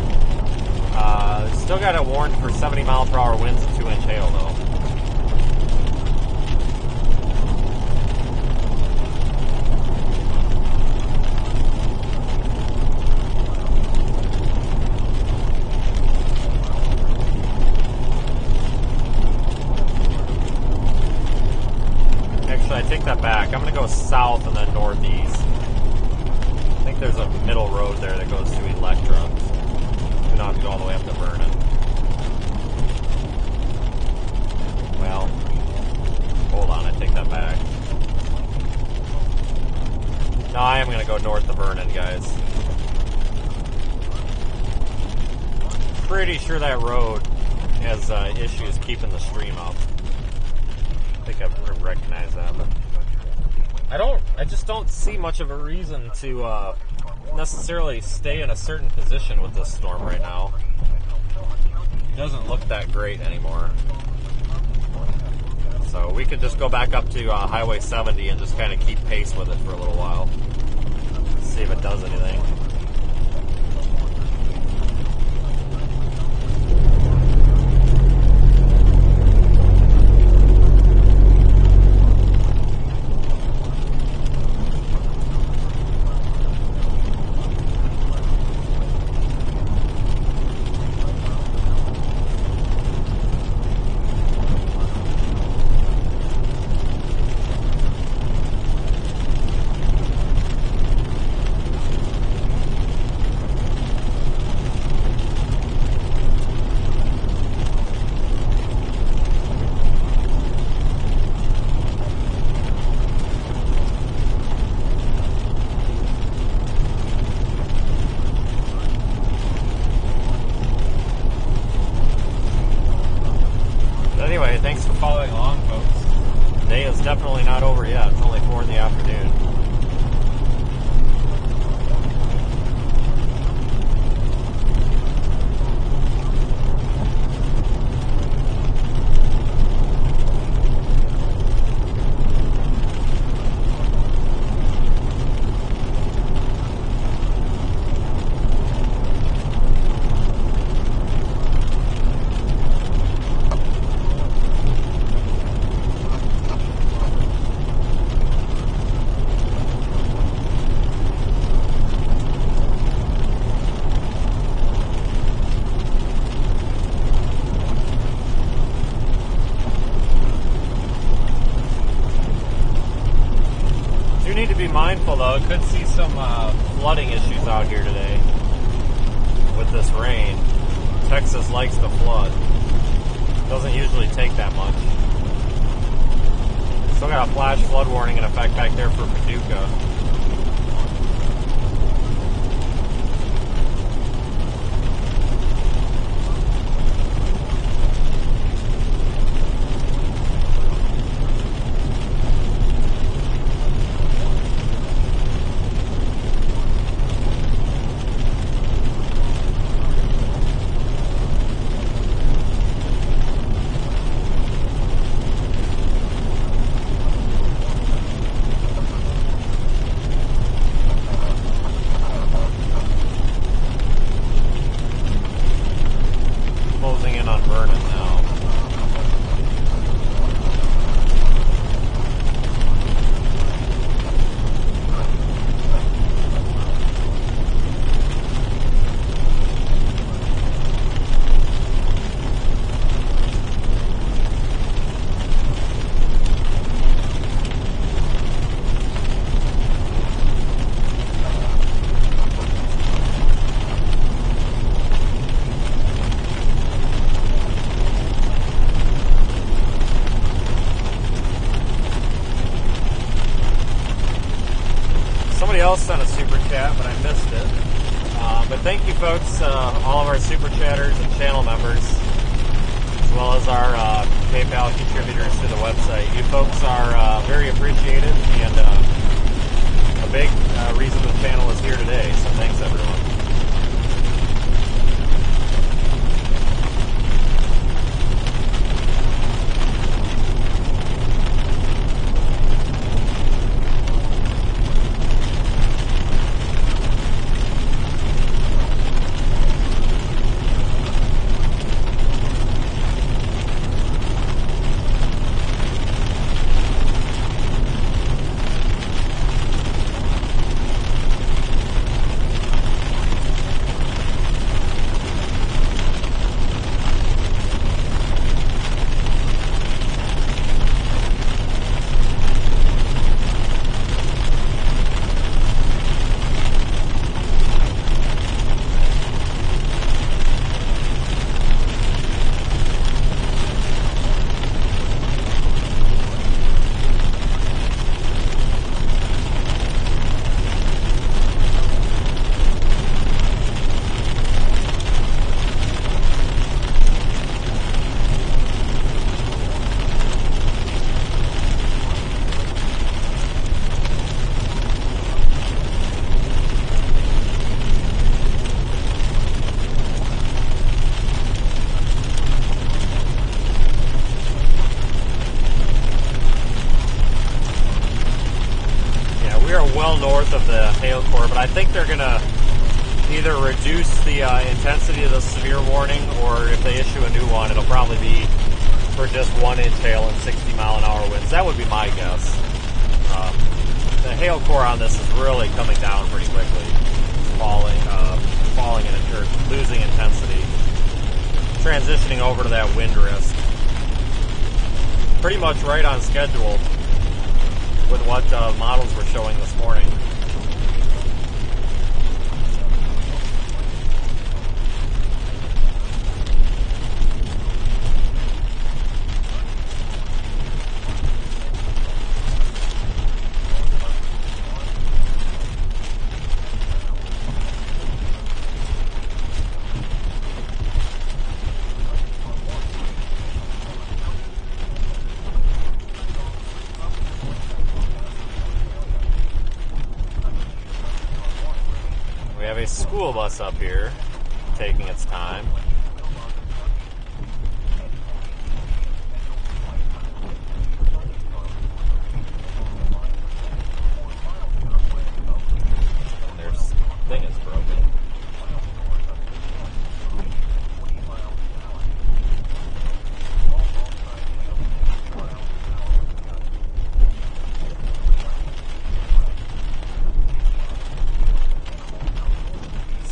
Still got it warned for 70 mile per hour winds and 2-inch hail though. Actually, I take that back. I'm going to go south and then northeast. I think there's a middle road there that goes to Electra. We don't have to go all the way up to Vernon. Well, hold on, I take that back. No, I am going to go north of Vernon, guys. Pretty sure that road has issues keeping the stream up. I think I recognize that, but I just don't see much of a reason to necessarily stay in a certain position with this storm right now. It doesn't look that great anymore. So we could just go back up to Highway 70 and just kind of keep pace with it for a little while. See if it does anything. Anyway, thanks for following along, folks. The day is definitely not over yet. It's only 4 in the afternoon. Need to be mindful though, could see some flooding issues out here today with this rain. Texas likes to flood. Doesn't usually take that much. Still got a flash flood warning in effect back there for Paducah. in on Vernon now. Somebody else sent a super chat, but I missed it. But thank you, folks, all of our super chatters and channel members, as well as our PayPal contributors to the website. You folks are very appreciated and a big reason the channel is here today. So thanks, everyone. North of the hail core, but I think they're going to either reduce the intensity of the severe warning, or if they issue a new one, it'll probably be for just 1-inch hail and 60-mile-an-hour winds. That would be my guess. The hail core on this is really coming down pretty quickly, falling in or losing intensity, transitioning over to that wind risk. Pretty much right on schedule with what models were showing this morning. A school bus up here taking its time. Their thing is broken.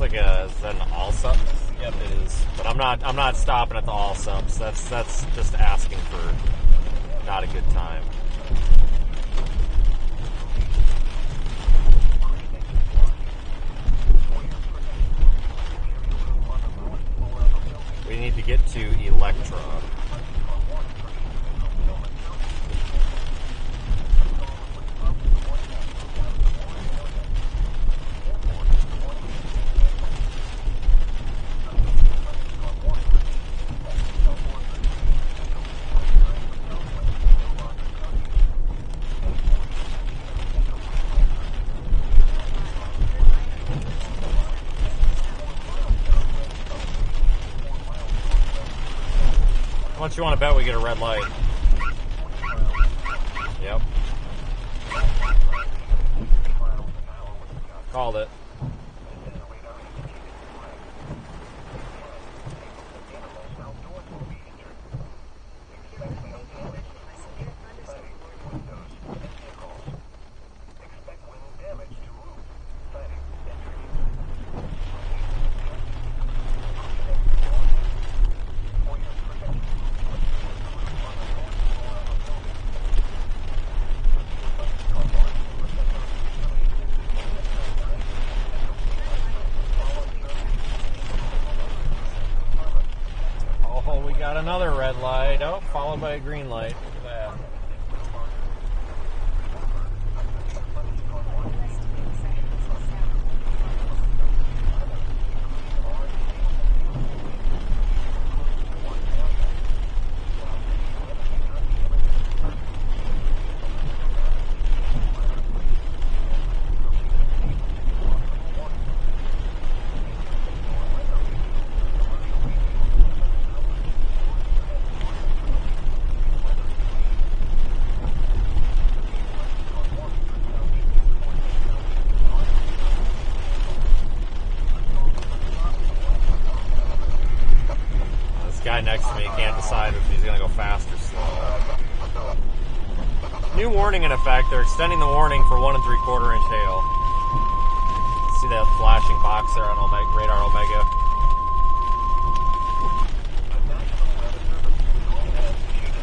Is that an all subs? Yep, it is. But I'm not stopping at the all subs. That's just asking for not a good time. We need to get to Electra. How much you want to bet we get a red light? Yep. Called it. got another red light. Oh, followed by a green light. Look at that. Guy next to me can't decide if he's going to go fast or slow. New warning in effect. They're extending the warning for 1 3/4 inch hail. See that flashing box there on Omega, radar Omega?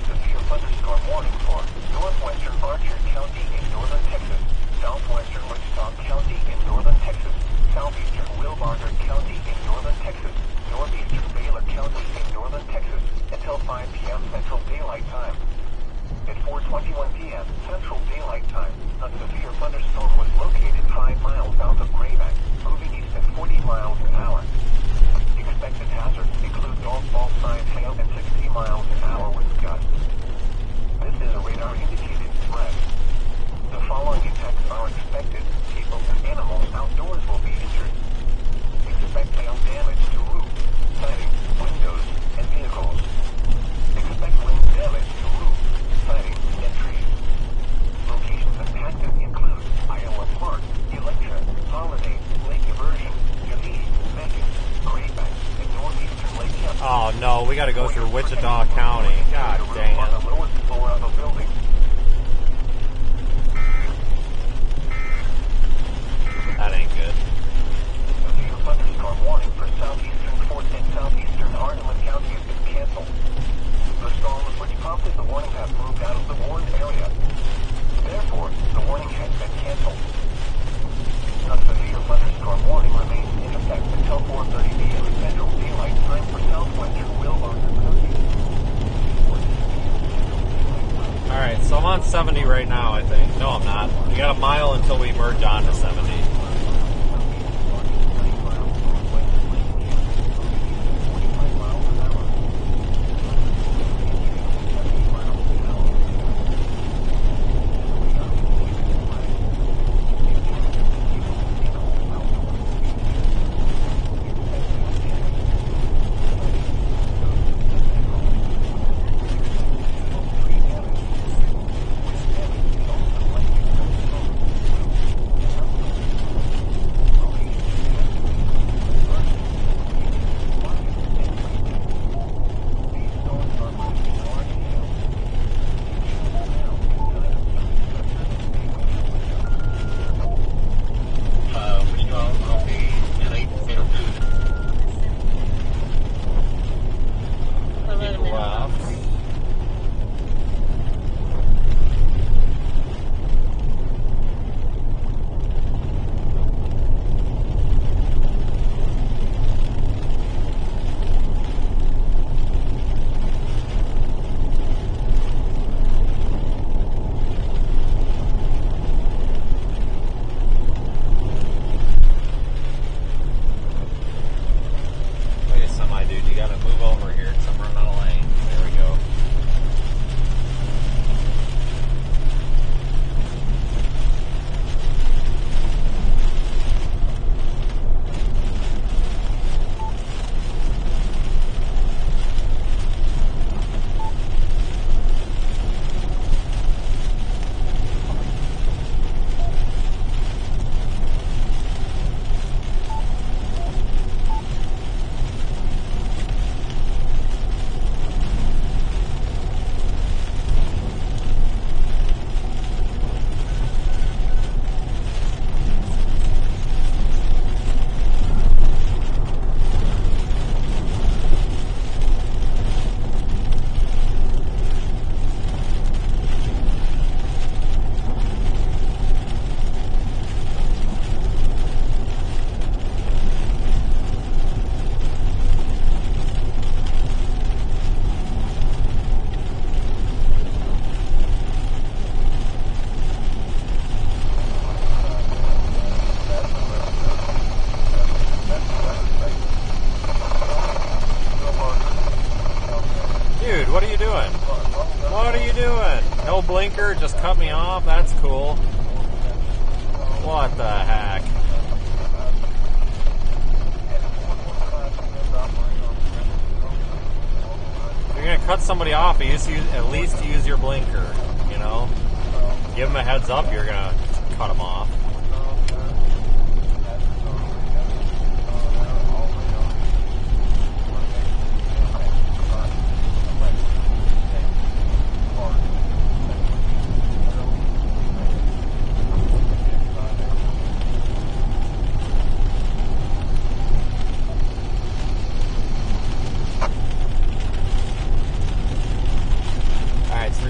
Severe thunderstorm warning for northwestern Archer County in northern Texas, southwestern Wichita County in northern Texas, southeastern Wilbarger County in northern Texas, northeastern Baylor County in northern Texas until 5 p.m. Central Daylight Time. At 4:21 p.m. Central Daylight Time, a severe thunderstorm was located 5 miles south of Grayback, moving east at 40 miles an hour. Expected hazards include golf ball size hail and 60 miles an hour with gusts. This is a radar-indicated threat. The following effects are expected. People and animals outdoors will be injured. Expect hail damage to roofs, siding, windows, and vehicles. Expect wind damage to roofs, siding, and trees. Locations impacted include Iowa Park, Electra, Holiday, Lake Diversion, Galice, Vegas, Grayback, and northeastern Lake County. Oh no, we got to go through Wichita County. God dang On it. the lowest floor of a building. That ain't good. Severe thunderstorm warning for southeastern Fort and southeastern Hardeman County has been canceled. The storms which prompted the warning have moved out of the warned area. Therefore, the warning has been canceled. A severe thunderstorm warning remains in effect until 4:30 p.m. Central Daylight Time for southwestern Wilbarger County. Alright, so I'm on 70 right now, I think. No, I'm not. We got a mile until we merge on to 70. Dude, you gotta move over here because I'm running out of lane. There we go. doing? What are you doing? No blinker, just cut me off? That's cool. What the heck? If you're gonna cut somebody off, at least use your blinker, you know? Give them a heads up you're gonna cut them off.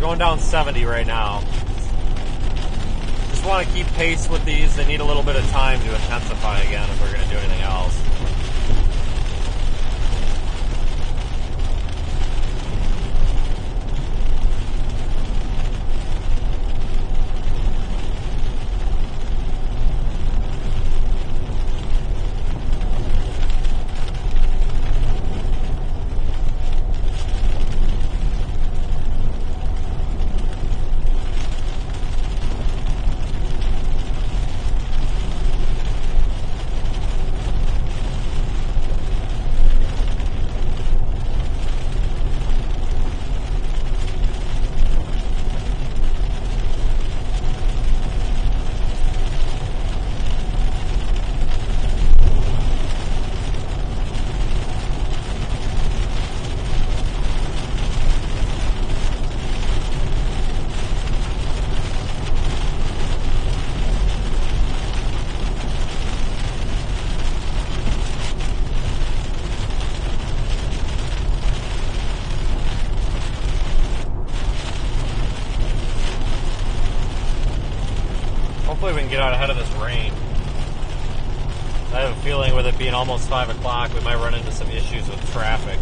Going down 70 right now. Just want to keep pace with these. They need a little bit of time to intensify again if we're going to do anything else. Hopefully we can get out ahead of this rain. I have a feeling with it being almost 5 o'clock, we might run into some issues with traffic.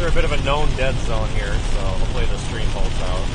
through a bit of a known dead zone here, so hopefully the stream holds out.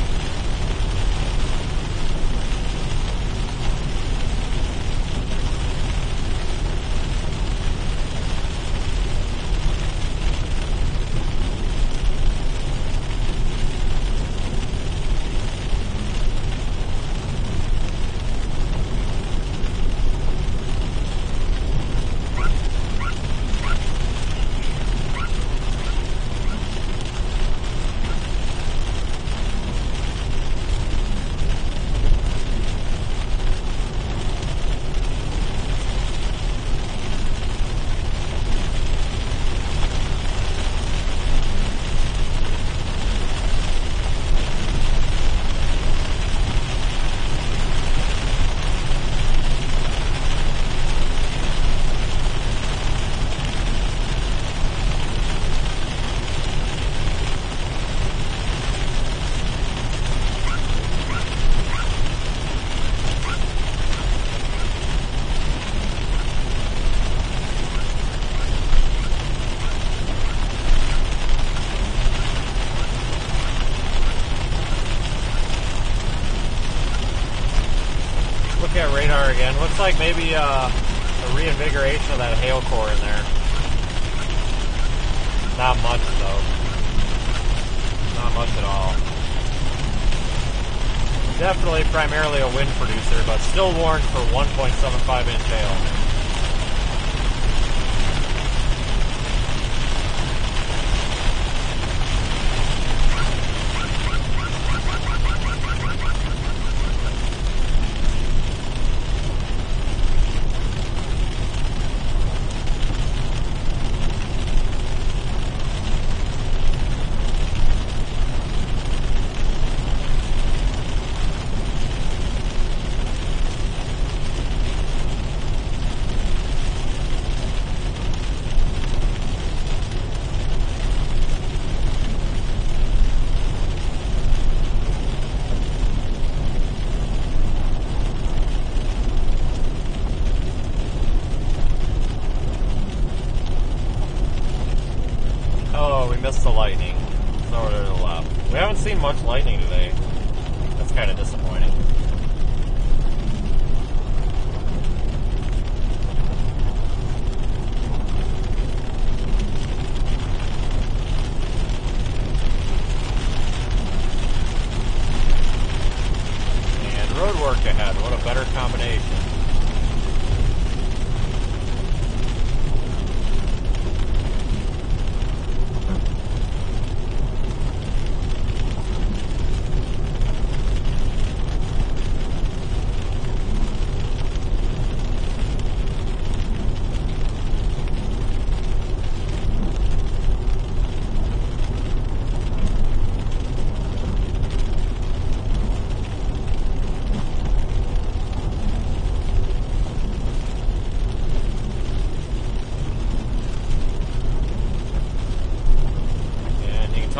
At radar again. Looks like maybe a reinvigoration of that hail core in there. Not much though. Not much at all. Definitely primarily a wind producer, but still warned for 1.75 inch hail. Missed the lightning. It's over there to the left. We haven't seen much lightning today. That's kind of disappointing. And road work ahead. What a better combination.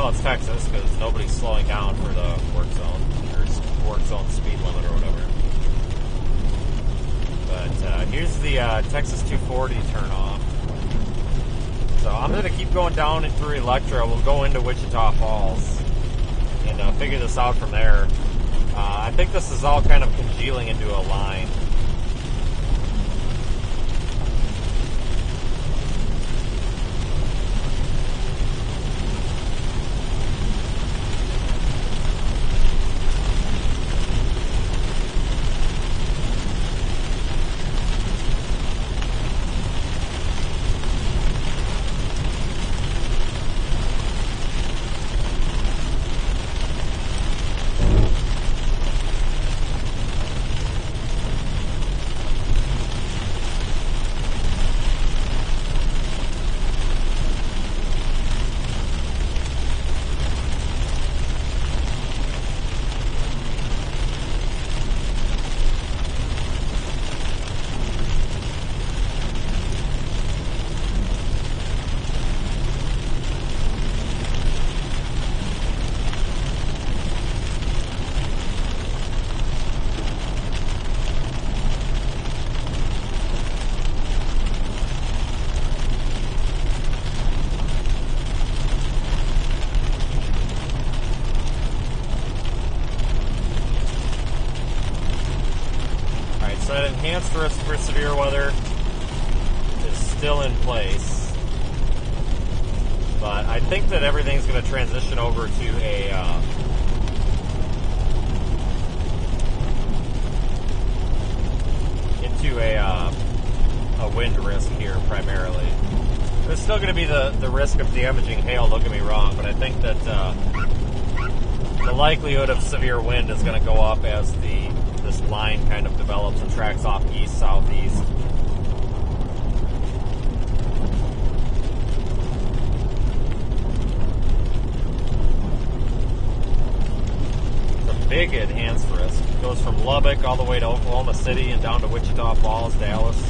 It's Texas because nobody's slowing down for the work zone or work zone speed limit or whatever. But here's the Texas 240 turn off. So I'm going to keep going down and through Electra. We'll go into Wichita Falls and figure this out from there. I think this is all kind of congealing into a line. enhanced risk for severe weather is still in place, but I think that everything's going to transition over to a wind risk here primarily. There's still going to be the risk of damaging hail, don't get me wrong, but I think that the likelihood of severe wind is going to go up as this line kind of develops and tracks off east, southeast. It's a big enhanced risk. It goes from Lubbock all the way to Oklahoma City and down to Wichita Falls, Dallas.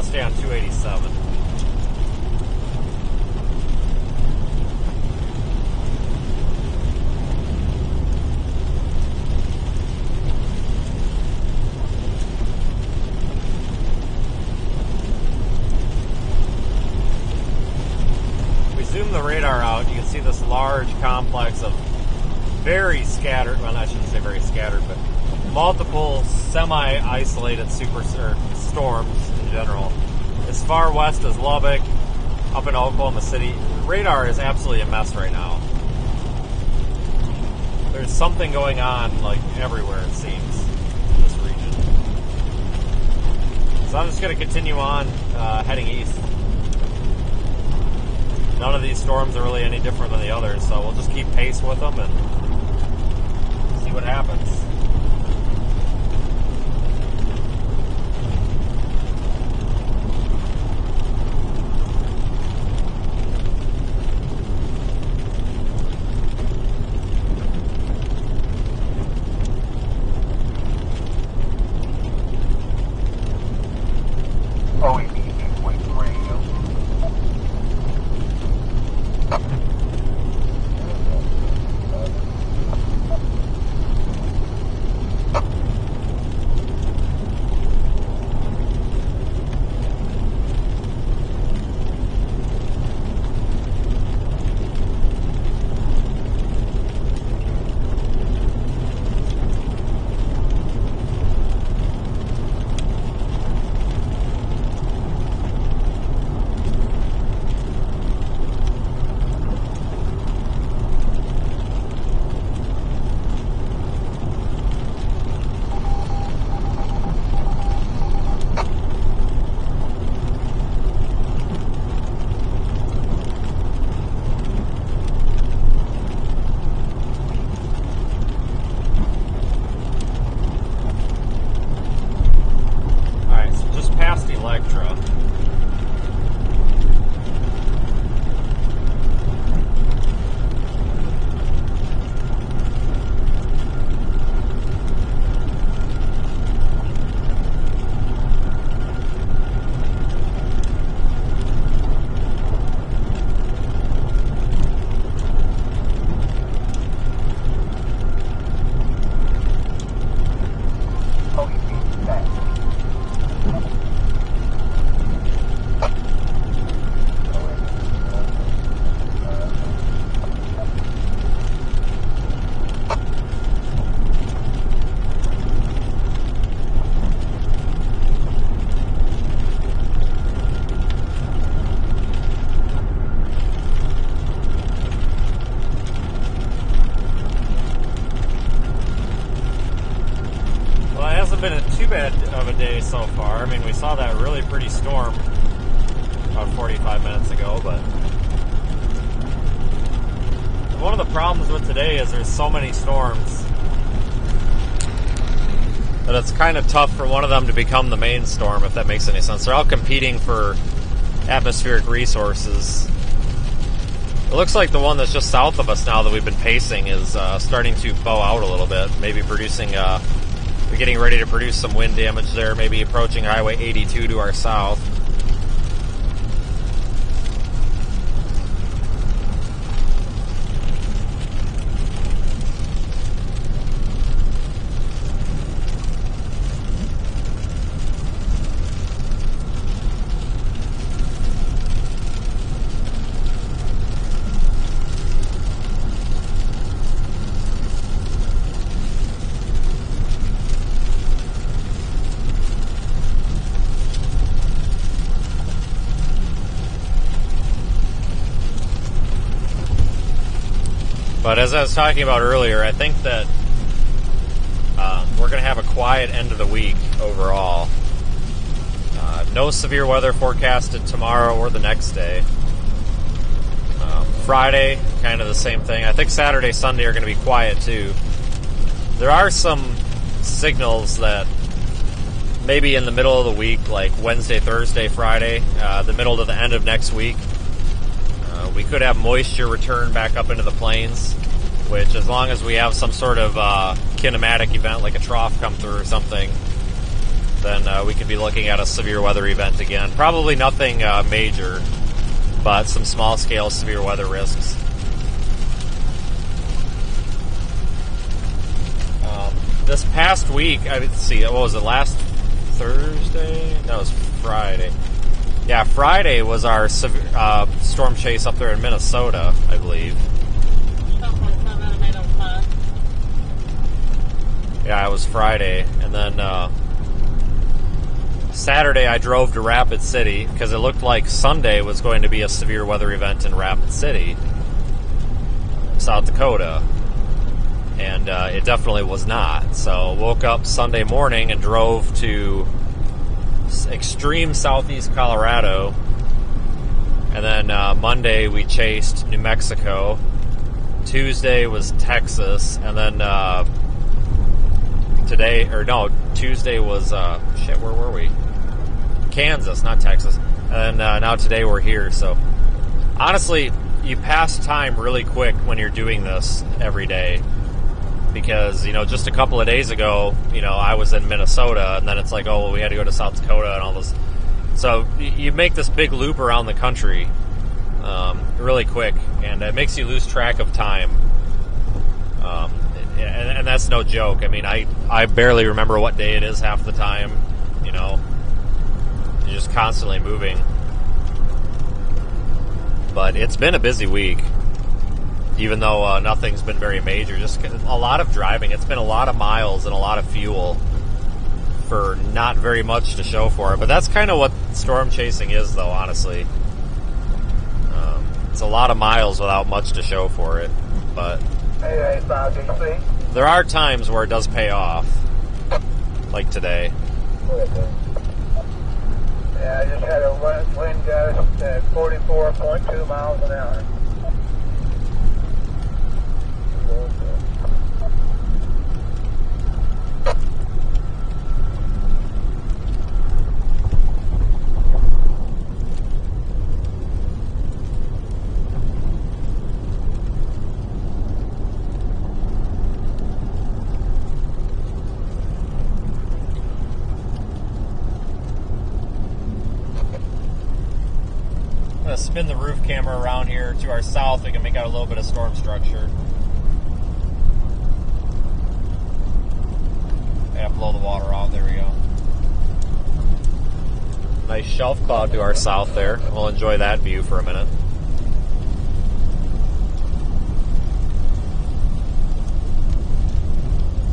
Stay on 287. We zoom the radar out, you can see this large complex of very scattered, well, I shouldn't say very scattered, but multiple semi-isolated storms in general. As far west as Lubbock, up in Oklahoma City. Radar is absolutely a mess right now. There's something going on, like, everywhere, it seems, in this region. So I'm just going to continue on heading east. None of these storms are really any different than the others, so we'll just keep pace with them and see what happens. so far. I mean, we saw that really pretty storm about 45 minutes ago, but one of the problems with today is there's so many storms that it's kind of tough for one of them to become the main storm, if that makes any sense. They're all competing for atmospheric resources. It looks like the one that's just south of us now that we've been pacing is starting to bow out a little bit, maybe producing, we're getting ready to produce some wind damage there, maybe approaching Highway 82 to our south. But as I was talking about earlier, I think that we're going to have a quiet end of the week overall. No severe weather forecasted tomorrow or the next day. Friday, kind of the same thing. I think Saturday, Sunday are going to be quiet too. There are some signals that maybe in the middle of the week, like Wednesday, Thursday, Friday, the middle to the end of next week, we could have moisture return back up into the plains, which as long as we have some sort of kinematic event like a trough come through or something, then we could be looking at a severe weather event again. Probably nothing major, but some small-scale severe weather risks. This past week, let's see, what was it, last Thursday? No, it was Friday. Yeah, Friday was our storm chase up there in Minnesota, I believe. Yeah, it was Friday. And then Saturday I drove to Rapid City because it looked like Sunday was going to be a severe weather event in Rapid City, South Dakota. And it definitely was not. So woke up Sunday morning and drove to extreme southeast Colorado, and then Monday we chased New Mexico. Tuesday was Texas, and then Tuesday was where were we? Kansas, not Texas. And now today we're here. So honestly, you pass time really quick when you're doing this every day. Because, just a couple of days ago, I was in Minnesota, and then it's like, oh, well, we had to go to South Dakota and all this. So you make this big loop around the country really quick, and it makes you lose track of time. And that's no joke. I mean, I barely remember what day it is half the time. You're just constantly moving. But it's been a busy week. Even though nothing's been very major, just a lot of driving. It's been a lot of miles and a lot of fuel for not very much to show for it. But that's kind of what storm chasing is, though, honestly. It's a lot of miles without much to show for it. But there are times where it does pay off, like today. Yeah, I just had a wind gust at 44.2 miles an hour. I'm going to spin the roof camera around here to our south. We can make out a little bit of storm structure. Yeah, blow the water out. There we go. Nice shelf cloud to our south there. We'll enjoy that view for a minute.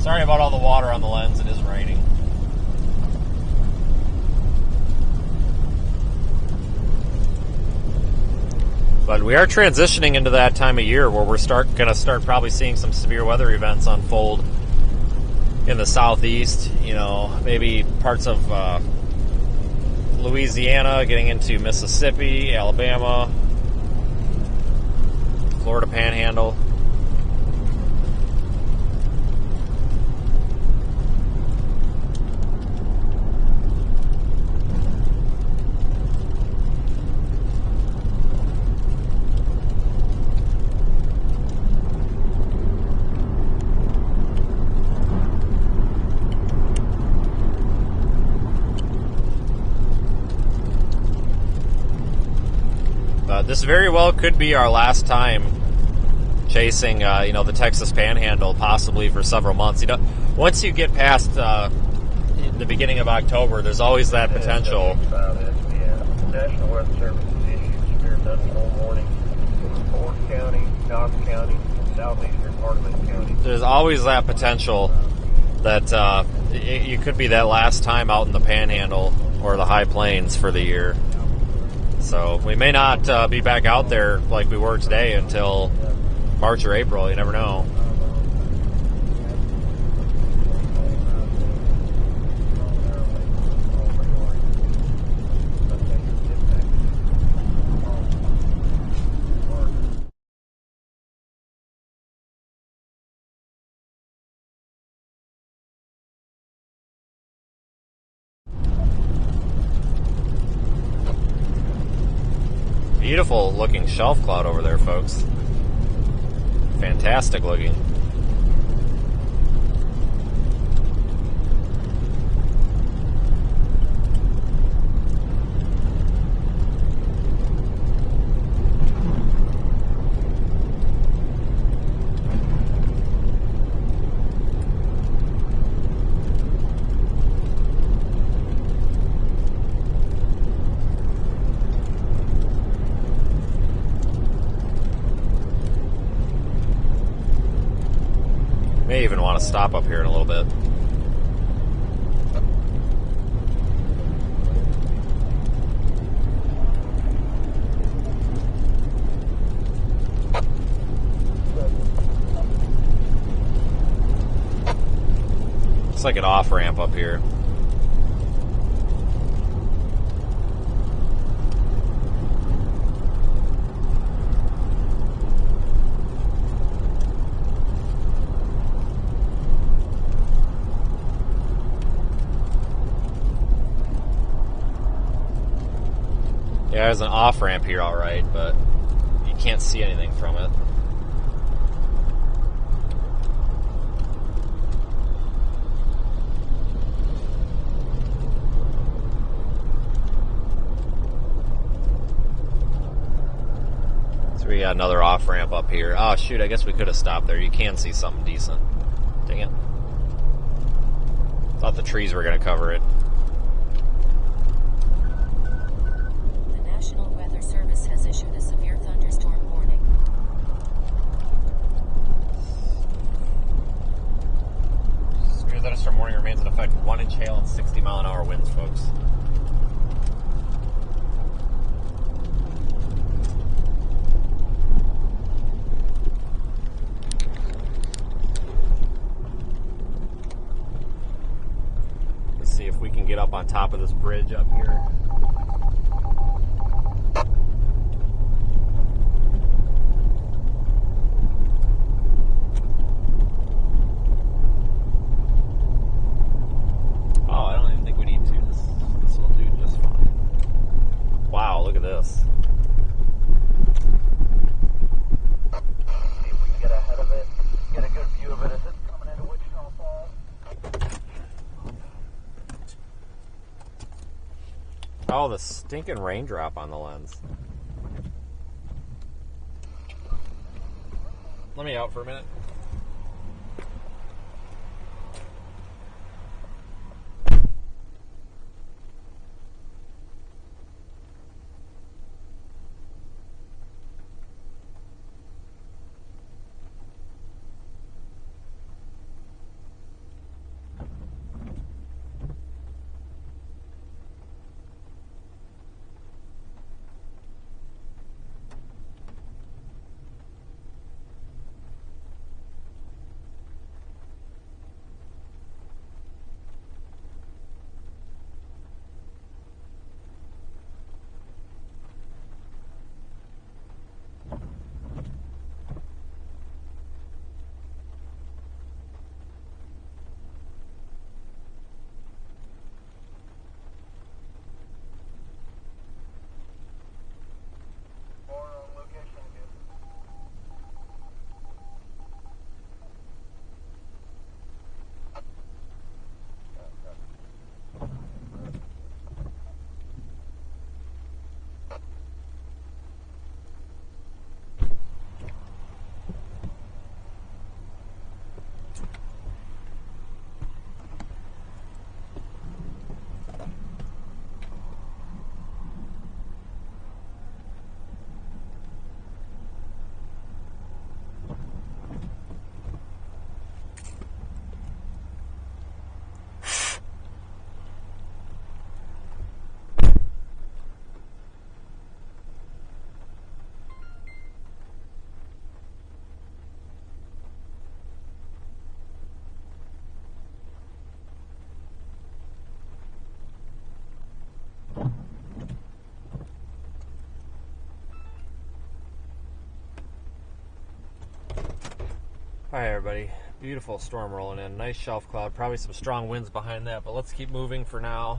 Sorry about all the water on the lens. It is raining. But we are transitioning into that time of year where we're going to start probably seeing some severe weather events unfold in the southeast. Maybe parts of Louisiana, getting into Mississippi, Alabama, Florida Panhandle. This very well could be our last time chasing, the Texas Panhandle, possibly for several months. Once you get past the beginning of October, there's always that potential. National Weather Service has issued severe thunderstorm warning for Ford County, Knox County, and southeastern Hardeman County. There's always that potential that you could be that last time out in the Panhandle or the High Plains for the year. So we may not be back out there like we were today until March or April. You never know. Beautiful looking shelf cloud over there, folks. Fantastic looking. May even want to stop up here in a little bit. It's like an off-ramp up here. Yeah, there's an off-ramp here, all right, but you can't see anything from it. So we got another off-ramp up here. Oh, shoot, I guess we could have stopped there. You can see something decent. Dang it. Thought the trees were going to cover it. National Weather Service has issued a severe thunderstorm warning. Severe thunderstorm warning remains in effect. 1-inch hail and 60-mile-an-hour winds, folks. Let's see if we can get up on top of this bridge up here. Wow, look at this. See if we can get ahead of it, get a good view of it as it's coming into Wichita Falls. Oh, the stinking raindrop on the lens. Let me out for a minute. Hi everybody, beautiful storm rolling in, nice shelf cloud, probably some strong winds behind that, but let's keep moving for now.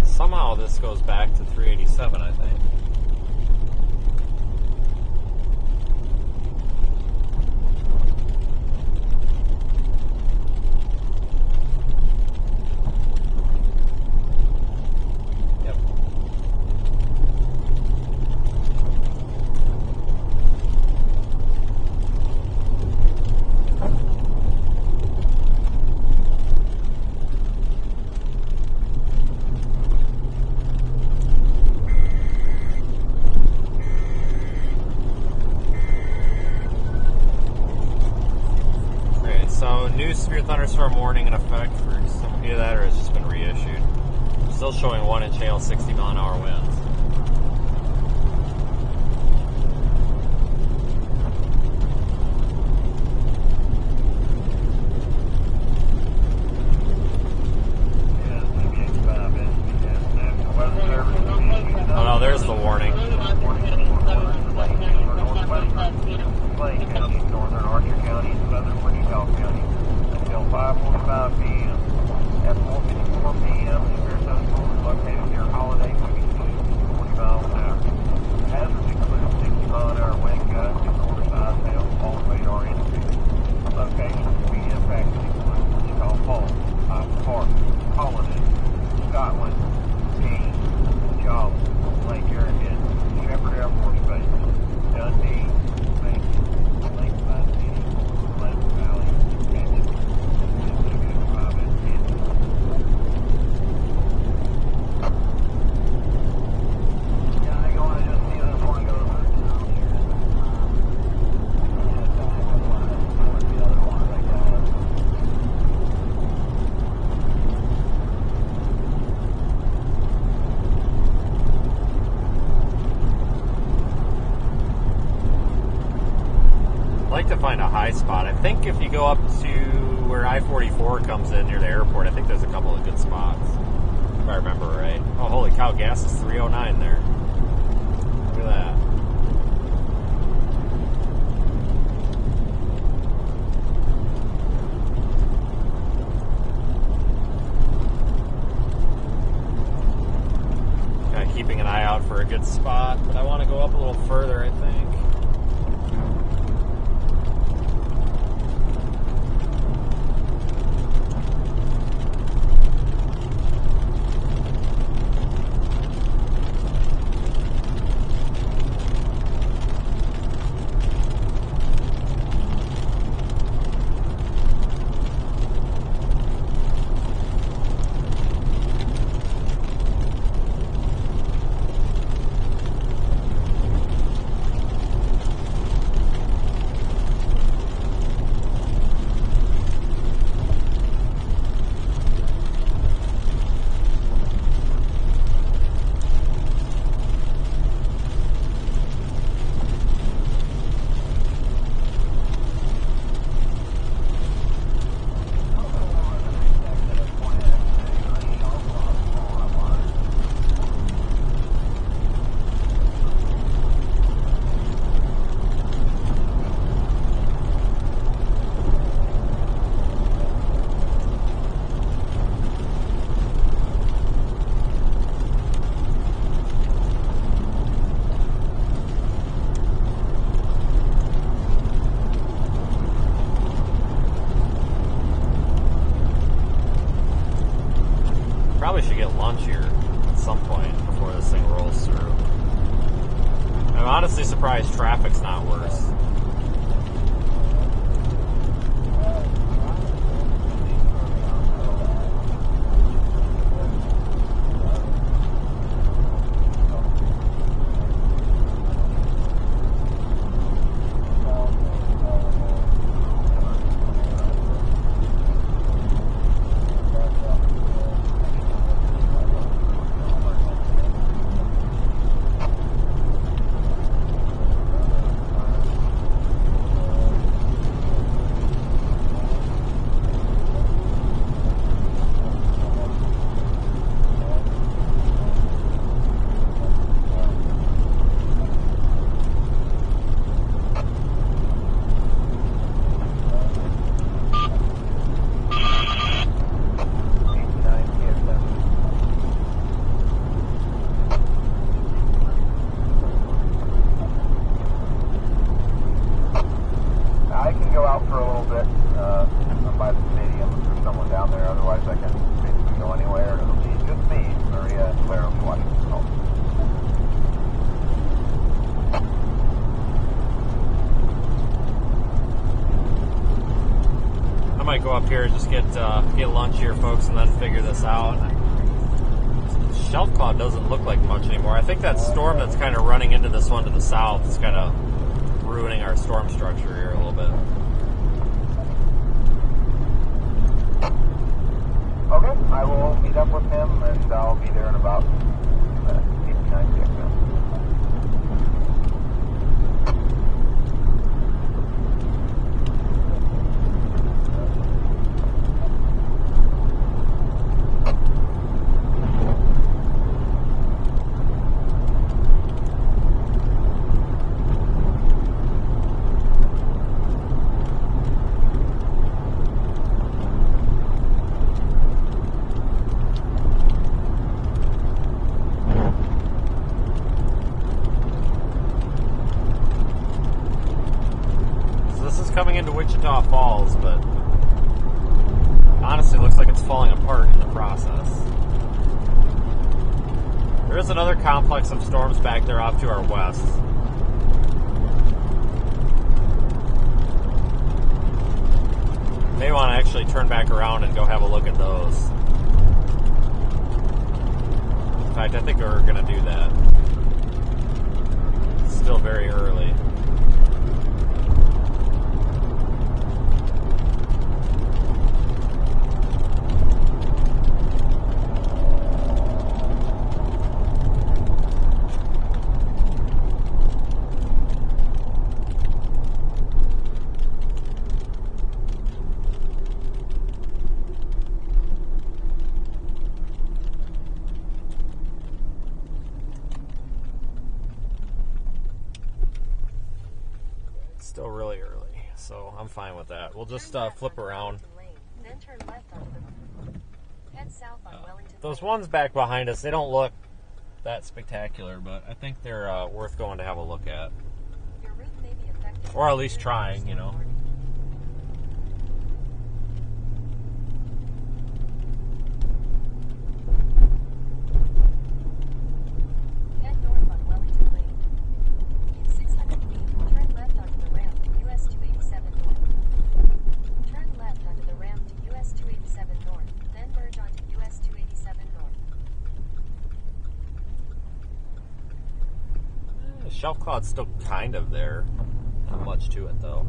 Somehow this goes back to 387, I think. Yep. So, new severe thunderstorm warning in effect for some of that, or has just been reissued. Still showing 1-inch hail, 60-mile-an-hour winds. Oh no, there's the warning. Northern Archer County and southern Wichita County until 5:45 p.m. At 4:54 p.m., severe thunderstorms located near Holiday moving east 40 miles an hour. Hazards include 60-mile-an-hour wind gusts and quarter-size hail, all radar indicated. Locations to be impacted include Wichita Falls, Hyde Park, Holiday, Scotland, Keene, Jolly, Lake Arrowhead, Shepherd Air Force Base, Dundee, Macon, Lakeside City, Pleasant Valley, Kansas, and negative 5 and 10. Yeah, I want to just see that before I go to the other ones I got. I'd like to find a high spot. I think if you go up to where I-44 comes in near the airport, I think there's a couple of good spots, if I remember right. Oh, holy cow, gas is 309 there. Look at that. Kind of keeping an eye out for a good spot, but I want to go up a little further, I think. Probably should get lunch here at some point before this thing rolls through. I'm honestly surprised traffic's not worse. might go up here and just get lunch here, folks, and then figure this out. Shelf cloud doesn't look like much anymore. I think that storm that's kind of running into this one to the south is kind of ruining our storm structure here a little bit. Okay, I will meet up with him, and I'll be there in about 59 seconds. Coming into Wichita Falls, but honestly looks like it's falling apart in the process. There is another complex of storms back there off to our west. May want to actually turn back around and go have a look at those. In fact, I think we're going to do that. It's still very early. Still really early, so I'm fine with that. We'll just flip around. Those ones back behind us, they don't look that spectacular, but I think they're worth going to have a look at. Or at least trying, you know. Shelf cloud's still kind of there. Not much to it, though.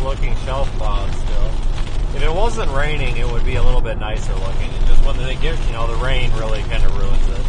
looking shelf cloud still. If it wasn't raining, it would be a little bit nicer looking. It's just when they get, the rain really kind of ruins it.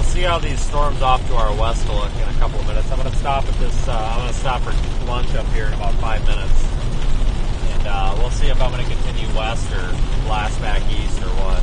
See how these storms off to our west will look in a couple of minutes. I'm going to stop at this. I'm going to stop for lunch up here in about 5 minutes, and we'll see if I'm going to continue west or blast back east or what.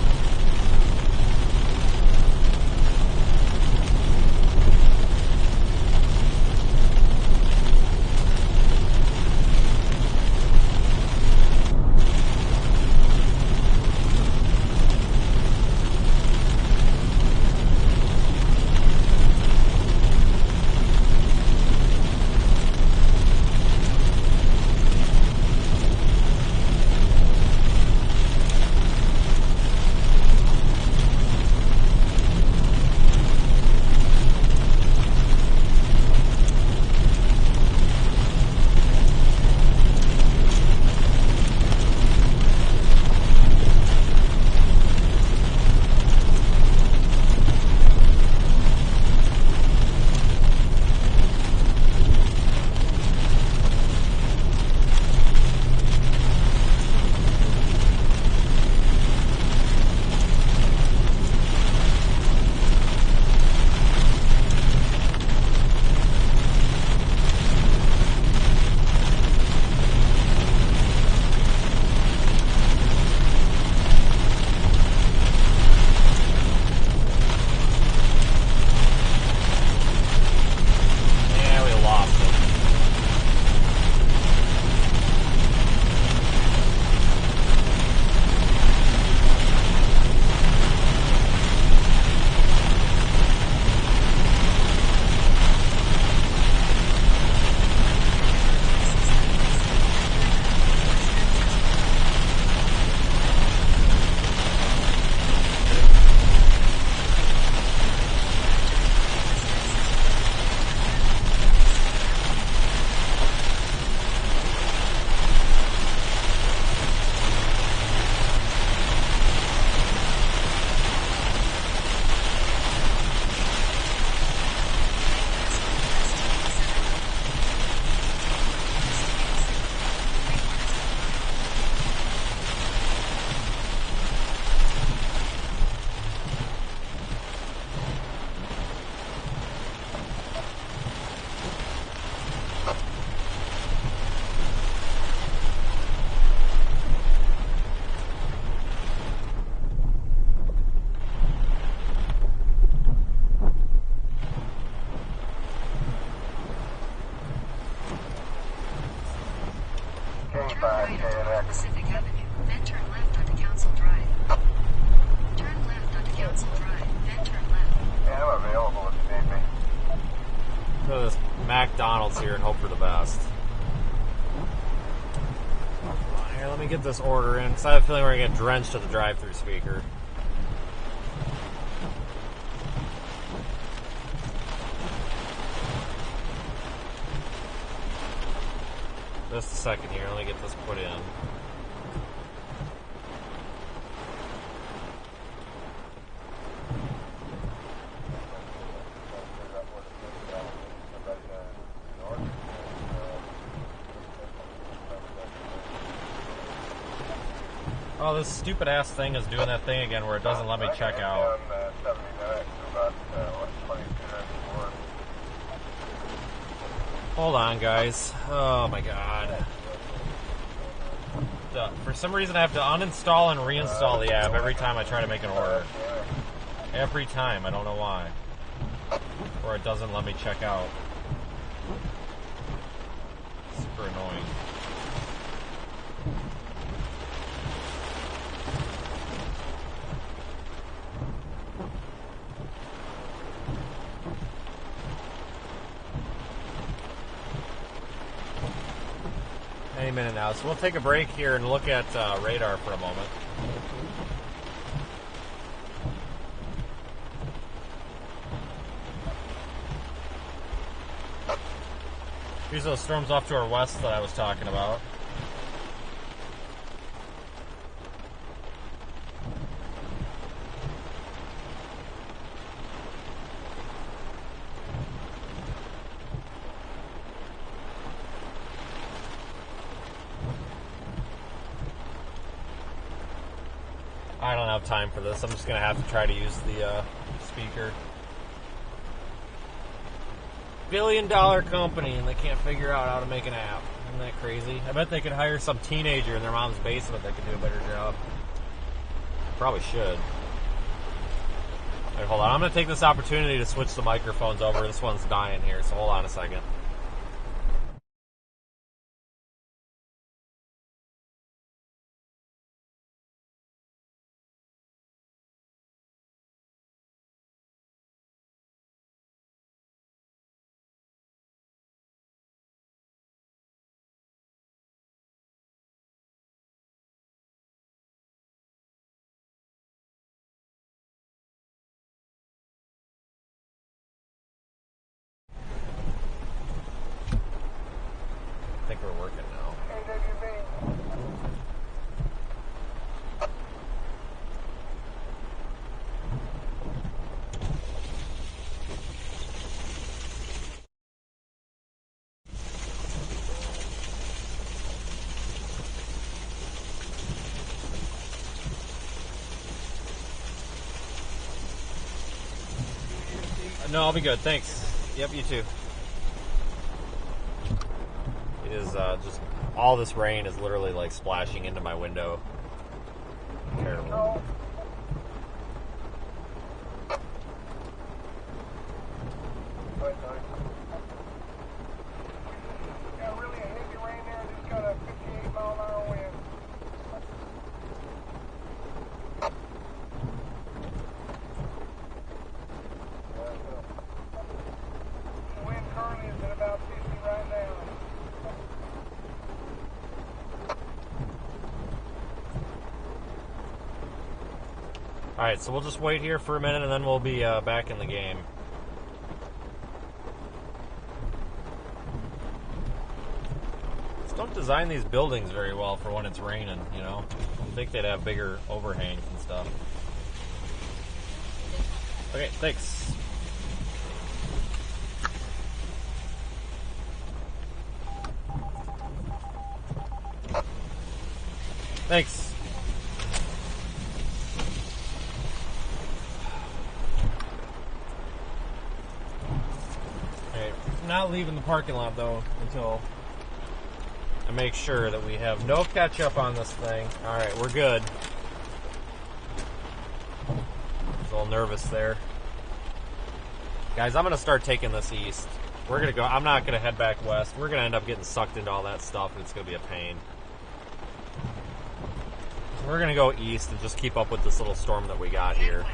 Pacific Avenue, then turn left onto Council Drive. Turn left onto Council Drive, then turn left. Yeah, I'm available if you need me. Go to this McDonald's here and hope for the best. Here, let me get this order in, because I have a feeling we're going to get drenched at the drive-thru speaker. Just a second here, let me get this put in. Oh, this stupid ass thing is doing that thing again where it doesn't let me check out. Hold on, guys. Oh my god. For some reason I have to uninstall and reinstall the app every time I try to make an order. Every time, I don't know why. Or it doesn't let me check out. Super annoying. Any minute now, so we'll take a break here and look at radar for a moment. These are those storms off to our west that I was talking about. I don't have time for this. I'm just going to have to try to use the speaker. Billion-dollar company, and they can't figure out how to make an app. Isn't that crazy? I bet they could hire some teenager in their mom's basement that could do a better job. Probably should. Wait, hold on. I'm going to take this opportunity to switch the microphones over. This one's dying here, so hold on a second. I think we're working now. No, I'll be good. Thanks. Yep, you too. It is just all this rain is literally like splashing into my window. Terrible. Got really a heavy rain there. Just got a 58-mile-an-hour wind. The wind currently is at about 50 right now. Alright, so we'll just wait here for a minute and then we'll be back in the game. Just don't design these buildings very well for when it's raining, you know? I think they'd have bigger overhangs and stuff. Okay, thanks. Thanks. Not leaving the parking lot though until I make sure that we have no catch up on this thing. Alright, we're good. I was a little nervous there. Guys, I'm gonna start taking this east. We're gonna go, I'm not gonna head back west. We're gonna end up getting sucked into all that stuff and it's gonna be a pain. So we're gonna go east and just keep up with this little storm that we got here.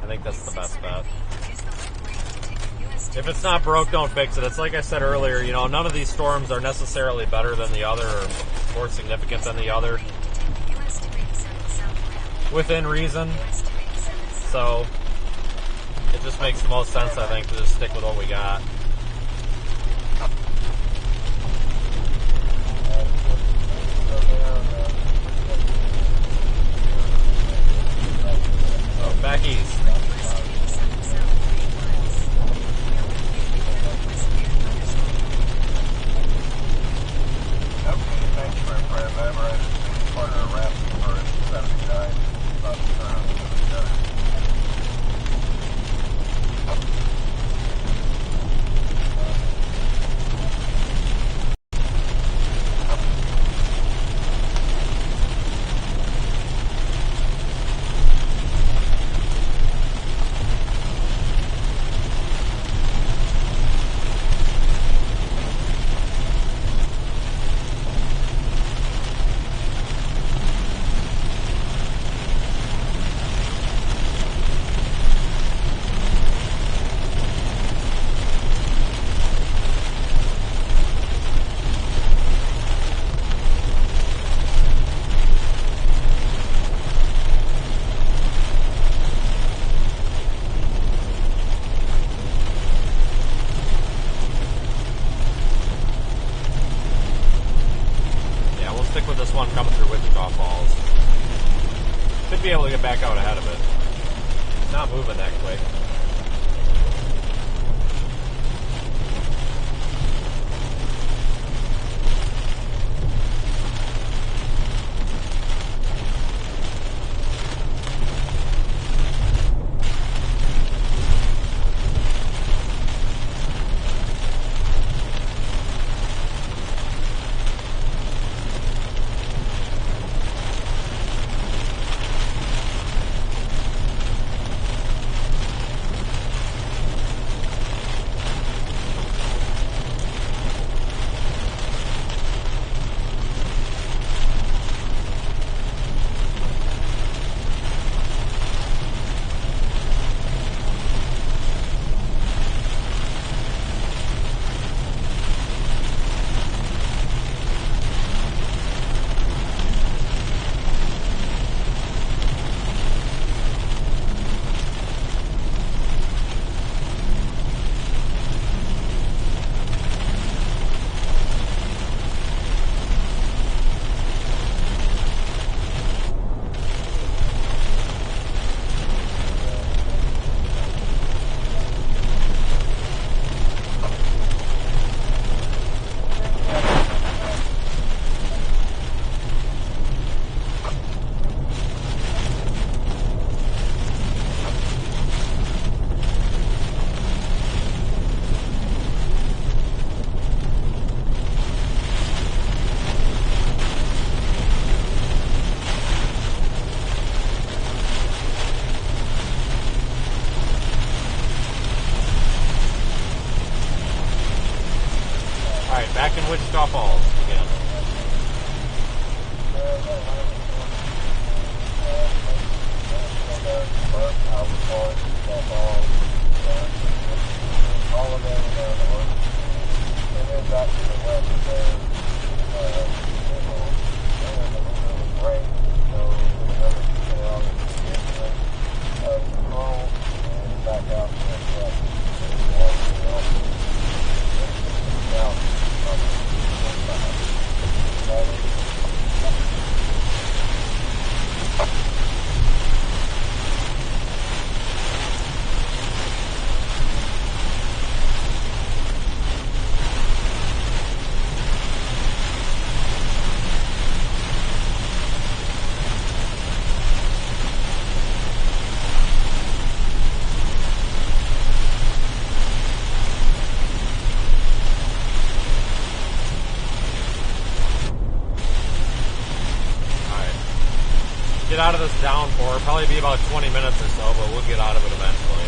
I think that's the best bet. If it's not broke, don't fix it. It's like I said earlier, you know, none of these storms are necessarily better than the other or more significant than the other. Within reason. So, it just makes the most sense, I think, to just stick with what we got. Oh, back east. through Wichita Falls. Should be able to get back out ahead of it. It's not moving that quick. Back in Wichita Falls again. Get out of this downpour. Probably be about 20 minutes or so, but we'll get out of it eventually.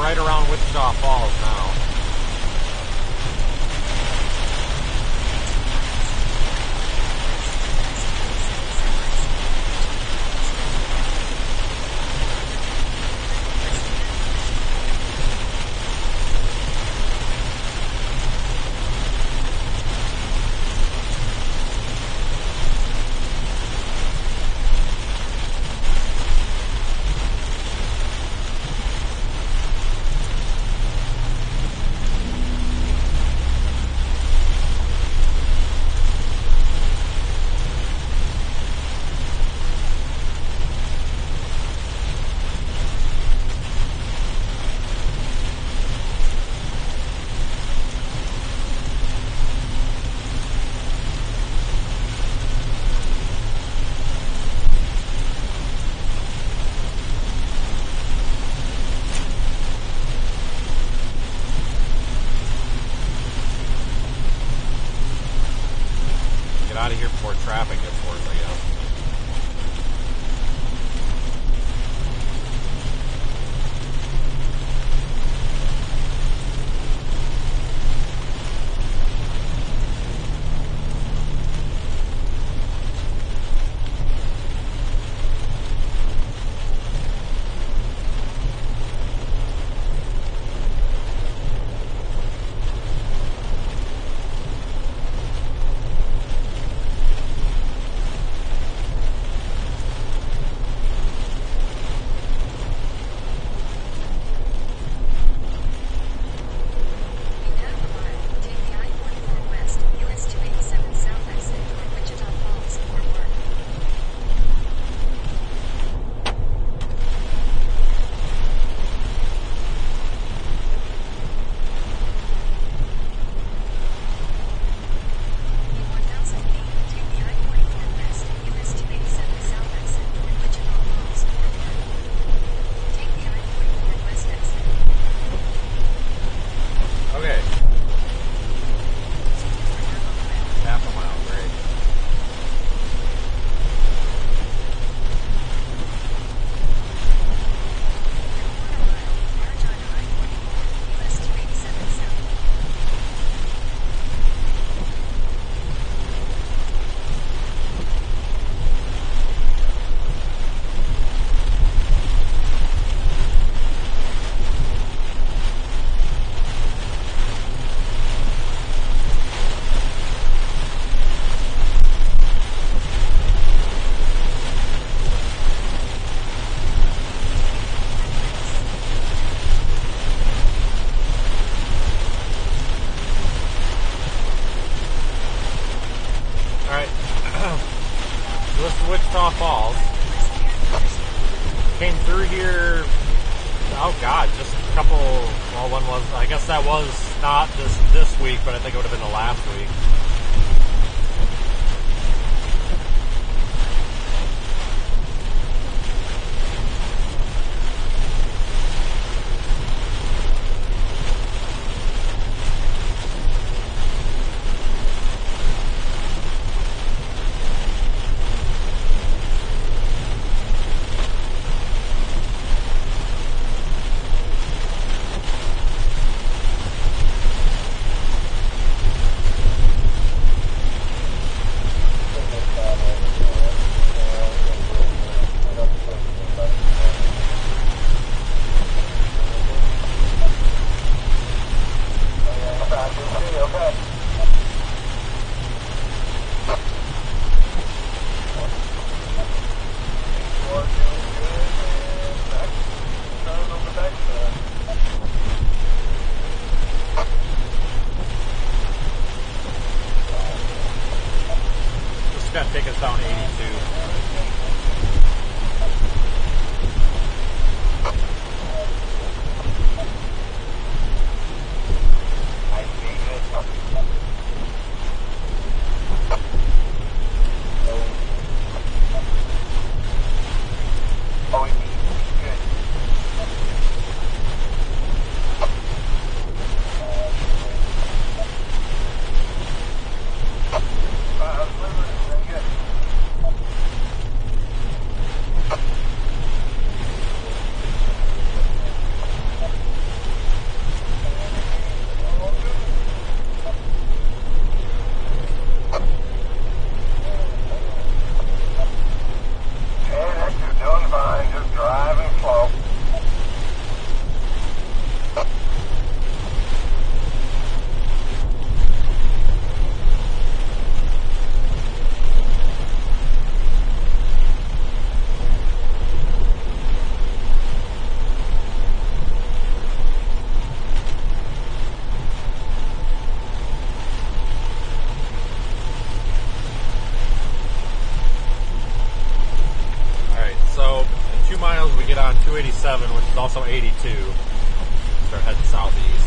Right around Wichita Falls now. Falls. Came through here, oh god, just a couple, well, one was, I guess that was not this week, but I think it would have been the last week. Gonna take us down 82. We get on 287, which is also 82. Start heading southeast.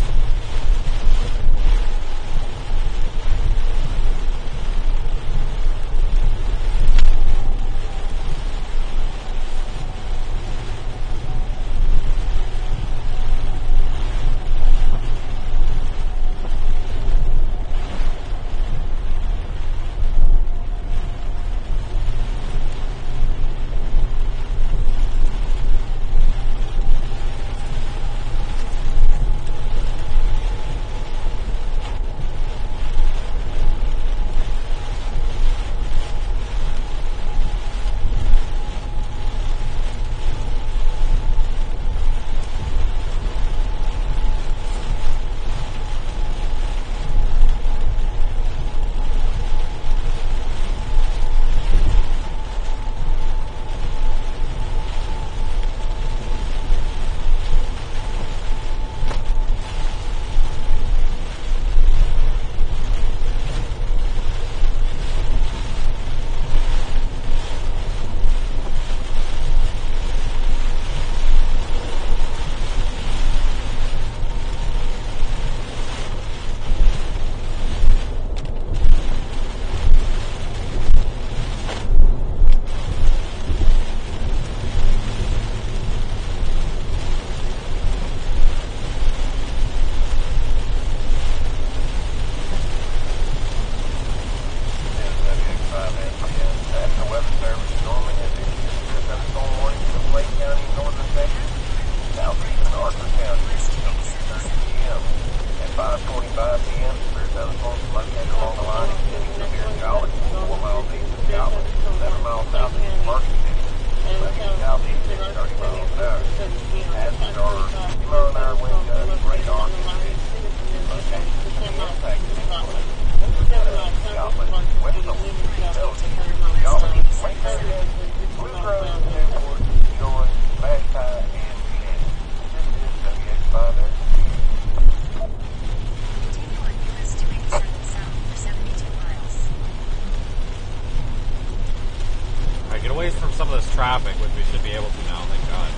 some of this traffic, which we should be able to now, thank God.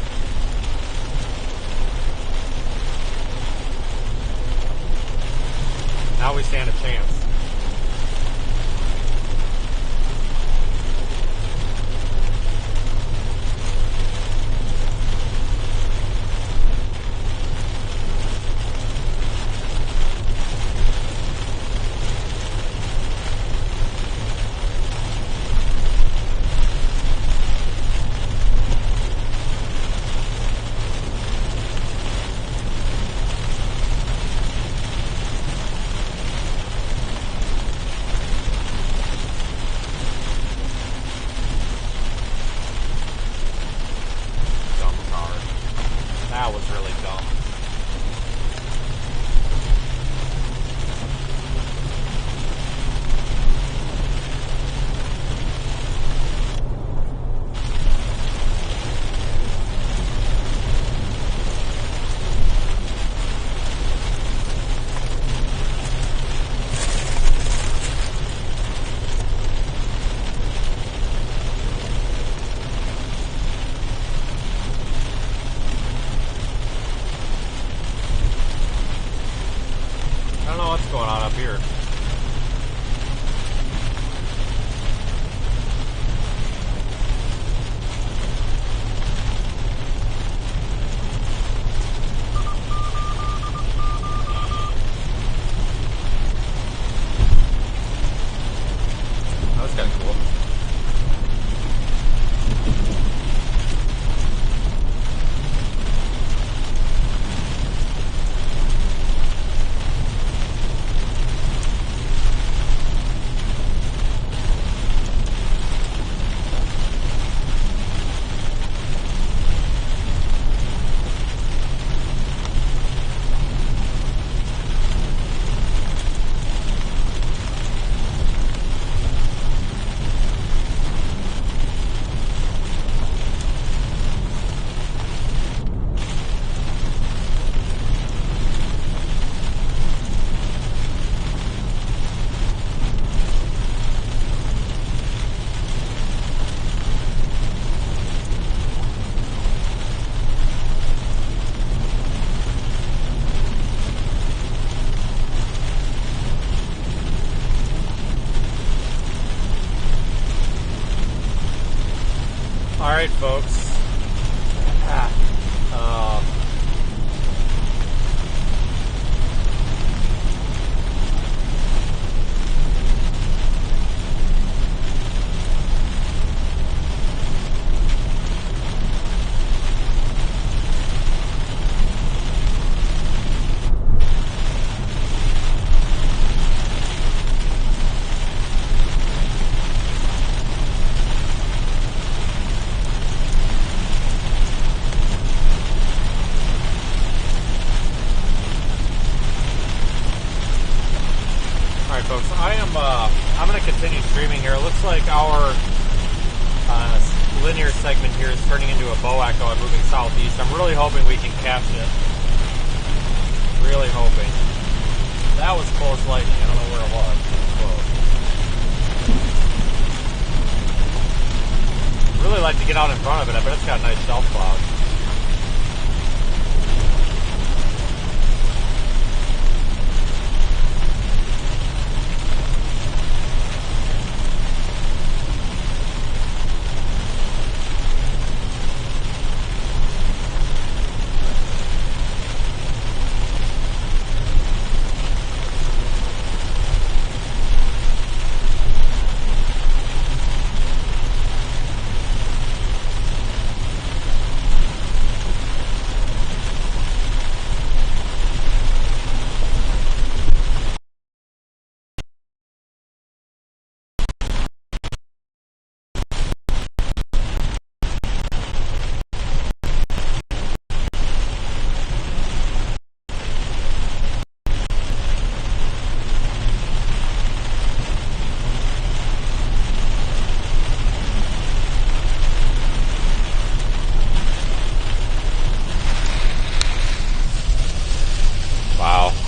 Now we stand a chance. That was really dumb. I don't know what's going on up here. That was kind of cool. Alright, folks. Alright, folks, I'm going to continue streaming here. It looks like our linear segment here is turning into a bow echo and moving southeast. I'm really hoping we can catch it. Really hoping. That was close lightning. I don't know where it was. It was close. Really like to get out in front of it. I bet it's got a nice shelf cloud.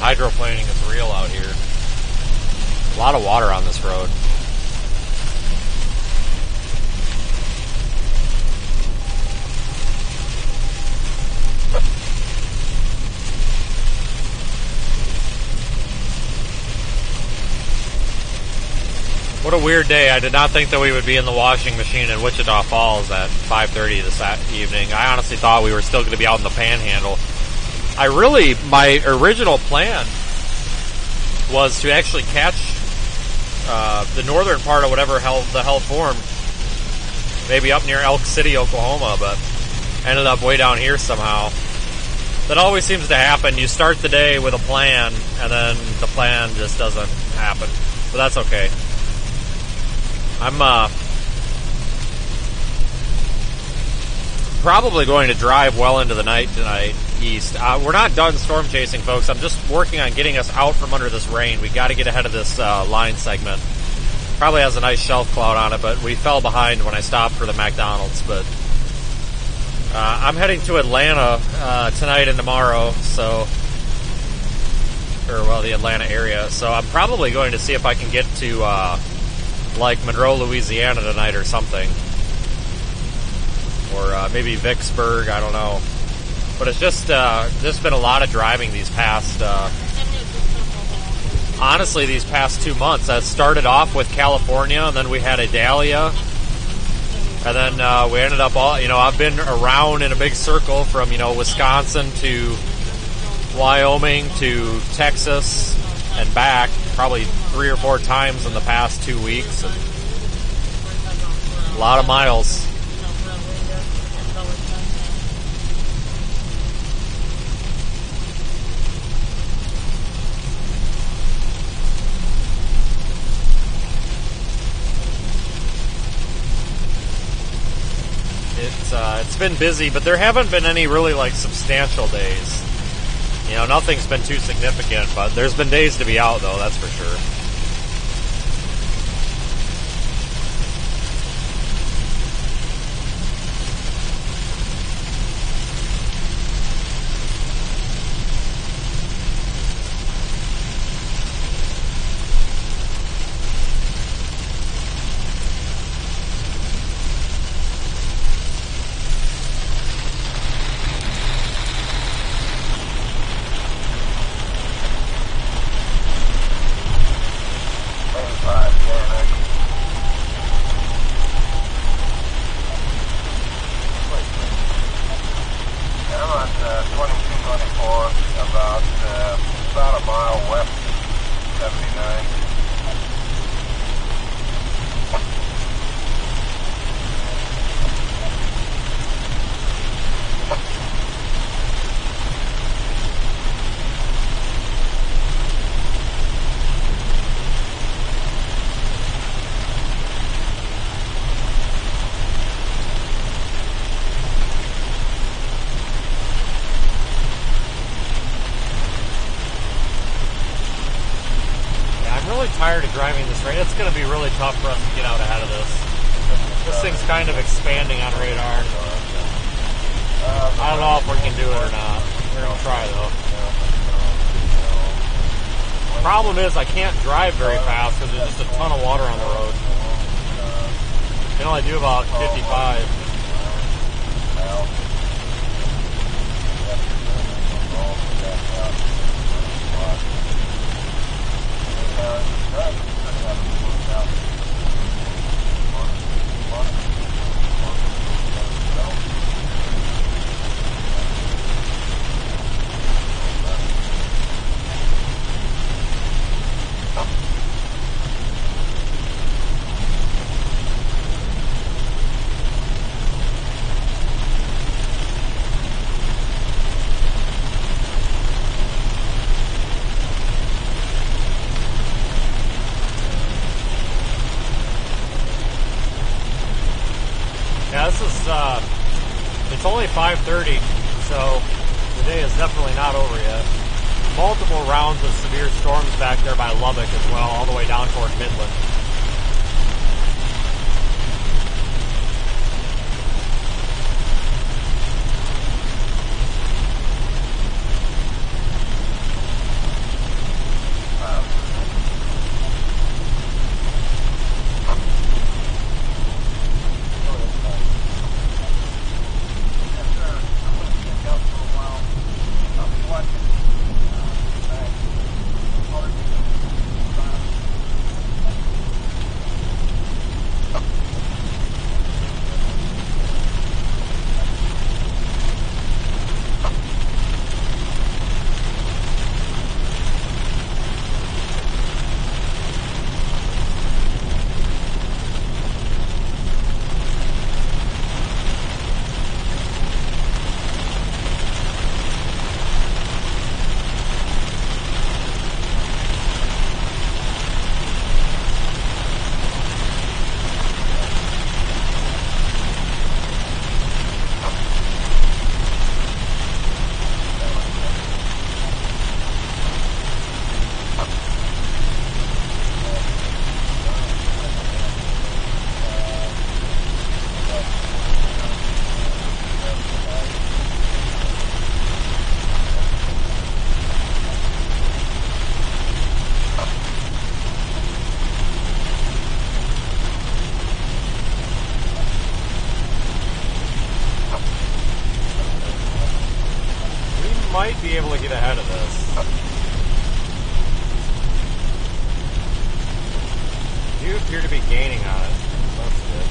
Hydroplaning is real out here. A lot of water on this road. What a weird day. I did not think that we would be in the washing machine in Wichita Falls at 5:30 this evening. I honestly thought we were still going to be out in the Panhandle. My original plan was to actually catch the northern part of whatever the hell formed, maybe up near Elk City, Oklahoma, but ended up way down here somehow. That always seems to happen. You start the day with a plan, and then the plan just doesn't happen. But that's okay. I'm probably going to drive well into the night tonight east. We're not done storm chasing, folks. I'm just working on getting us out from under this rain. We got to get ahead of this line segment. Probably has a nice shelf cloud on it, but we fell behind when I stopped for the McDonald's. But I'm heading to Atlanta tonight and tomorrow, the Atlanta area. So I'm probably going to see if I can get to like Monroe, Louisiana tonight or something. Or maybe Vicksburg, I don't know. But it's just been a lot of driving these past, honestly, these past 2 months. I started off with California, and then we had Idalia. And then we ended up I've been around in a big circle from, Wisconsin to Wyoming to Texas and back probably 3 or 4 times in the past 2 weeks. And a lot of miles. It's been busy, but there haven't been any really substantial days. Nothing's been too significant, but there's been days to be out though, that's for sure. Tired of driving this rain. It's going to be really tough for us to get out ahead of this. This thing's kind of expanding on radar. I don't know if we can do it or not. We're going to try though. The problem is I can't drive very fast because there's just a ton of water on the road. I can only do about 55. It's only 5:30, so the day is definitely not over yet. Multiple rounds of severe storms back there by Lubbock as well, all the way down toward Midland. might be able to get ahead of this. You appear to be gaining on it. That's good.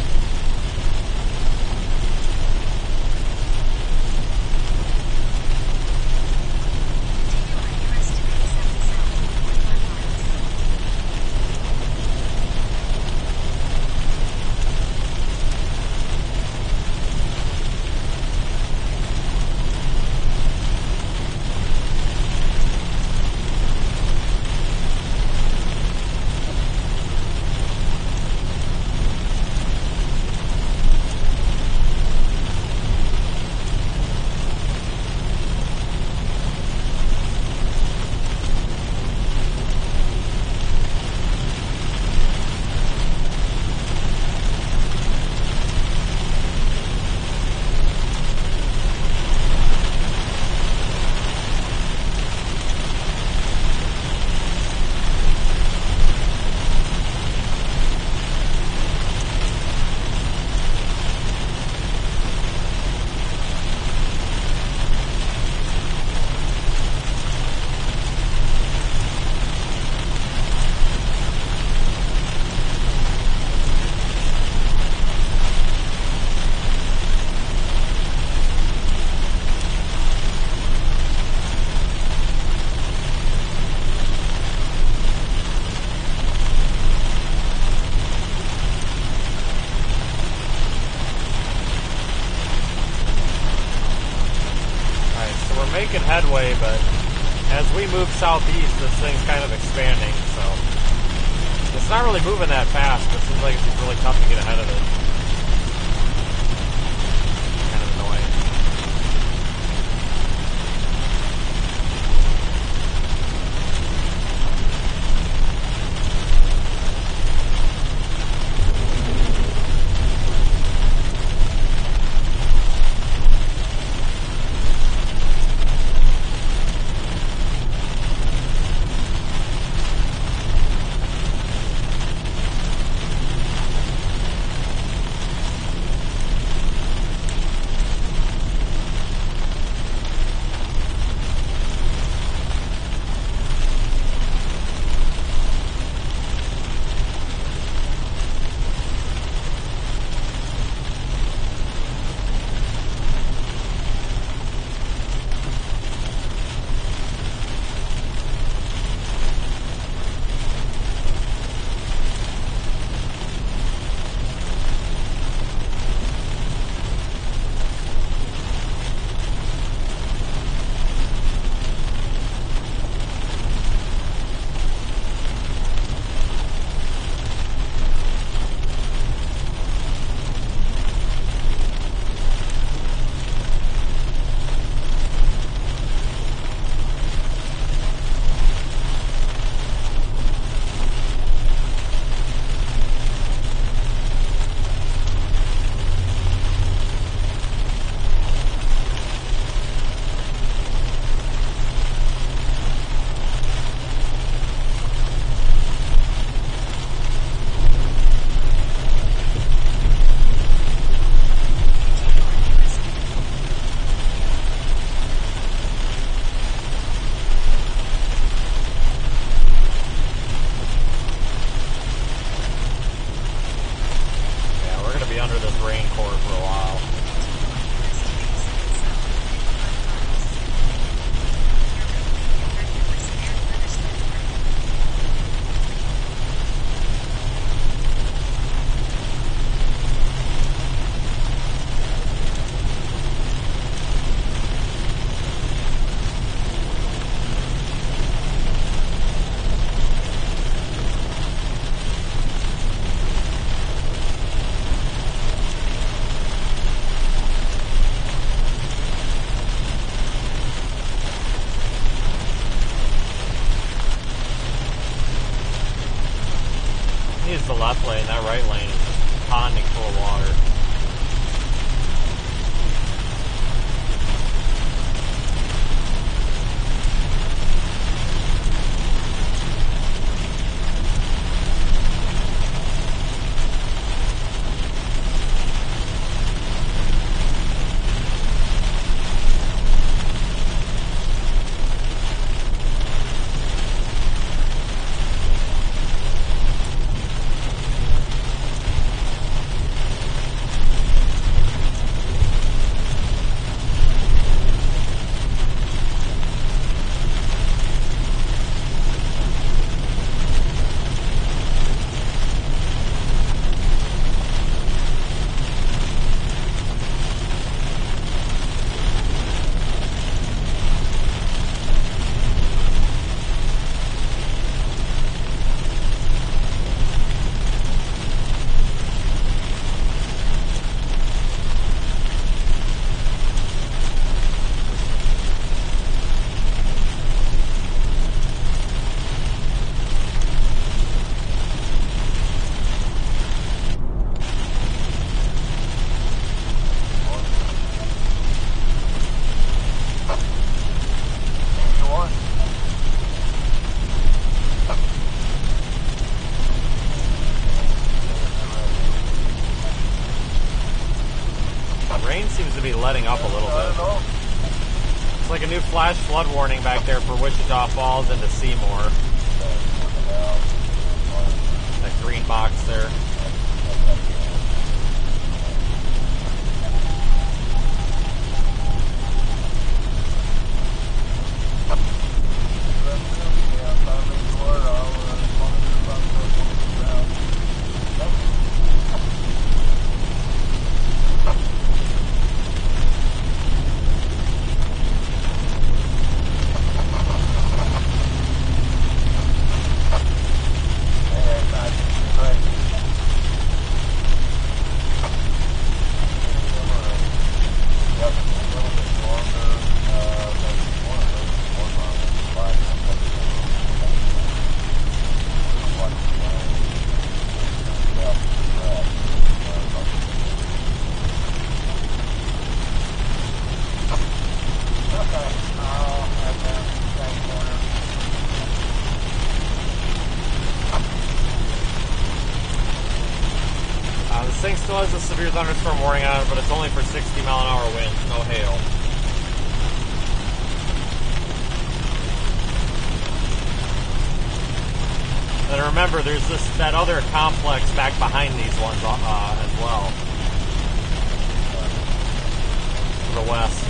Making headway, but as we move southeast, this thing's kind of expanding, so it's not really moving that fast, but it seems like it's really tough to get ahead of it. Kind of annoying. already letting up a little bit. It's like a new flash flood warning back there for Wichita Falls into Seymour. That green box there. This thing still has a severe thunderstorm warning on it, but it's only for 60 mile an hour winds, no hail. And remember, there's that other complex back behind these ones as well. To the west.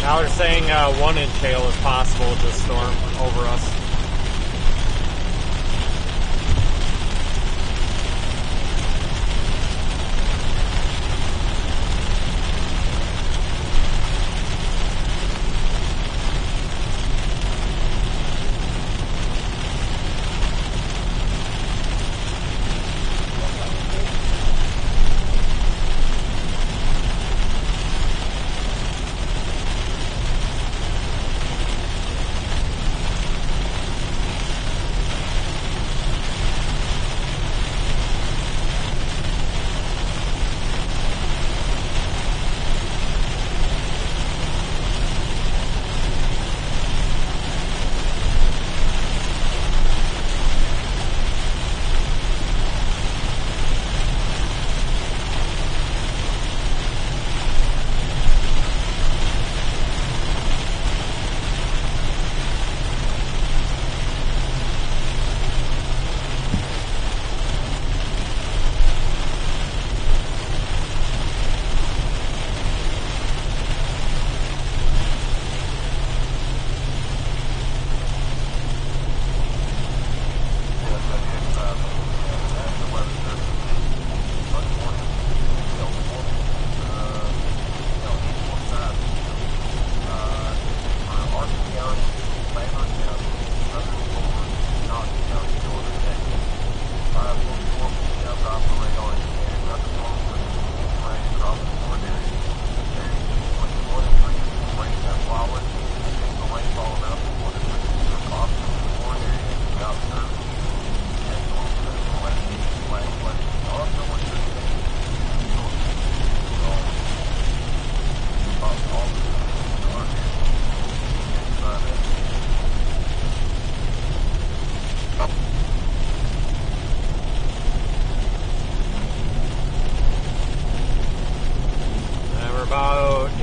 Now they're saying 1 inch hail is possible with this storm over us.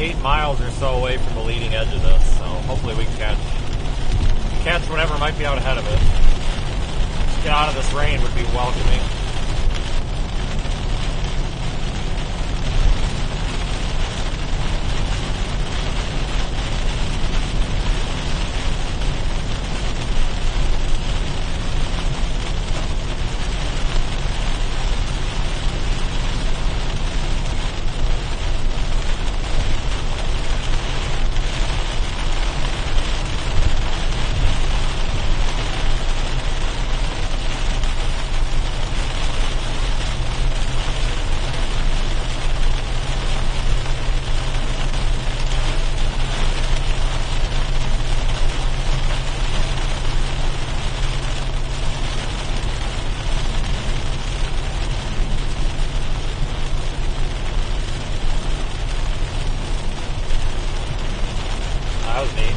8 miles or so away from the leading edge of this, so hopefully we can catch whatever might be out ahead of it. Just get out of this rain would be welcoming. That was neat.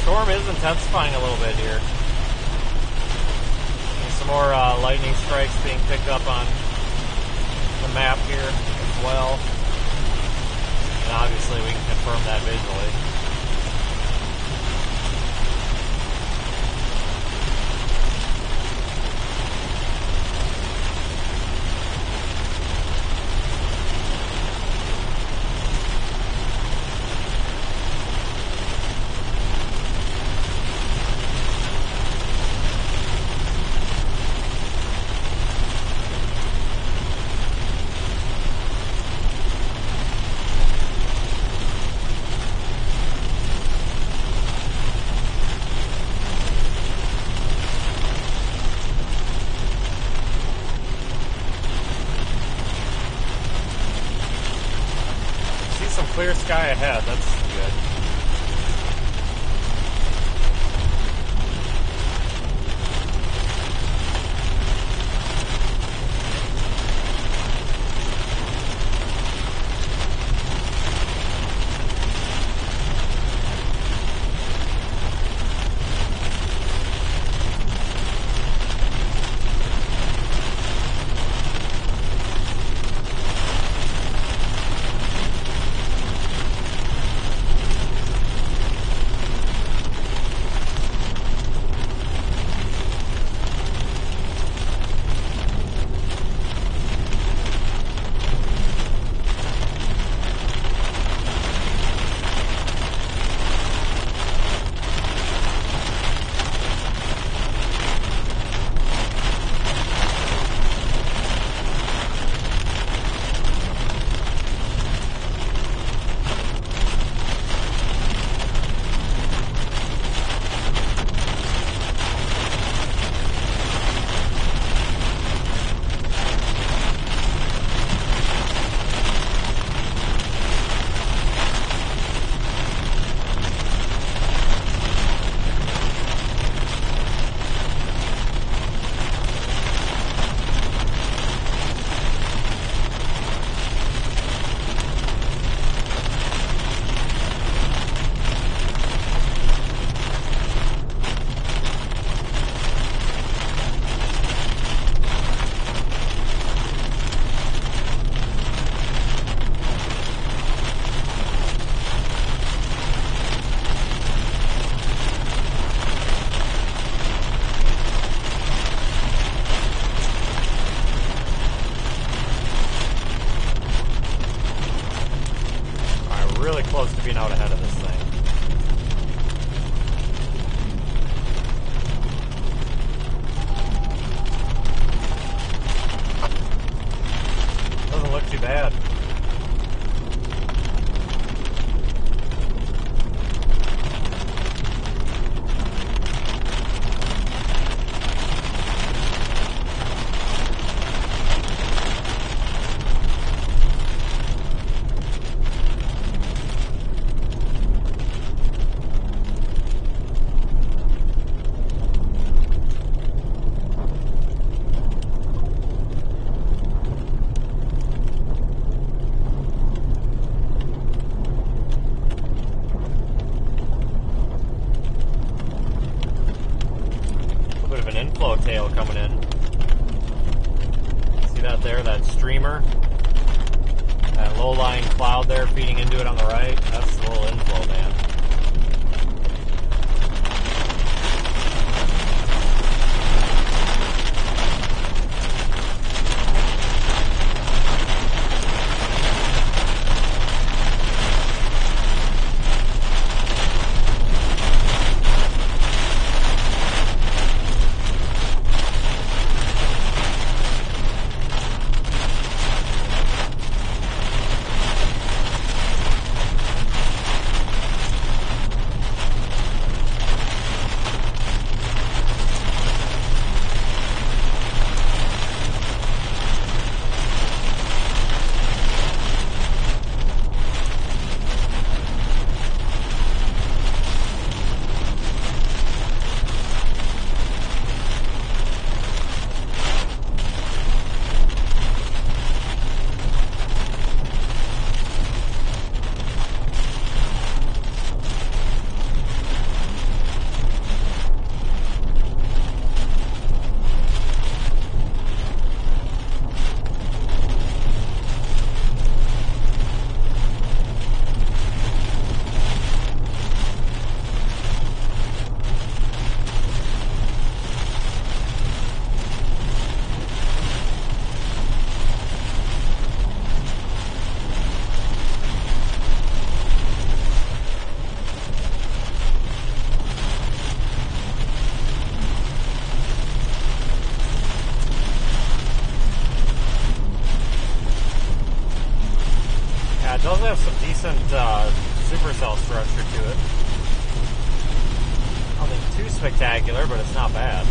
Storm is intensifying a little bit here. And some more lightning strikes being picked up on the map here as well. And obviously we can confirm that visually. Some clear sky ahead, that's good. an inflow tail coming in. See that there? That streamer? That low-lying cloud there feeding into it on the right? That's the little inflow, man. It does have some decent supercell structure to it. Nothing too spectacular, but it's not bad.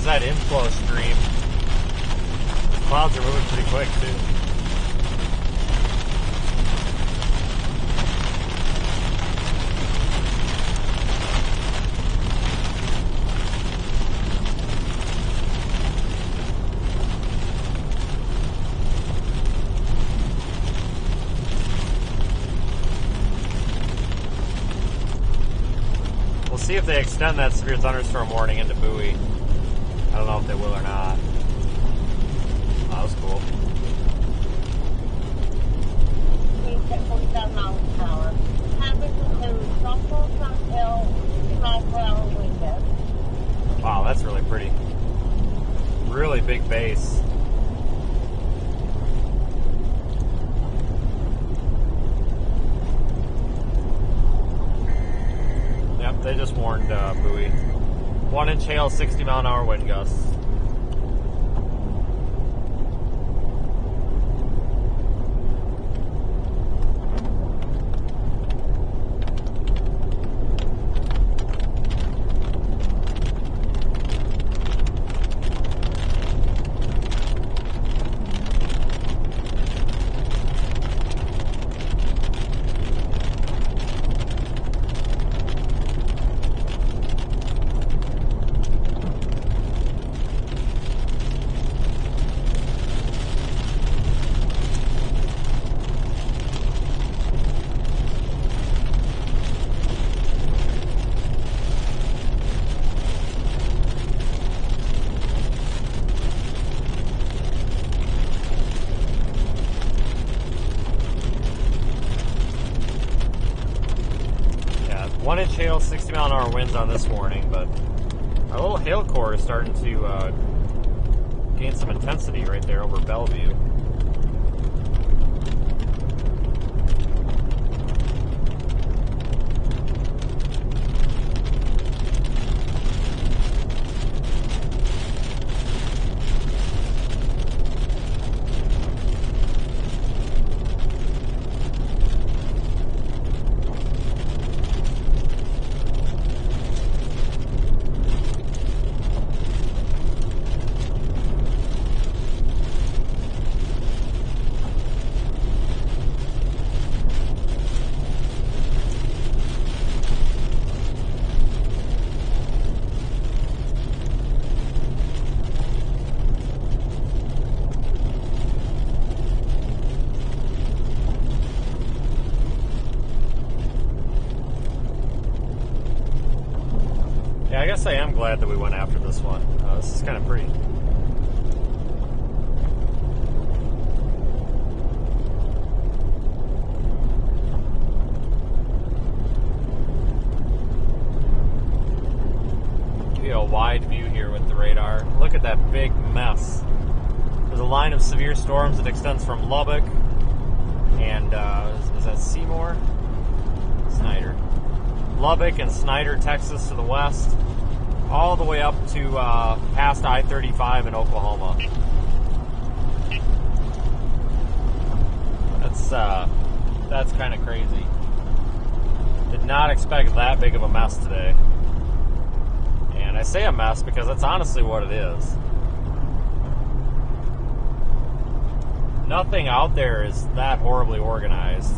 That inflow stream. Clouds are moving pretty quick too. We'll see if they extend that severe thunderstorm warning into Bowie. I don't know if they will or not. Oh, that was cool. Speeds at 47 miles per hour. Hazards include tropical sunhill, 50 mile per hour wind gusts. Wow, that's really pretty. Really big base. Yep, they just warned Bowie. 1-inch hail, 60 mile an hour wind gusts. 1-inch hail, 60-mile-an-hour winds on this warning, but our little hail core is starting to gain some intensity right there over Bellevue. I guess I am glad that we went after this one. This is kind of pretty. Give you a wide view here with the radar. Look at that big mess. There's a line of severe storms that extends from Lubbock and is that Seymour? Snyder. Lubbock and Snyder, Texas to the west, all the way up to past I-35 in Oklahoma. That's kind of crazy. Did not expect that big of a mess today. And I say a mess because that's honestly what it is. Nothing out there is that horribly organized.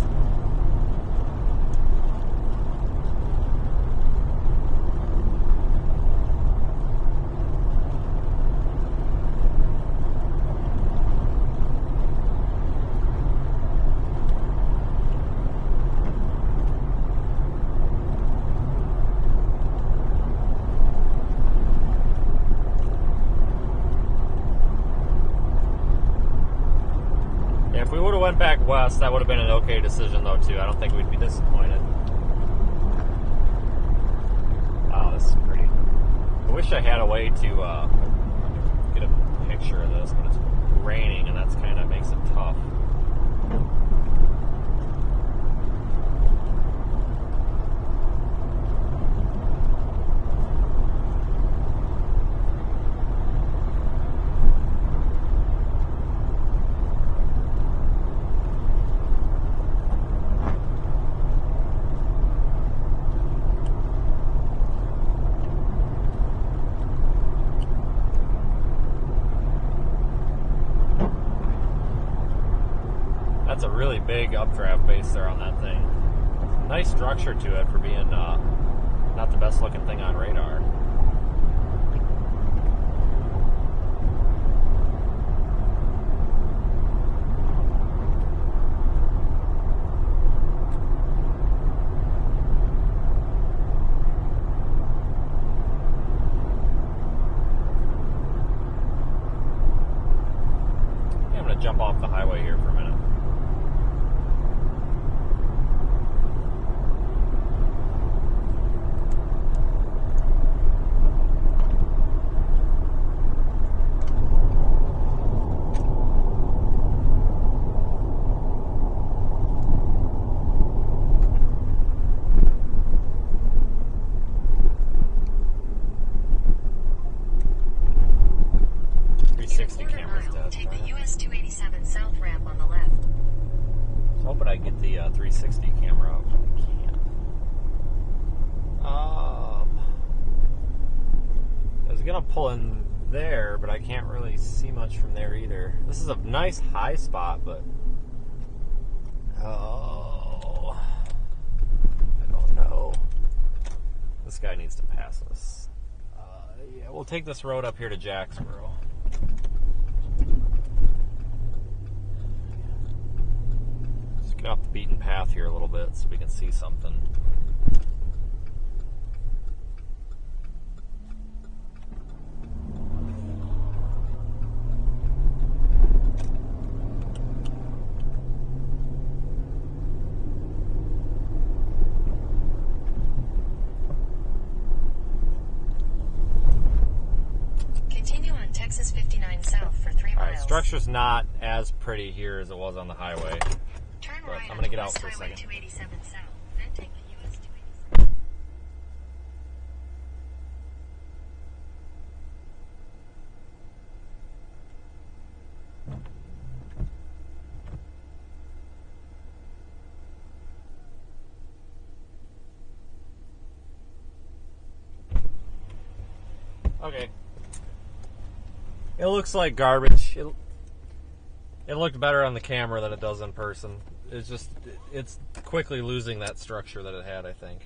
If we would have went back west, that would have been an okay decision, though, too. I don't think we'd be disappointed. Wow, this is pretty. I wish I had a way to get a picture of this, but it's raining, and that's kind of makes it tough. That's a really big updraft base there on that thing. Nice structure to it for being not the best looking thing on radar. Yeah, I'm going to jump off the highway here for a minute. Take the US 287 south ramp on the left. I was hoping I'd get the 360 camera out, but I can't. I was gonna pull in there, but I can't really see much from there either. This is a nice high spot, but I don't know. This guy needs to pass us. Yeah, we'll take this road up here to Jacksboro. Get off the beaten path here a little bit so we can see something. structure's not as pretty here as it was on the highway. Turn But right I'm gonna get out West for a Highway second. 287 south, then take the US 287. Okay. It looks like garbage. It looked better on the camera than it does in person. It's quickly losing that structure that it had, I think.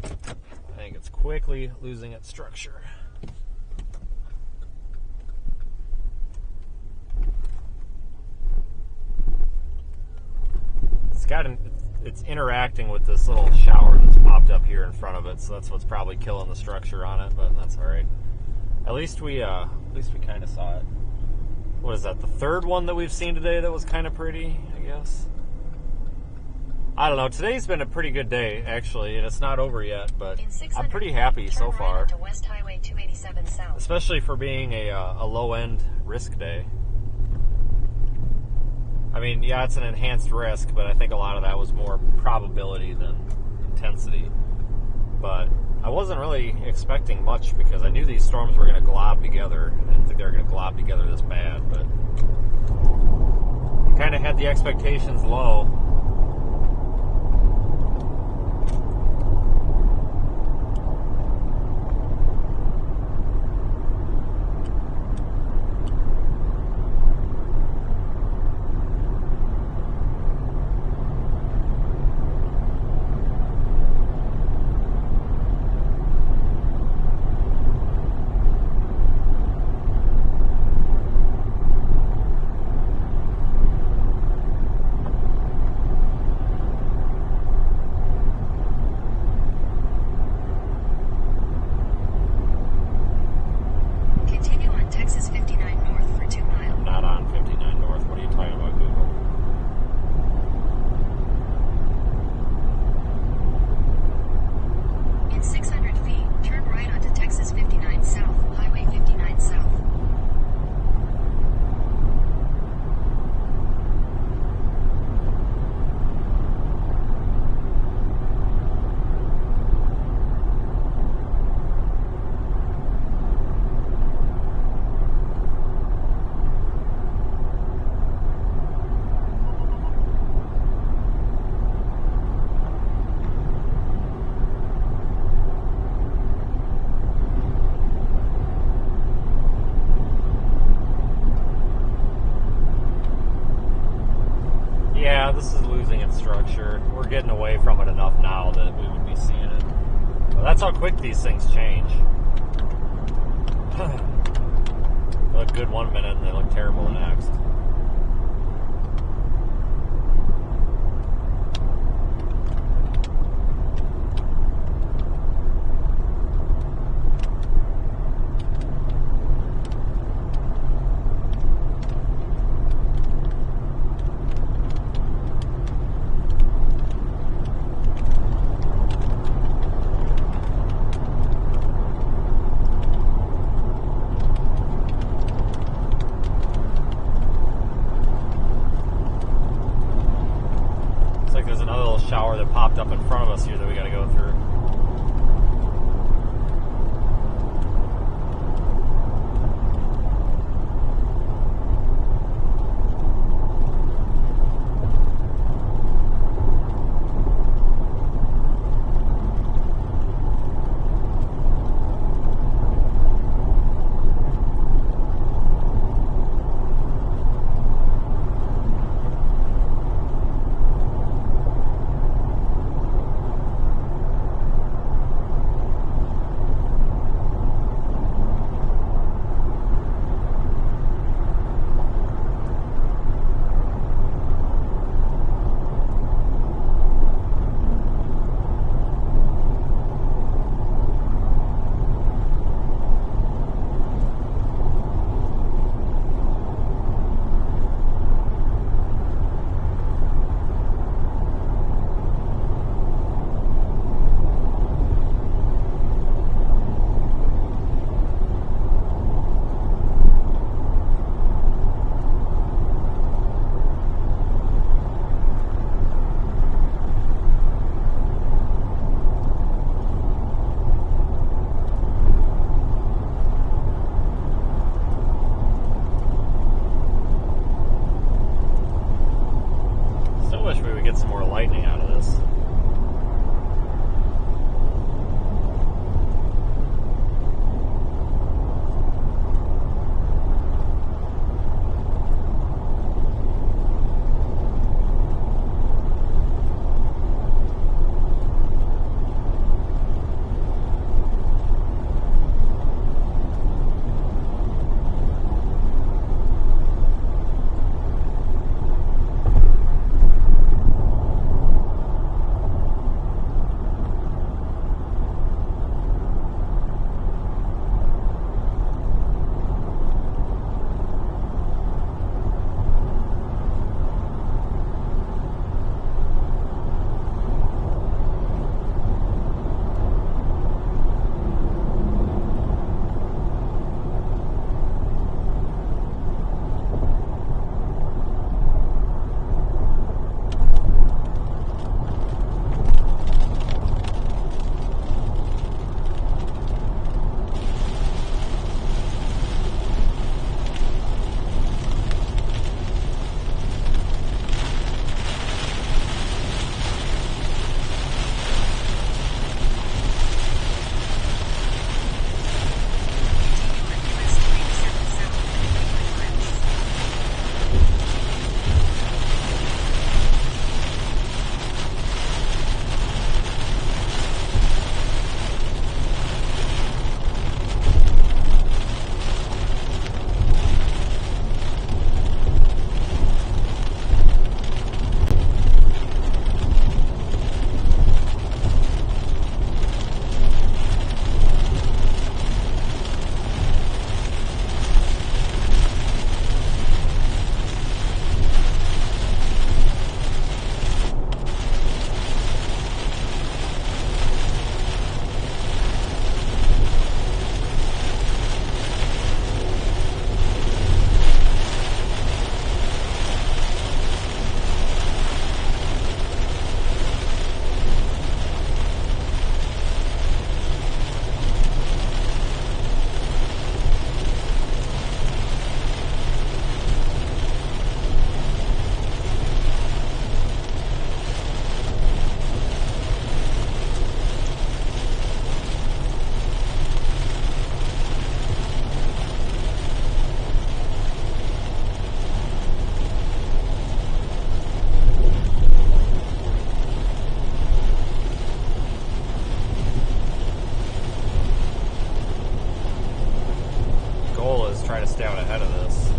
I think it's quickly losing its structure. It's interacting with this little shower that's popped up here in front of it, so that's what's probably killing the structure on it. But that's all right. At least we kind of saw it. What is that? The third one that we've seen today that was kind of pretty, I guess. I don't know. Today's been a pretty good day, actually, and it's not over yet. But I'm pretty happy so far, Turn right onto West Highway 287 south. especially for being a low-end risk day. I mean, yeah, it's an enhanced risk, but I think a lot of that was more probability than intensity. But I wasn't really expecting much because I knew these storms were going to glob together. I didn't think they were going to glob together this bad, but I kind of had the expectations low. Continue on Texas 59 north for 2 miles. Not on 59 North. What are you talking about, Google? In 600 feet, turn right onto Texas 59 south, Highway 59 south. Yeah, this is losing its structure. We're getting away from it enough now that we would be seeing it. But that's how quick these things change. They look good one minute and they look terrible the next. Looks like there's another little shower that popped up in front of us here that we got to go through. just try to stay out ahead of this.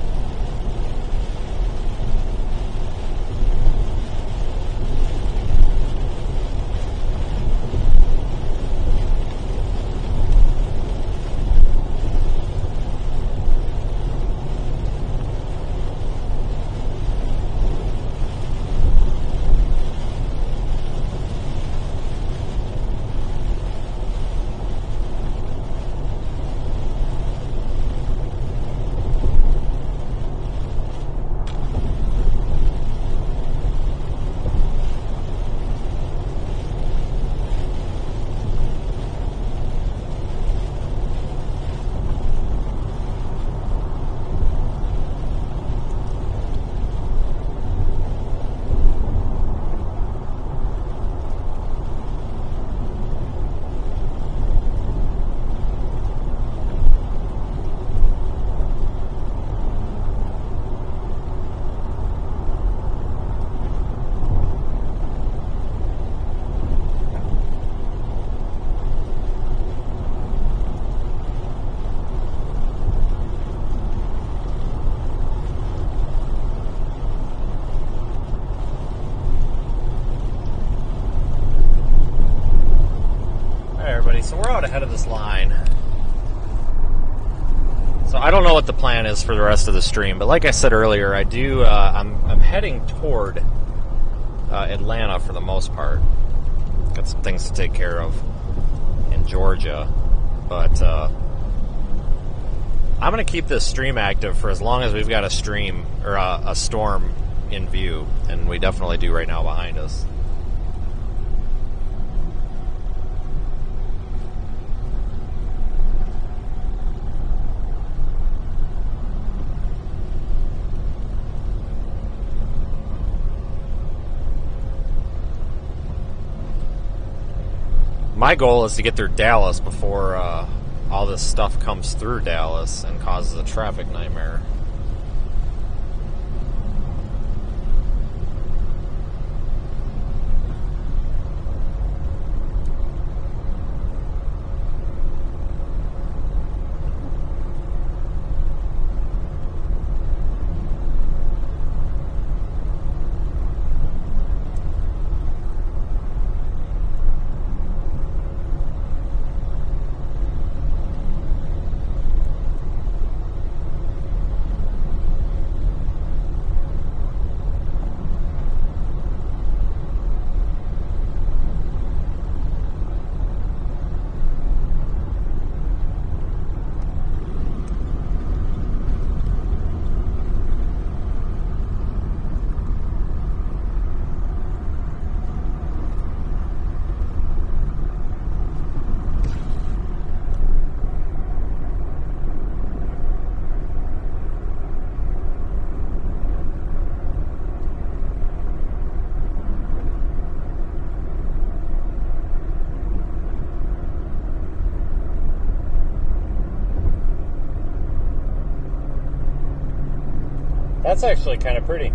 So we're out ahead of this line. So I don't know what the plan is for the rest of the stream, but like I said earlier, I do. I'm heading toward Atlanta for the most part. Got some things to take care of in Georgia, but I'm going to keep this stream active for as long as we've got a stream or a storm in view, and we definitely do right now behind us. My goal is to get through Dallas before all this stuff comes through Dallas and causes a traffic nightmare. That's actually kind of pretty.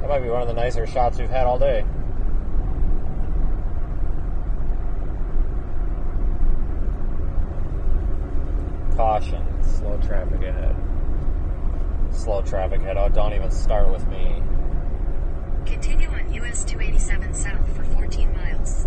That might be one of the nicer shots we've had all day. Caution, slow traffic ahead. Slow traffic ahead. Oh, don't even start with me. Continue on US 287 south for 14 miles.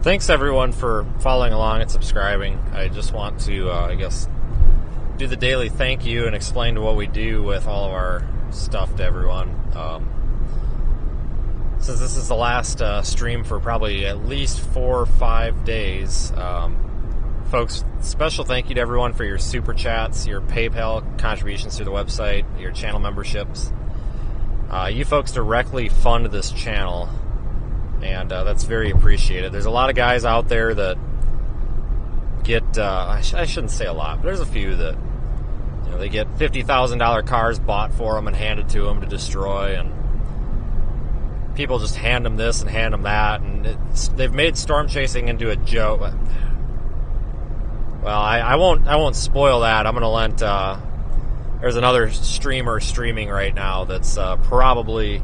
thanks everyone for following along and subscribing. I just want to, I guess, do the daily thank you and explain what we do with all of our stuff to everyone. Since this is the last stream for probably at least 4 or 5 days, folks, special thank you to everyone for your super chats, your PayPal contributions through the website, your channel memberships. You folks directly fund this channel, and that's very appreciated. There's a lot of guys out there that get, I shouldn't say a lot, but there's a few that, you know, they get $50,000 cars bought for them and handed to them to destroy, and people just hand them this and hand them that, and they've made storm chasing into a joke. Well, I won't spoil that. I'm going to let, there's another streamer streaming right now that's probably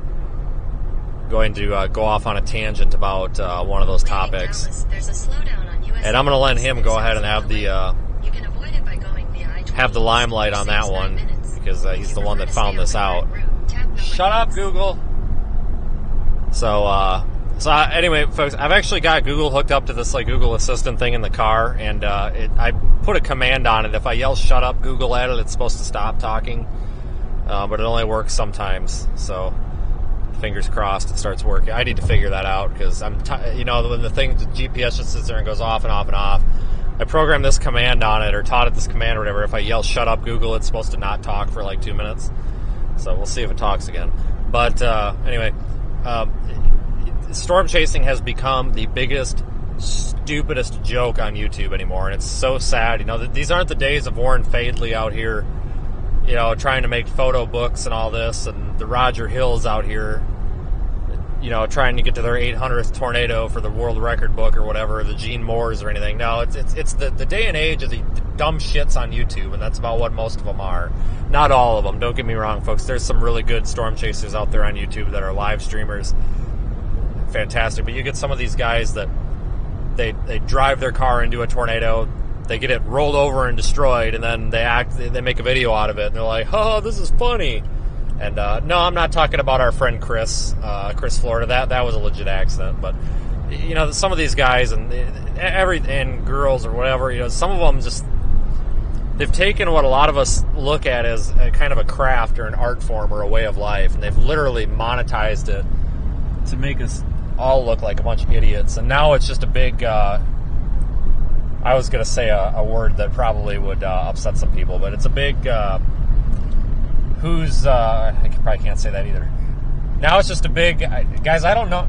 going to go off on a tangent about one of those topics. Dallas, there's a slowdown on US And I'm going to let him go ahead and have the You can avoid it by going via I-20 have the limelight on that one, because he's the one that found this out. Shut up, Google. So anyway, folks, I've actually got Google hooked up to this like Google Assistant thing in the car, and I put a command on it. If I yell "Shut up, Google" at it, it's supposed to stop talking, but it only works sometimes. So fingers crossed it starts working. I need to figure that out, because I'm, you know, when the thing, the GPS just sits there and goes off and off and off. I programmed this command on it, or taught it this command or whatever. If I yell "Shut up, Google," it's supposed to not talk for like 2 minutes. So we'll see if it talks again. But anyway. Storm chasing has become the biggest, stupidest joke on YouTube anymore, and it's so sad. You know, these aren't the days of Warren Fadley out here, you know, trying to make photo books and all this, and the Roger Hills out here, you know, trying to get to their 800th tornado for the world record book or whatever, the Gene Moores or anything. No, it's the day and age of the dumb shits on YouTube, and that's about what most of them are. Not all of them, don't get me wrong, folks. There's some really good storm chasers out there on YouTube that are live streamers. Fantastic. But you get some of these guys that they drive their car into a tornado, they get it rolled over and destroyed, and then they make a video out of it, and they're like, "Oh, this is funny." And no, I'm not talking about our friend Chris Florida. That was a legit accident. But you know, some of these guys and girls or whatever, you know, some of them just, they've taken what a lot of us look at as a kind of a craft or an art form or a way of life, and they've literally monetized it to make us all look like a bunch of idiots. And now it's just a big, I was going to say a word that probably would upset some people, but it's a big, I probably can't say that either. Now it's just a big, guys, I don't know,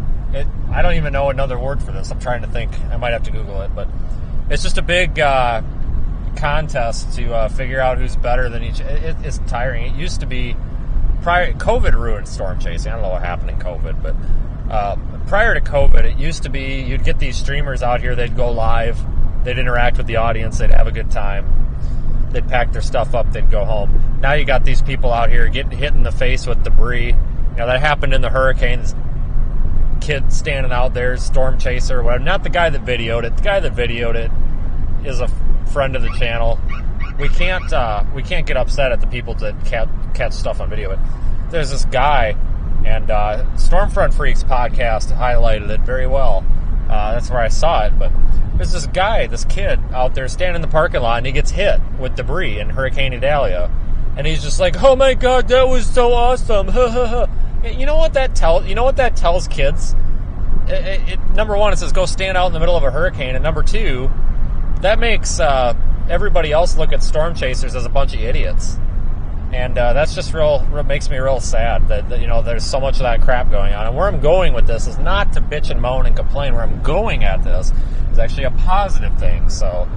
I don't even know another word for this. I'm trying to think. I might have to Google it, but it's just a big contest to figure out who's better than each. It's tiring. It used to be, COVID ruined storm chasing. I don't know what happened in COVID, but prior to COVID, it used to be you'd get these streamers out here, they'd go live, they'd interact with the audience, they'd have a good time, they'd pack their stuff up, they'd go home. Now you got these people out here getting hit in the face with debris. You know, that happened in the hurricane. This kid standing out there, storm chaser or whatever. Not the guy that videoed it. The guy that videoed it is a friend of the channel. We can't get upset at the people that catch stuff on video. But there's this guy, and Stormfront Freaks podcast highlighted it very well. That's where I saw it. But there's this guy, this kid out there standing in the parking lot, and he gets hit with debris in Hurricane Idalia, and he's just like, "Oh my God, that was so awesome!" You know what that tells? You know what that tells kids? Number one, it says go stand out in the middle of a hurricane, and number two, that makes everybody else look at storm chasers as a bunch of idiots. And that's just makes me real sad that, you know, there's so much of that crap going on. And where I'm going with this is not to bitch and moan and complain. Where I'm going at this is actually a positive thing. So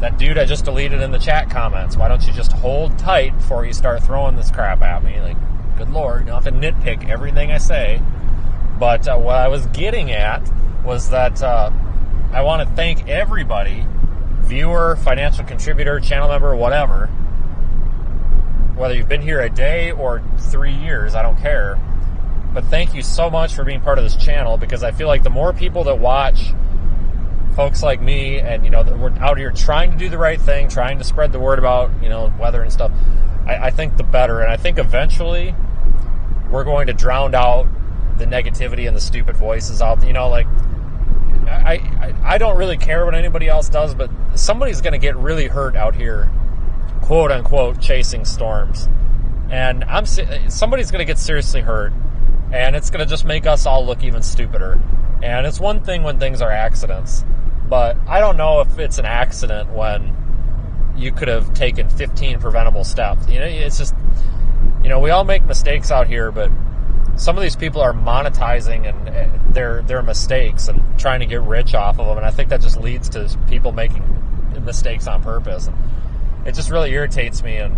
that dude I just deleted in the chat comments, why don't you just hold tight before you start throwing this crap at me? Like, good Lord, you don't have to nitpick everything I say. But what I was getting at was that I want to thank everybody, viewer, financial contributor, channel member, whatever, whether you've been here a day or 3 years, I don't care. But thank you so much for being part of this channel, because I feel like the more people that watch folks like me, and, you know, that we're out here trying to do the right thing, trying to spread the word about, you know, weather and stuff, I think the better. And I think eventually we're going to drown out the negativity and the stupid voices out there. You know, like, I don't really care what anybody else does, but somebody's going to get really hurt out here, quote unquote, chasing storms. And somebody's going to get seriously hurt, and it's going to just make us all look even stupider. And it's one thing when things are accidents, but I don't know if it's an accident when you could have taken 15 preventable steps. It's just, we all make mistakes out here, but some of these people are monetizing and their mistakes and trying to get rich off of them, and I think that just leads to people making mistakes on purpose. And it just really irritates me, and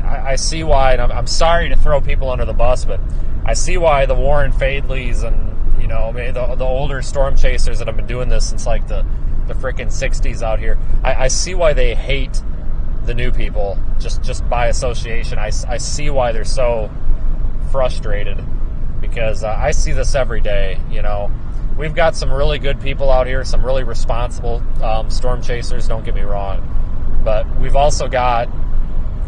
I see why, and I'm sorry to throw people under the bus, but I see why the Warren Fadleys and the older storm chasers that have been doing this since like the freaking 60s out here, I see why they hate the new people just by association. I see why they're so frustrated, because I see this every day. We've got some really good people out here, some really responsible storm chasers, don't get me wrong, but we've also got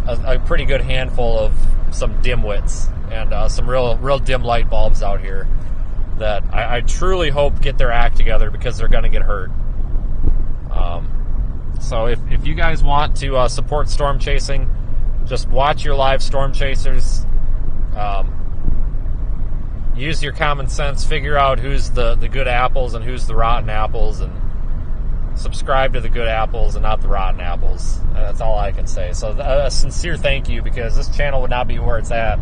a pretty good handful of some dimwits and some real dim light bulbs out here that I truly hope get their act together, because they're going to get hurt. So if you guys want to support storm chasing, just watch your live storm chasers. Use your common sense, figure out who's the good apples and who's the rotten apples, and subscribe to the good apples and not the rotten apples. That's all I can say. So a sincere thank you, because this channel would not be where it's at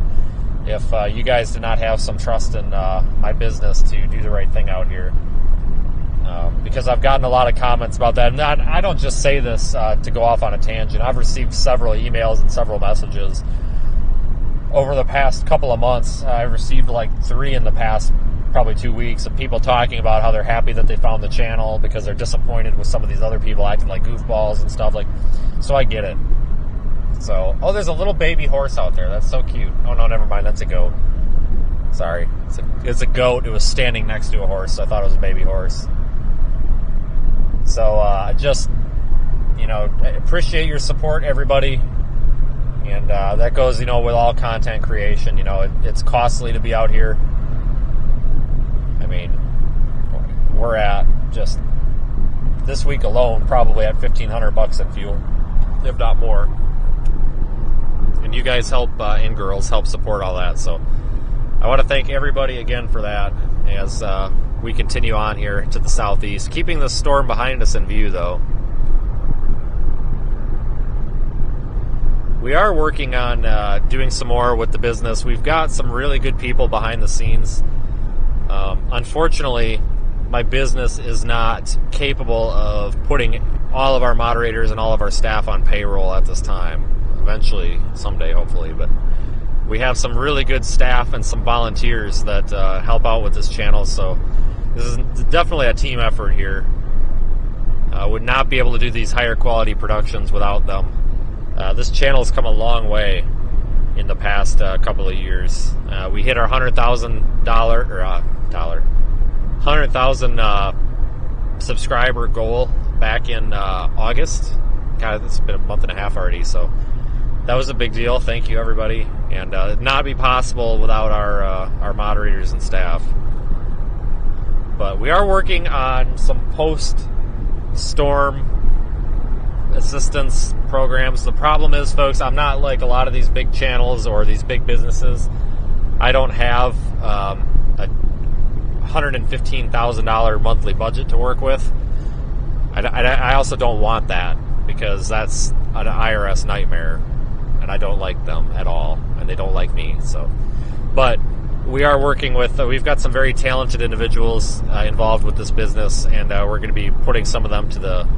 if you guys did not have some trust in my business to do the right thing out here. Because I've gotten a lot of comments about that. And I don't just say this to go off on a tangent. I've received several emails and several messages over the past couple of months. I received like 3 in the past probably 2 weeks of people talking about how they're happy that they found the channel because they're disappointed with some of these other people acting like goofballs and stuff. So I get it. So, there's a little baby horse out there. That's so cute. Oh no, never mind. That's a goat. Sorry. It's a goat. It was standing next to a horse, so I thought it was a baby horse. So, I appreciate your support, everybody. And that goes, with all content creation. It's costly to be out here. I mean, we're at just this week alone probably at $1,500 in fuel, if not more. And you guys help, and girls help support all that. So I want to thank everybody again for that as we continue on here to the southeast, keeping the storm behind us in view, though. We are working on doing some more with the business. We've got some really good people behind the scenes. Unfortunately, my business is not capable of putting all of our moderators and all of our staff on payroll at this time. Eventually, someday, hopefully. But we have some really good staff and some volunteers that help out with this channel. So this is definitely a team effort here. Would not be able to do these higher quality productions without them. This channel has come a long way in the past couple of years. We hit our $100,000 subscriber goal back in August. God, it's been a month and a half already, so that was a big deal. Thank you, everybody. And it'd not be possible without our moderators and staff. But we are working on some post-storm assistance programs. The problem is, folks, I'm not like a lot of these big channels or these big businesses. I don't have a $115,000 monthly budget to work with. I also don't want that, because that's an IRS nightmare, and I don't like them at all, and they don't like me. So, but we are working with, we've got some very talented individuals involved with this business, and we're going to be putting some of them to the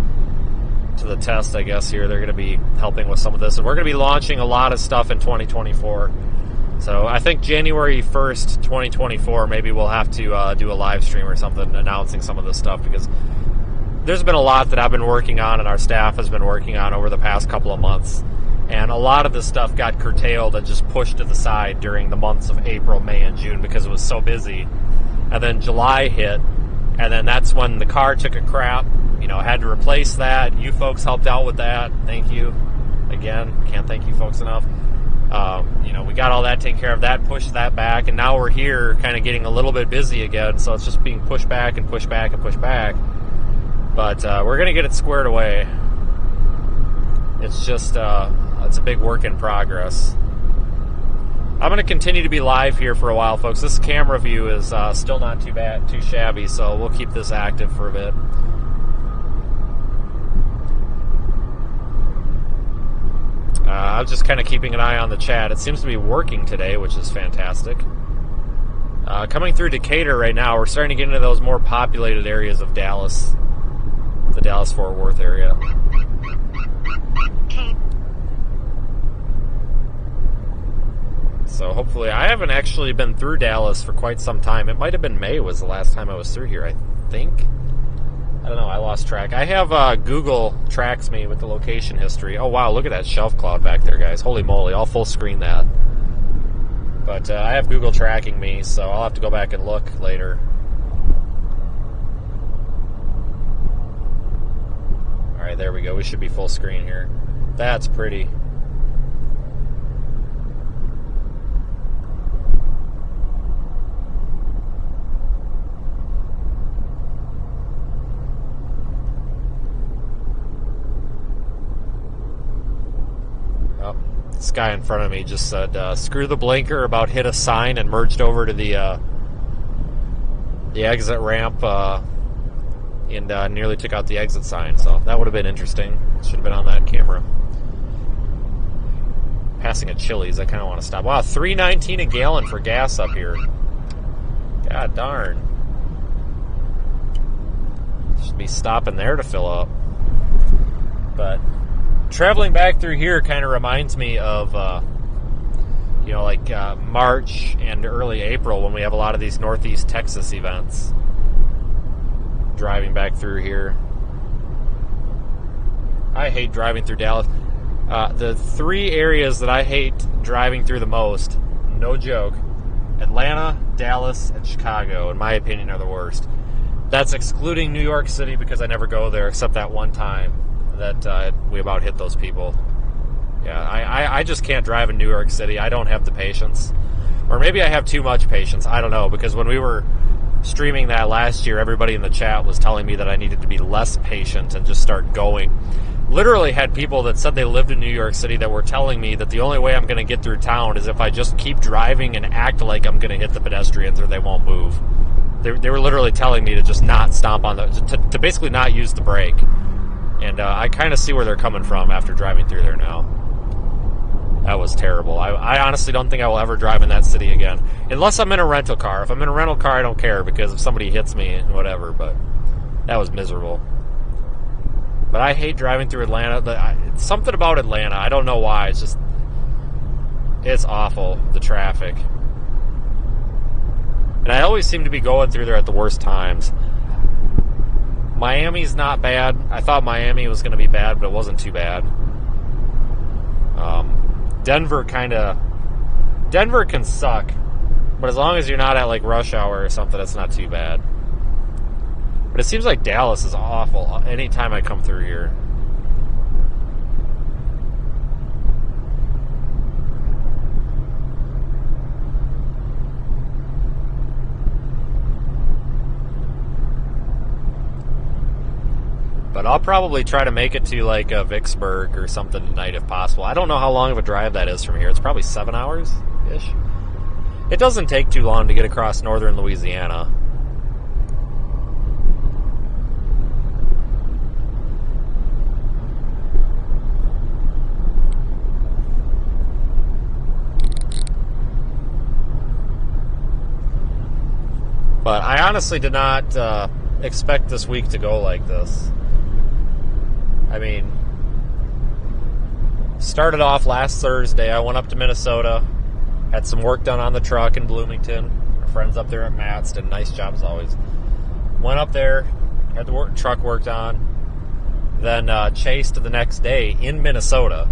test, I guess, here. They're going to be helping with some of this, and we're going to be launching a lot of stuff in 2024. So I think January 1st, 2024, maybe we'll have to do a live stream or something announcing some of this stuff, because there's been a lot that I've been working on and our staff has been working on over the past couple of months. And a lot of this stuff got curtailed and just pushed to the side during the months of April, May, and June because it was so busy. And then July hit, and then that's when the car took a crap. I had to replace that. You folks helped out with that. Thank you. Again, can't thank you folks enough. We got all that taken care of, that pushed that back, and now we're here kind of getting a little bit busy again, so it's just being pushed back and pushed back and pushed back. But we're going to get it squared away. It's just, it's a big work in progress. I'm going to continue to be live here for a while, folks. This camera view is still not too bad, too shabby, so we'll keep this active for a bit. I'm just kind of keeping an eye on the chat. It seems to be working today, which is fantastic. Coming through Decatur right now, we're starting to get into those more populated areas of Dallas, the Dallas-Fort Worth area. So hopefully, I haven't actually been through Dallas for quite some time. It might have been May was the last time I was through here, I think. I don't know, I lost track. I have Google tracks me with the location history. Oh wow, look at that shelf cloud back there, guys. Holy moly, I'll full screen that. But I have Google tracking me, so I'll have to go back and look later. Alright, there we go. We should be full screen here. That's pretty. This guy in front of me just said, screw the blinker, about hit a sign and merged over to the exit ramp and nearly took out the exit sign. So that would have been interesting. Should have been on that camera. Passing a Chili's, I kind of want to stop. Wow, $3.19 a gallon for gas up here. God darn. Should be stopping there to fill up. But traveling back through here kind of reminds me of, March and early April when we have a lot of these Northeast Texas events. Driving back through here. I hate driving through Dallas. The three areas that I hate driving through the most, no joke, Atlanta, Dallas, and Chicago, in my opinion, are the worst. That's excluding New York City because I never go there except that one time that we about hit those people. Yeah, I just can't drive in New York City. I don't have the patience. Or maybe I have too much patience. I don't know, because when we were streaming that last year, everybody in the chat was telling me that I needed to be less patient and just start going. Literally had people that said they lived in New York City that were telling me that the only way I'm going to get through town is if I just keep driving and act like I'm going to hit the pedestrians or they won't move. They were literally telling me to just not stomp on to basically not use the brake. And I kind of see where they're coming from after driving through there now. That was terrible. I honestly don't think I will ever drive in that city again. Unless I'm in a rental car. If I'm in a rental car, I don't care, because if somebody hits me, whatever. But that was miserable. But I hate driving through Atlanta. Something about Atlanta. I don't know why. It's just, it's awful, the traffic. And I always seem to be going through there at the worst times. Miami's not bad. I thought Miami was going to be bad, but it wasn't too bad. Denver can suck, but as long as you're not at like rush hour or something, it's not too bad. But it seems like Dallas is awful anytime I come through here. But I'll probably try to make it to like Vicksburg or something tonight if possible. I don't know how long of a drive that is from here. It's probably 7 hours-ish. It doesn't take too long to get across northern Louisiana. But I honestly did not expect this week to go like this. I mean, started off last Thursday. I went up to Minnesota, had some work done on the truck in Bloomington. Our friends up there at Matt's did a nice job as always. Went up there, had the truck worked on, then chased the next day in Minnesota.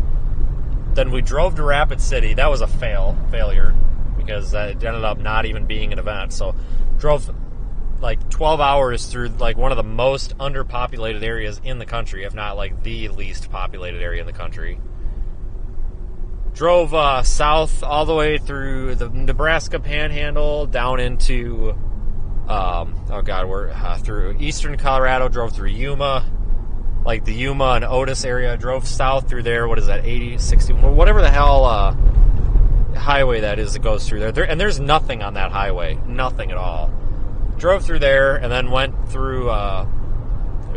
Then we drove to Rapid City. That was a failure, because it ended up not even being an event. So drove like 12 hours through like one of the most underpopulated areas in the country, if not like the least populated area in the country. Drove south all the way through the Nebraska Panhandle down into, we're through eastern Colorado, drove through Yuma, like the Yuma and Otis area, drove south through there, what is that, 80, 60, whatever the hell highway that is that goes through there. And there's nothing on that highway, nothing at all. Drove through there and then went through, or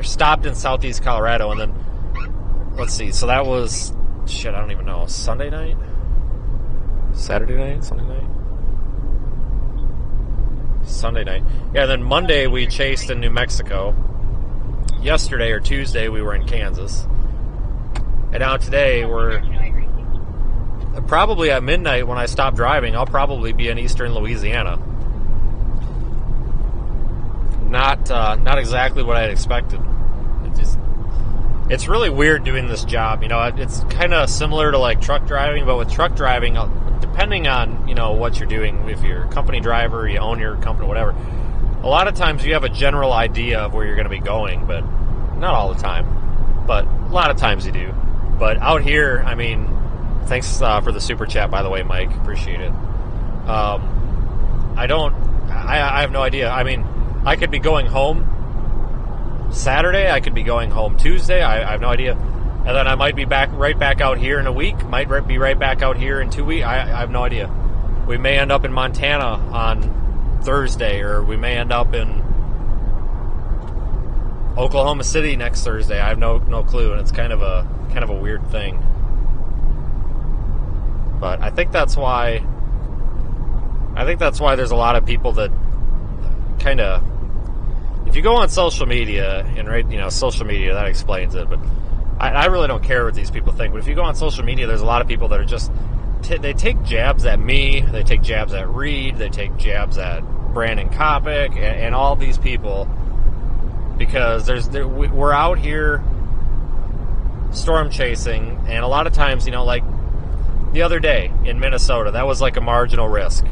stopped in southeast Colorado, and then, let's see, so that was, I don't even know, Sunday night? Saturday night? Sunday night? Sunday night. Yeah, then Monday we chased in New Mexico. Yesterday or Tuesday we were in Kansas. And now today we're probably at midnight when I stop driving, I'll probably be in eastern Louisiana. Not exactly what I had expected. It's really weird doing this job. You know, it's kind of similar to like truck driving, but with truck driving, depending on, you know, what you're doing, if you're a company driver, you own your company, whatever, a lot of times you have a general idea of where you're going to be going, but not all the time. But a lot of times you do. But out here, I mean, thanks for the super chat, by the way, Mike. Appreciate it. I have no idea. I mean, I could be going home Saturday, I could be going home Tuesday, I have no idea. And then I might be right back out here in a week, might be right back out here in 2 weeks, I have no idea. We may end up in Montana on Thursday, or we may end up in Oklahoma City next Thursday. I have no clue, and it's kind of a weird thing. But I think that's why there's a lot of people that kind of, if you go on social media, and social media, that explains it, but I really don't care what these people think, but if you go on social media, there's a lot of people that are just, they take jabs at me, they take jabs at Reed, they take jabs at Brandon Kopic, and all these people, because we're out here storm chasing, and a lot of times, like the other day in Minnesota, that was like a marginal risk.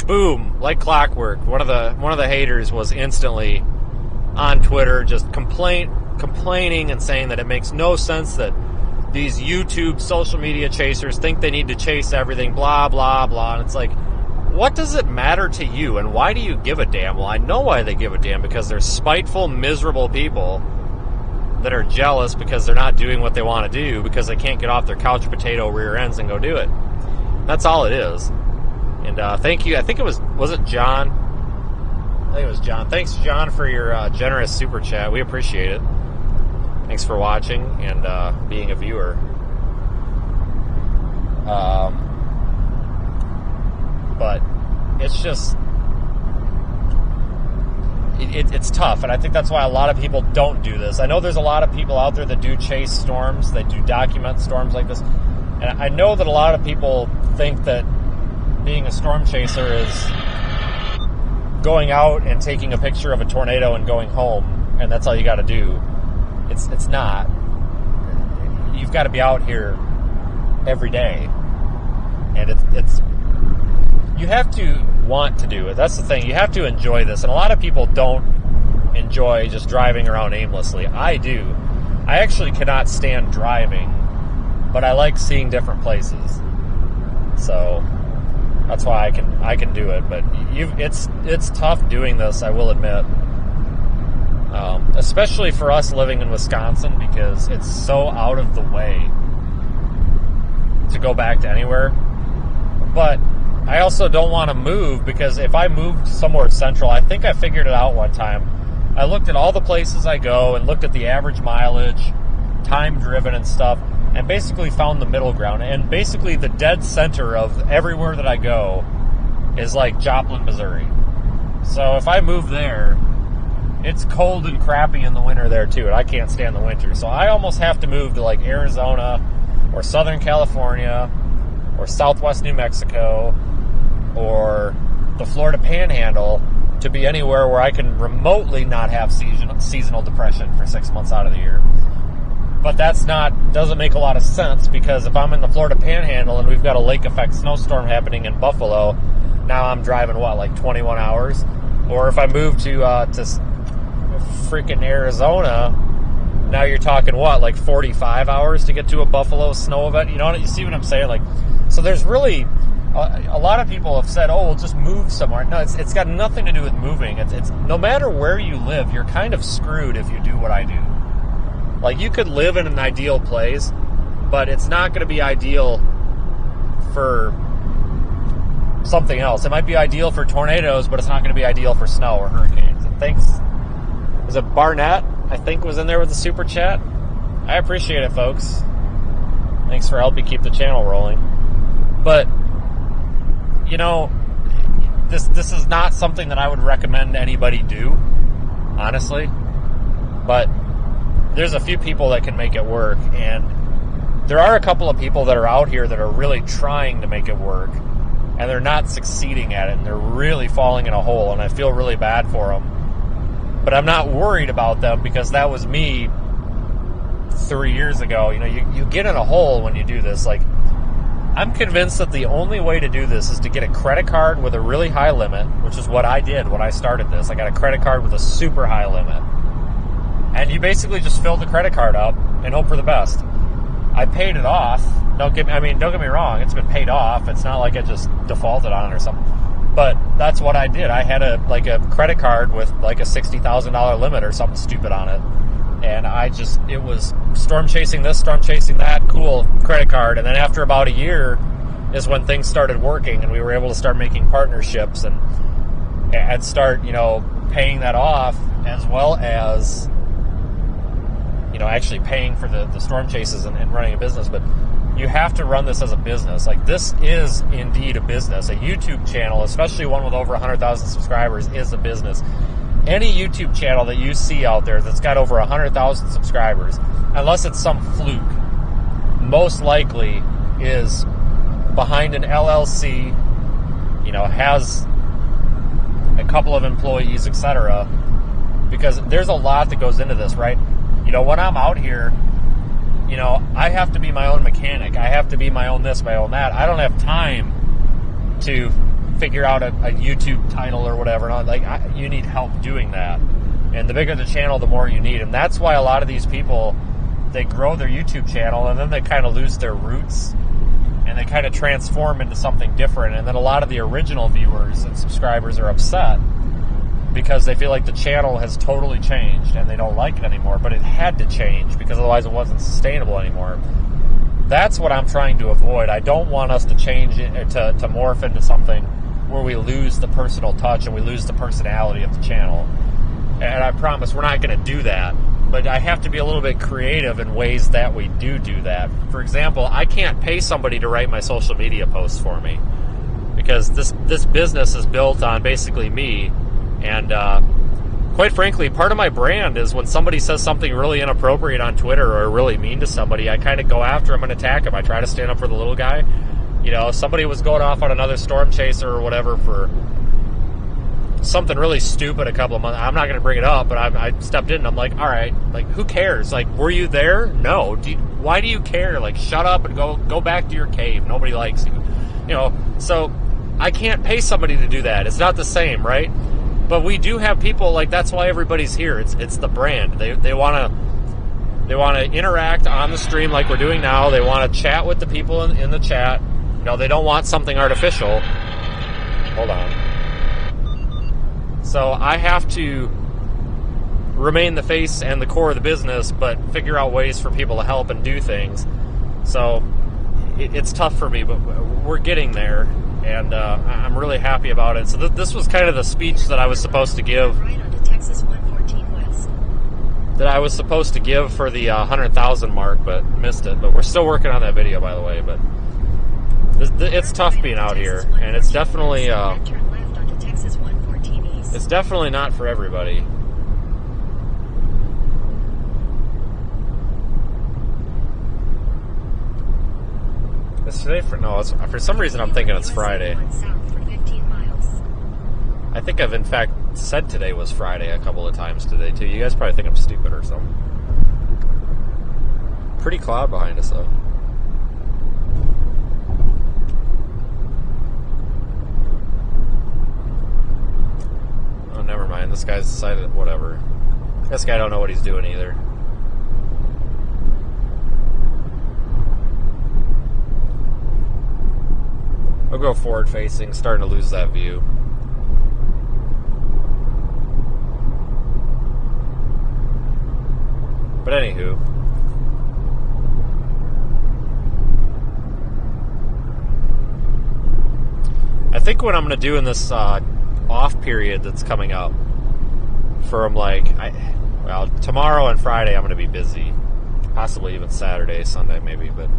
Boom, like clockwork. One of the haters was instantly on Twitter just complaining and saying that it makes no sense that these YouTube social media chasers think they need to chase everything, blah, blah, blah. And it's like, what does it matter to you, and why do you give a damn? Well, I know why they give a damn, because they're spiteful, miserable people that are jealous because they're not doing what they want to do, because they can't get off their couch potato rear ends and go do it. That's all it is. And thank you. I think it was it John? I think it was John. Thanks, John, for your generous super chat. We appreciate it. Thanks for watching and being a viewer. But it's just, it's tough, and I think that's why a lot of people don't do this. I know there's a lot of people out there that do chase storms, that do document storms like this, and I know that a lot of people think that being a storm chaser is going out and taking a picture of a tornado and going home, and that's all you got to do. It's not. You've got to be out here every day, and it's you have to want to do it. That's the thing. You have to enjoy this, and a lot of people don't enjoy just driving around aimlessly. I do. I actually cannot stand driving, but I like seeing different places. So that's why I can do it, but it's tough doing this, I will admit. Especially for us living in Wisconsin, because it's so out of the way to go back to anywhere. But I also don't want to move, because if I moved somewhere central, I think I figured it out one time. I looked at all the places I go and looked at the average mileage, time driven and stuff, and basically found the middle ground. And basically the dead center of everywhere that I go is like Joplin, Missouri. So if I move there, it's cold and crappy in the winter there too, and I can't stand the winter. So I almost have to move to like Arizona or Southern California or Southwest New Mexico or the Florida Panhandle to be anywhere where I can remotely not have seasonal depression for 6 months out of the year. But doesn't make a lot of sense, because if I'm in the Florida Panhandle and we've got a lake effect snowstorm happening in Buffalo, now I'm driving like 21 hours. Or if I move to freaking Arizona, now you're talking what, like 45 hours to get to a Buffalo snow event? You know what? You see what I'm saying? Like, so there's really a lot of people have said, "Oh, we'll just move somewhere." No, it's got nothing to do with moving. It's no matter where you live, you're kind of screwed if you do what I do. Like, you could live in an ideal place, but it's not going to be ideal for something else. It might be ideal for tornadoes, but it's not going to be ideal for snow or hurricanes. And thanks. Was it Barnett? I think was in there with the super chat. I appreciate it, folks. Thanks for helping keep the channel rolling. But, you know, this is not something that I would recommend anybody do, honestly. But there's a few people that can make it work, and there are a couple of people that are out here that are really trying to make it work, and they're not succeeding at it, and they're really falling in a hole, and I feel really bad for them. But I'm not worried about them, because that was me 3 years ago. You know, you get in a hole when you do this. Like, I'm convinced that the only way to do this is to get a credit card with a really high limit, which is what I did when I started this. I got a credit card with a super high limit. And you basically just fill the credit card up and hope for the best. I paid it off. Don't get me wrong, it's been paid off. It's not like I just defaulted on it or something. But that's what I did. I had a credit card with like a $60,000 limit or something stupid on it. And it was storm chasing this, storm chasing that, cool, credit card. And then after about a year is when things started working, and we were able to start making partnerships and start, you know, paying that off, as well as, you know, actually paying for the storm chases and running a business. But you have to run this as a business. Like, this is indeed a business. A YouTube channel, especially one with over 100,000 subscribers, is a business. Any YouTube channel that you see out there that's got over 100,000 subscribers, unless it's some fluke, most likely is behind an LLC, you know, has a couple of employees, etc. Because there's a lot that goes into this, right? You know, when I'm out here, you know, I have to be my own mechanic. I have to be my own this, my own that. I don't have time to figure out a YouTube title or whatever. You need help doing that. And the bigger the channel, the more you need. And that's why a lot of these people, they grow their YouTube channel and then they kind of lose their roots and they kind of transform into something different. And then a lot of the original viewers and subscribers are upset because they feel like the channel has totally changed and they don't like it anymore. But it had to change, because otherwise it wasn't sustainable anymore. That's what I'm trying to avoid. I don't want us to change it, to morph into something where we lose the personal touch and we lose the personality of the channel. And I promise we're not going to do that. But I have to be a little bit creative in ways that we do that. For example, I can't pay somebody to write my social media posts for me, because this business is built on basically me. And quite frankly, part of my brand is when somebody says something really inappropriate on Twitter or really mean to somebody, I kind of go after them and attack them. I try to stand up for the little guy. You know, somebody was going off on another storm chaser or whatever for something really stupid a couple of months. I'm not going to bring it up, but I stepped in and I'm like, all right, like, who cares? Like, were you there? No. Why do you care? Like, shut up and go back to your cave. Nobody likes you. You know, so I can't pay somebody to do that. It's not the same, right? But we do have people, like, that's why everybody's here. It's the brand. They want to interact on the stream like we're doing now. They want to chat with the people in the chat. You know, they don't want something artificial. Hold on. So I have to remain the face and the core of the business, but figure out ways for people to help and do things. So it's tough for me, but we're getting there, and I'm really happy about it. So this was kind of the speech that I was supposed to give. Right onto Texas 114 West. That I was supposed to give for the 100,000 mark, but missed it. But we're still working on that video, by the way. But it's tough being out here, and it's definitely it's definitely not for everybody. It's today for some reason I'm thinking it's Friday. I think I've in fact said today was Friday a couple of times today too. You guys probably think I'm stupid or something. Pretty cloud behind us though. Oh, never mind. This guy's decided, whatever. This guy don't know what he's doing either. I'll go forward facing, starting to lose that view. But anywho, I think what I'm going to do in this off period that's coming up from tomorrow and Friday I'm going to be busy, possibly even Saturday, Sunday maybe, but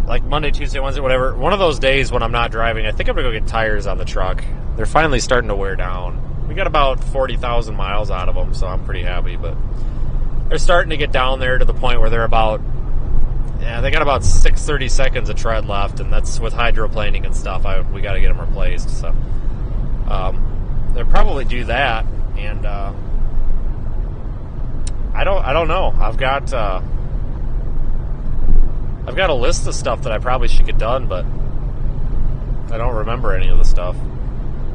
like Monday, Tuesday, Wednesday, whatever, one of those days when I'm not driving, I think I'm going to go get tires on the truck. They're finally starting to wear down. We got about 40,000 miles out of them, so I'm pretty happy, but they're starting to get down there to the point where they're about, they got about 630 seconds of tread left, and that's with hydroplaning and stuff. We got to get them replaced, so they'll probably do that, and I don't know. I've got a list of stuff that I probably should get done, but I don't remember any of the stuff.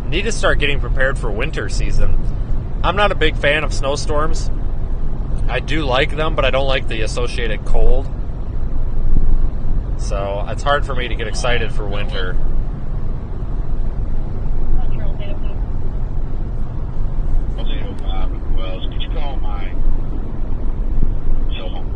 Need to start getting prepared for winter season. I'm not a big fan of snowstorms. I do like them, but I don't like the associated cold. So it's hard for me to get excited for winter. Could you call my cell phone?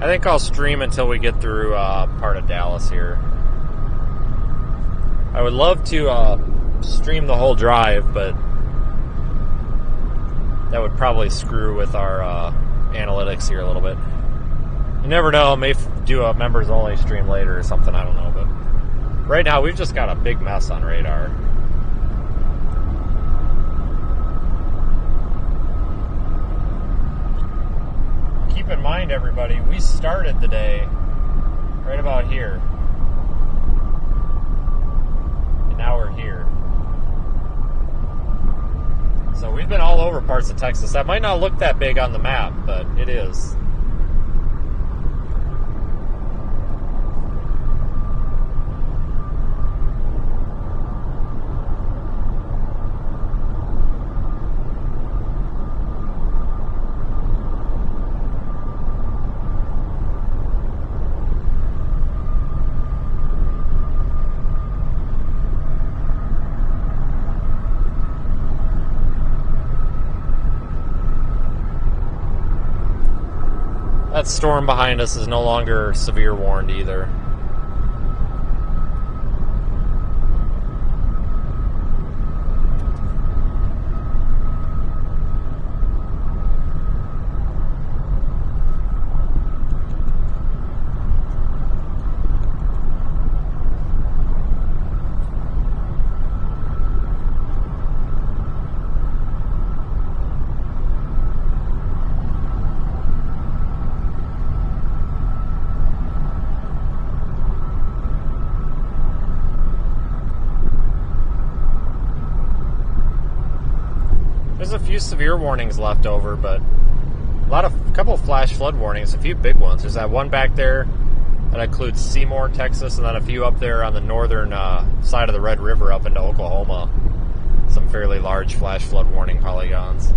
I think I'll stream until we get through part of Dallas here. I would love to stream the whole drive, but that would probably screw with our analytics here a little bit. You never know, I may do a members only stream later or something, I don't know, but right now we've just got a big mess on radar. Keep in mind, everybody, we started the day right about here, and now we're here. So we've been all over parts of Texas. That might not look that big on the map, but it is. That storm behind us is no longer severe warned either. There's a few severe warnings left over, but a couple of flash flood warnings, a few big ones. There's that one back there that includes Seymour, Texas, and then a few up there on the northern side of the Red River up into Oklahoma. Some fairly large flash flood warning polygons.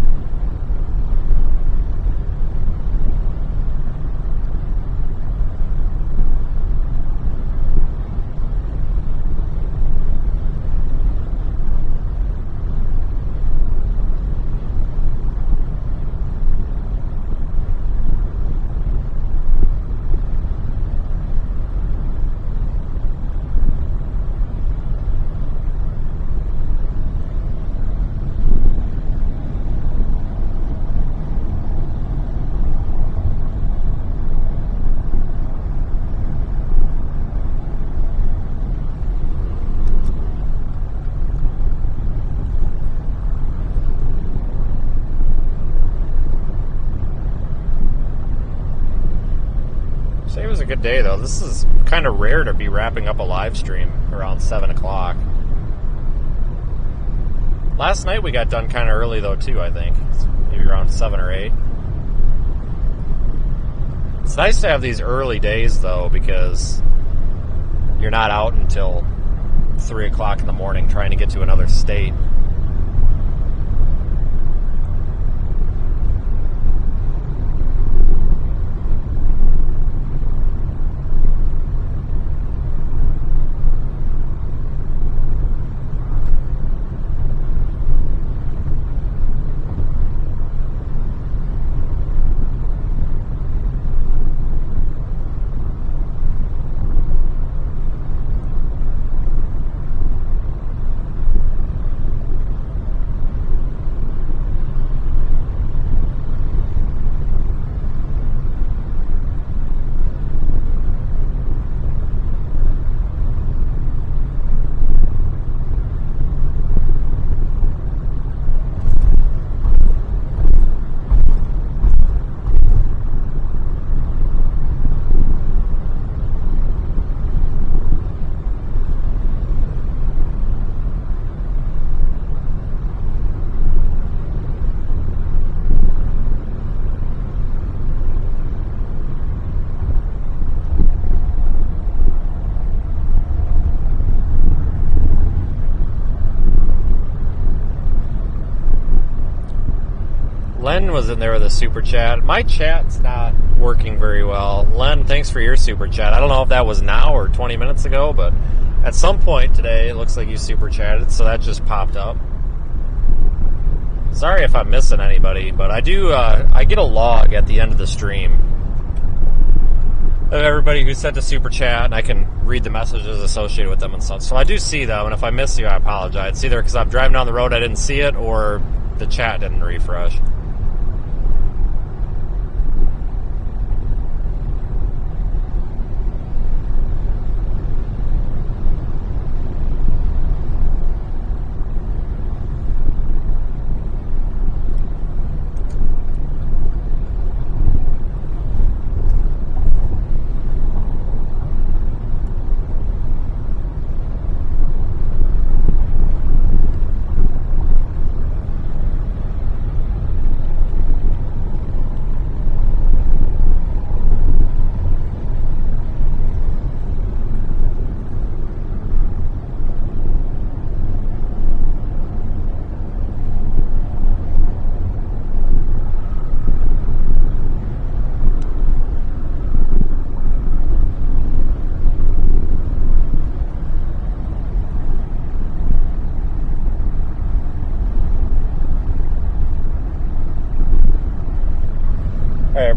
good day, though. This is kind of rare to be wrapping up a live stream around 7 o'clock. Last night we got done kind of early, though, too, I think. Maybe around 7 or 8. It's nice to have these early days, though, because you're not out until 3 o'clock in the morning trying to get to another state. Len was in there with a super chat. My chat's not working very well. Len, thanks for your super chat. I don't know if that was now or 20 minutes ago, but at some point today, it looks like you super chatted, so that just popped up. Sorry if I'm missing anybody, but I do. I get a log at the end of the stream of everybody who sent a super chat, and I can read the messages associated with them and such. So I do see them, and if I miss you, I apologize. It's either because I'm driving down the road, I didn't see it, or the chat didn't refresh.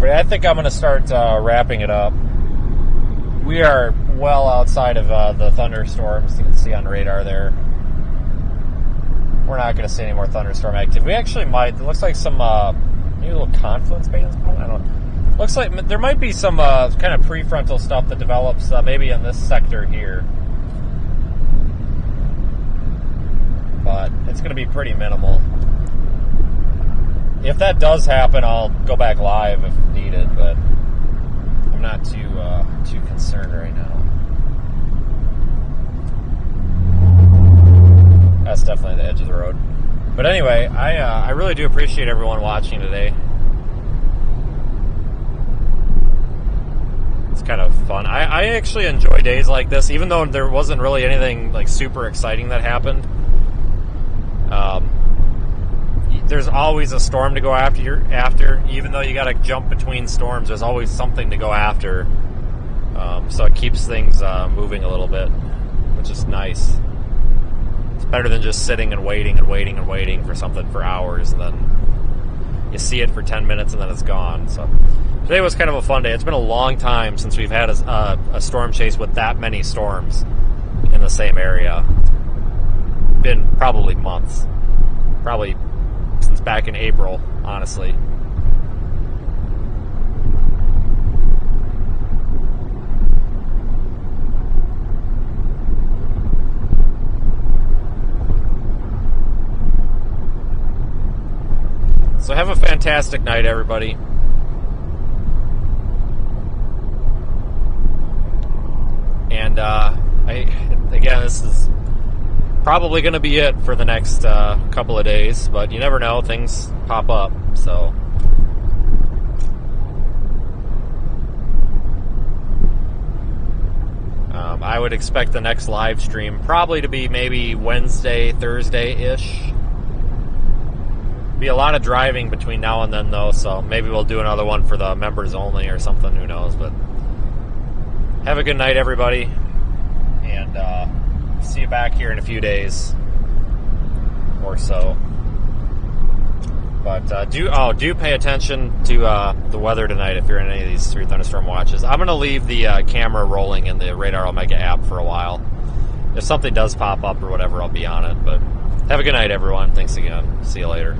I think I'm going to start wrapping it up. We are well outside of the thunderstorms. You can see on radar there. We're not going to see any more thunderstorm activity. We actually might. It looks like some maybe a little confluence bands. I don't know. Looks like there might be some kind of prefrontal stuff that develops maybe in this sector here. But it's going to be pretty minimal. If that does happen, I'll go back live if needed, but I'm not too concerned right now. That's definitely the edge of the road. But anyway, I really do appreciate everyone watching today. It's kind of fun. I actually enjoy days like this, even though there wasn't really anything like super exciting that happened. There's always a storm to go after. Even though you got to jump between storms, there's always something to go after. So it keeps things moving a little bit, which is nice. It's better than just sitting and waiting and waiting and waiting for something for hours, and then you see it for 10 minutes and then it's gone. So today was kind of a fun day. It's been a long time since we've had a storm chase with that many storms in the same area. Been probably months. Probably since back in April, honestly. So have a fantastic night, everybody. And again, this is probably going to be it for the next couple of days, but you never know, things pop up. So I would expect the next live stream probably to be maybe Wednesday, Thursday-ish. Be a lot of driving between now and then, though, so maybe we'll do another one for the members only or something, who knows. But have a good night, everybody, and see you back here in a few days or so. But do pay attention to the weather tonight if you're in any of these 3 thunderstorm watches. I'm going to leave the camera rolling in the Radar Omega app for a while. If something does pop up or whatever, I'll be on it. But have a good night, everyone. Thanks again. See you later.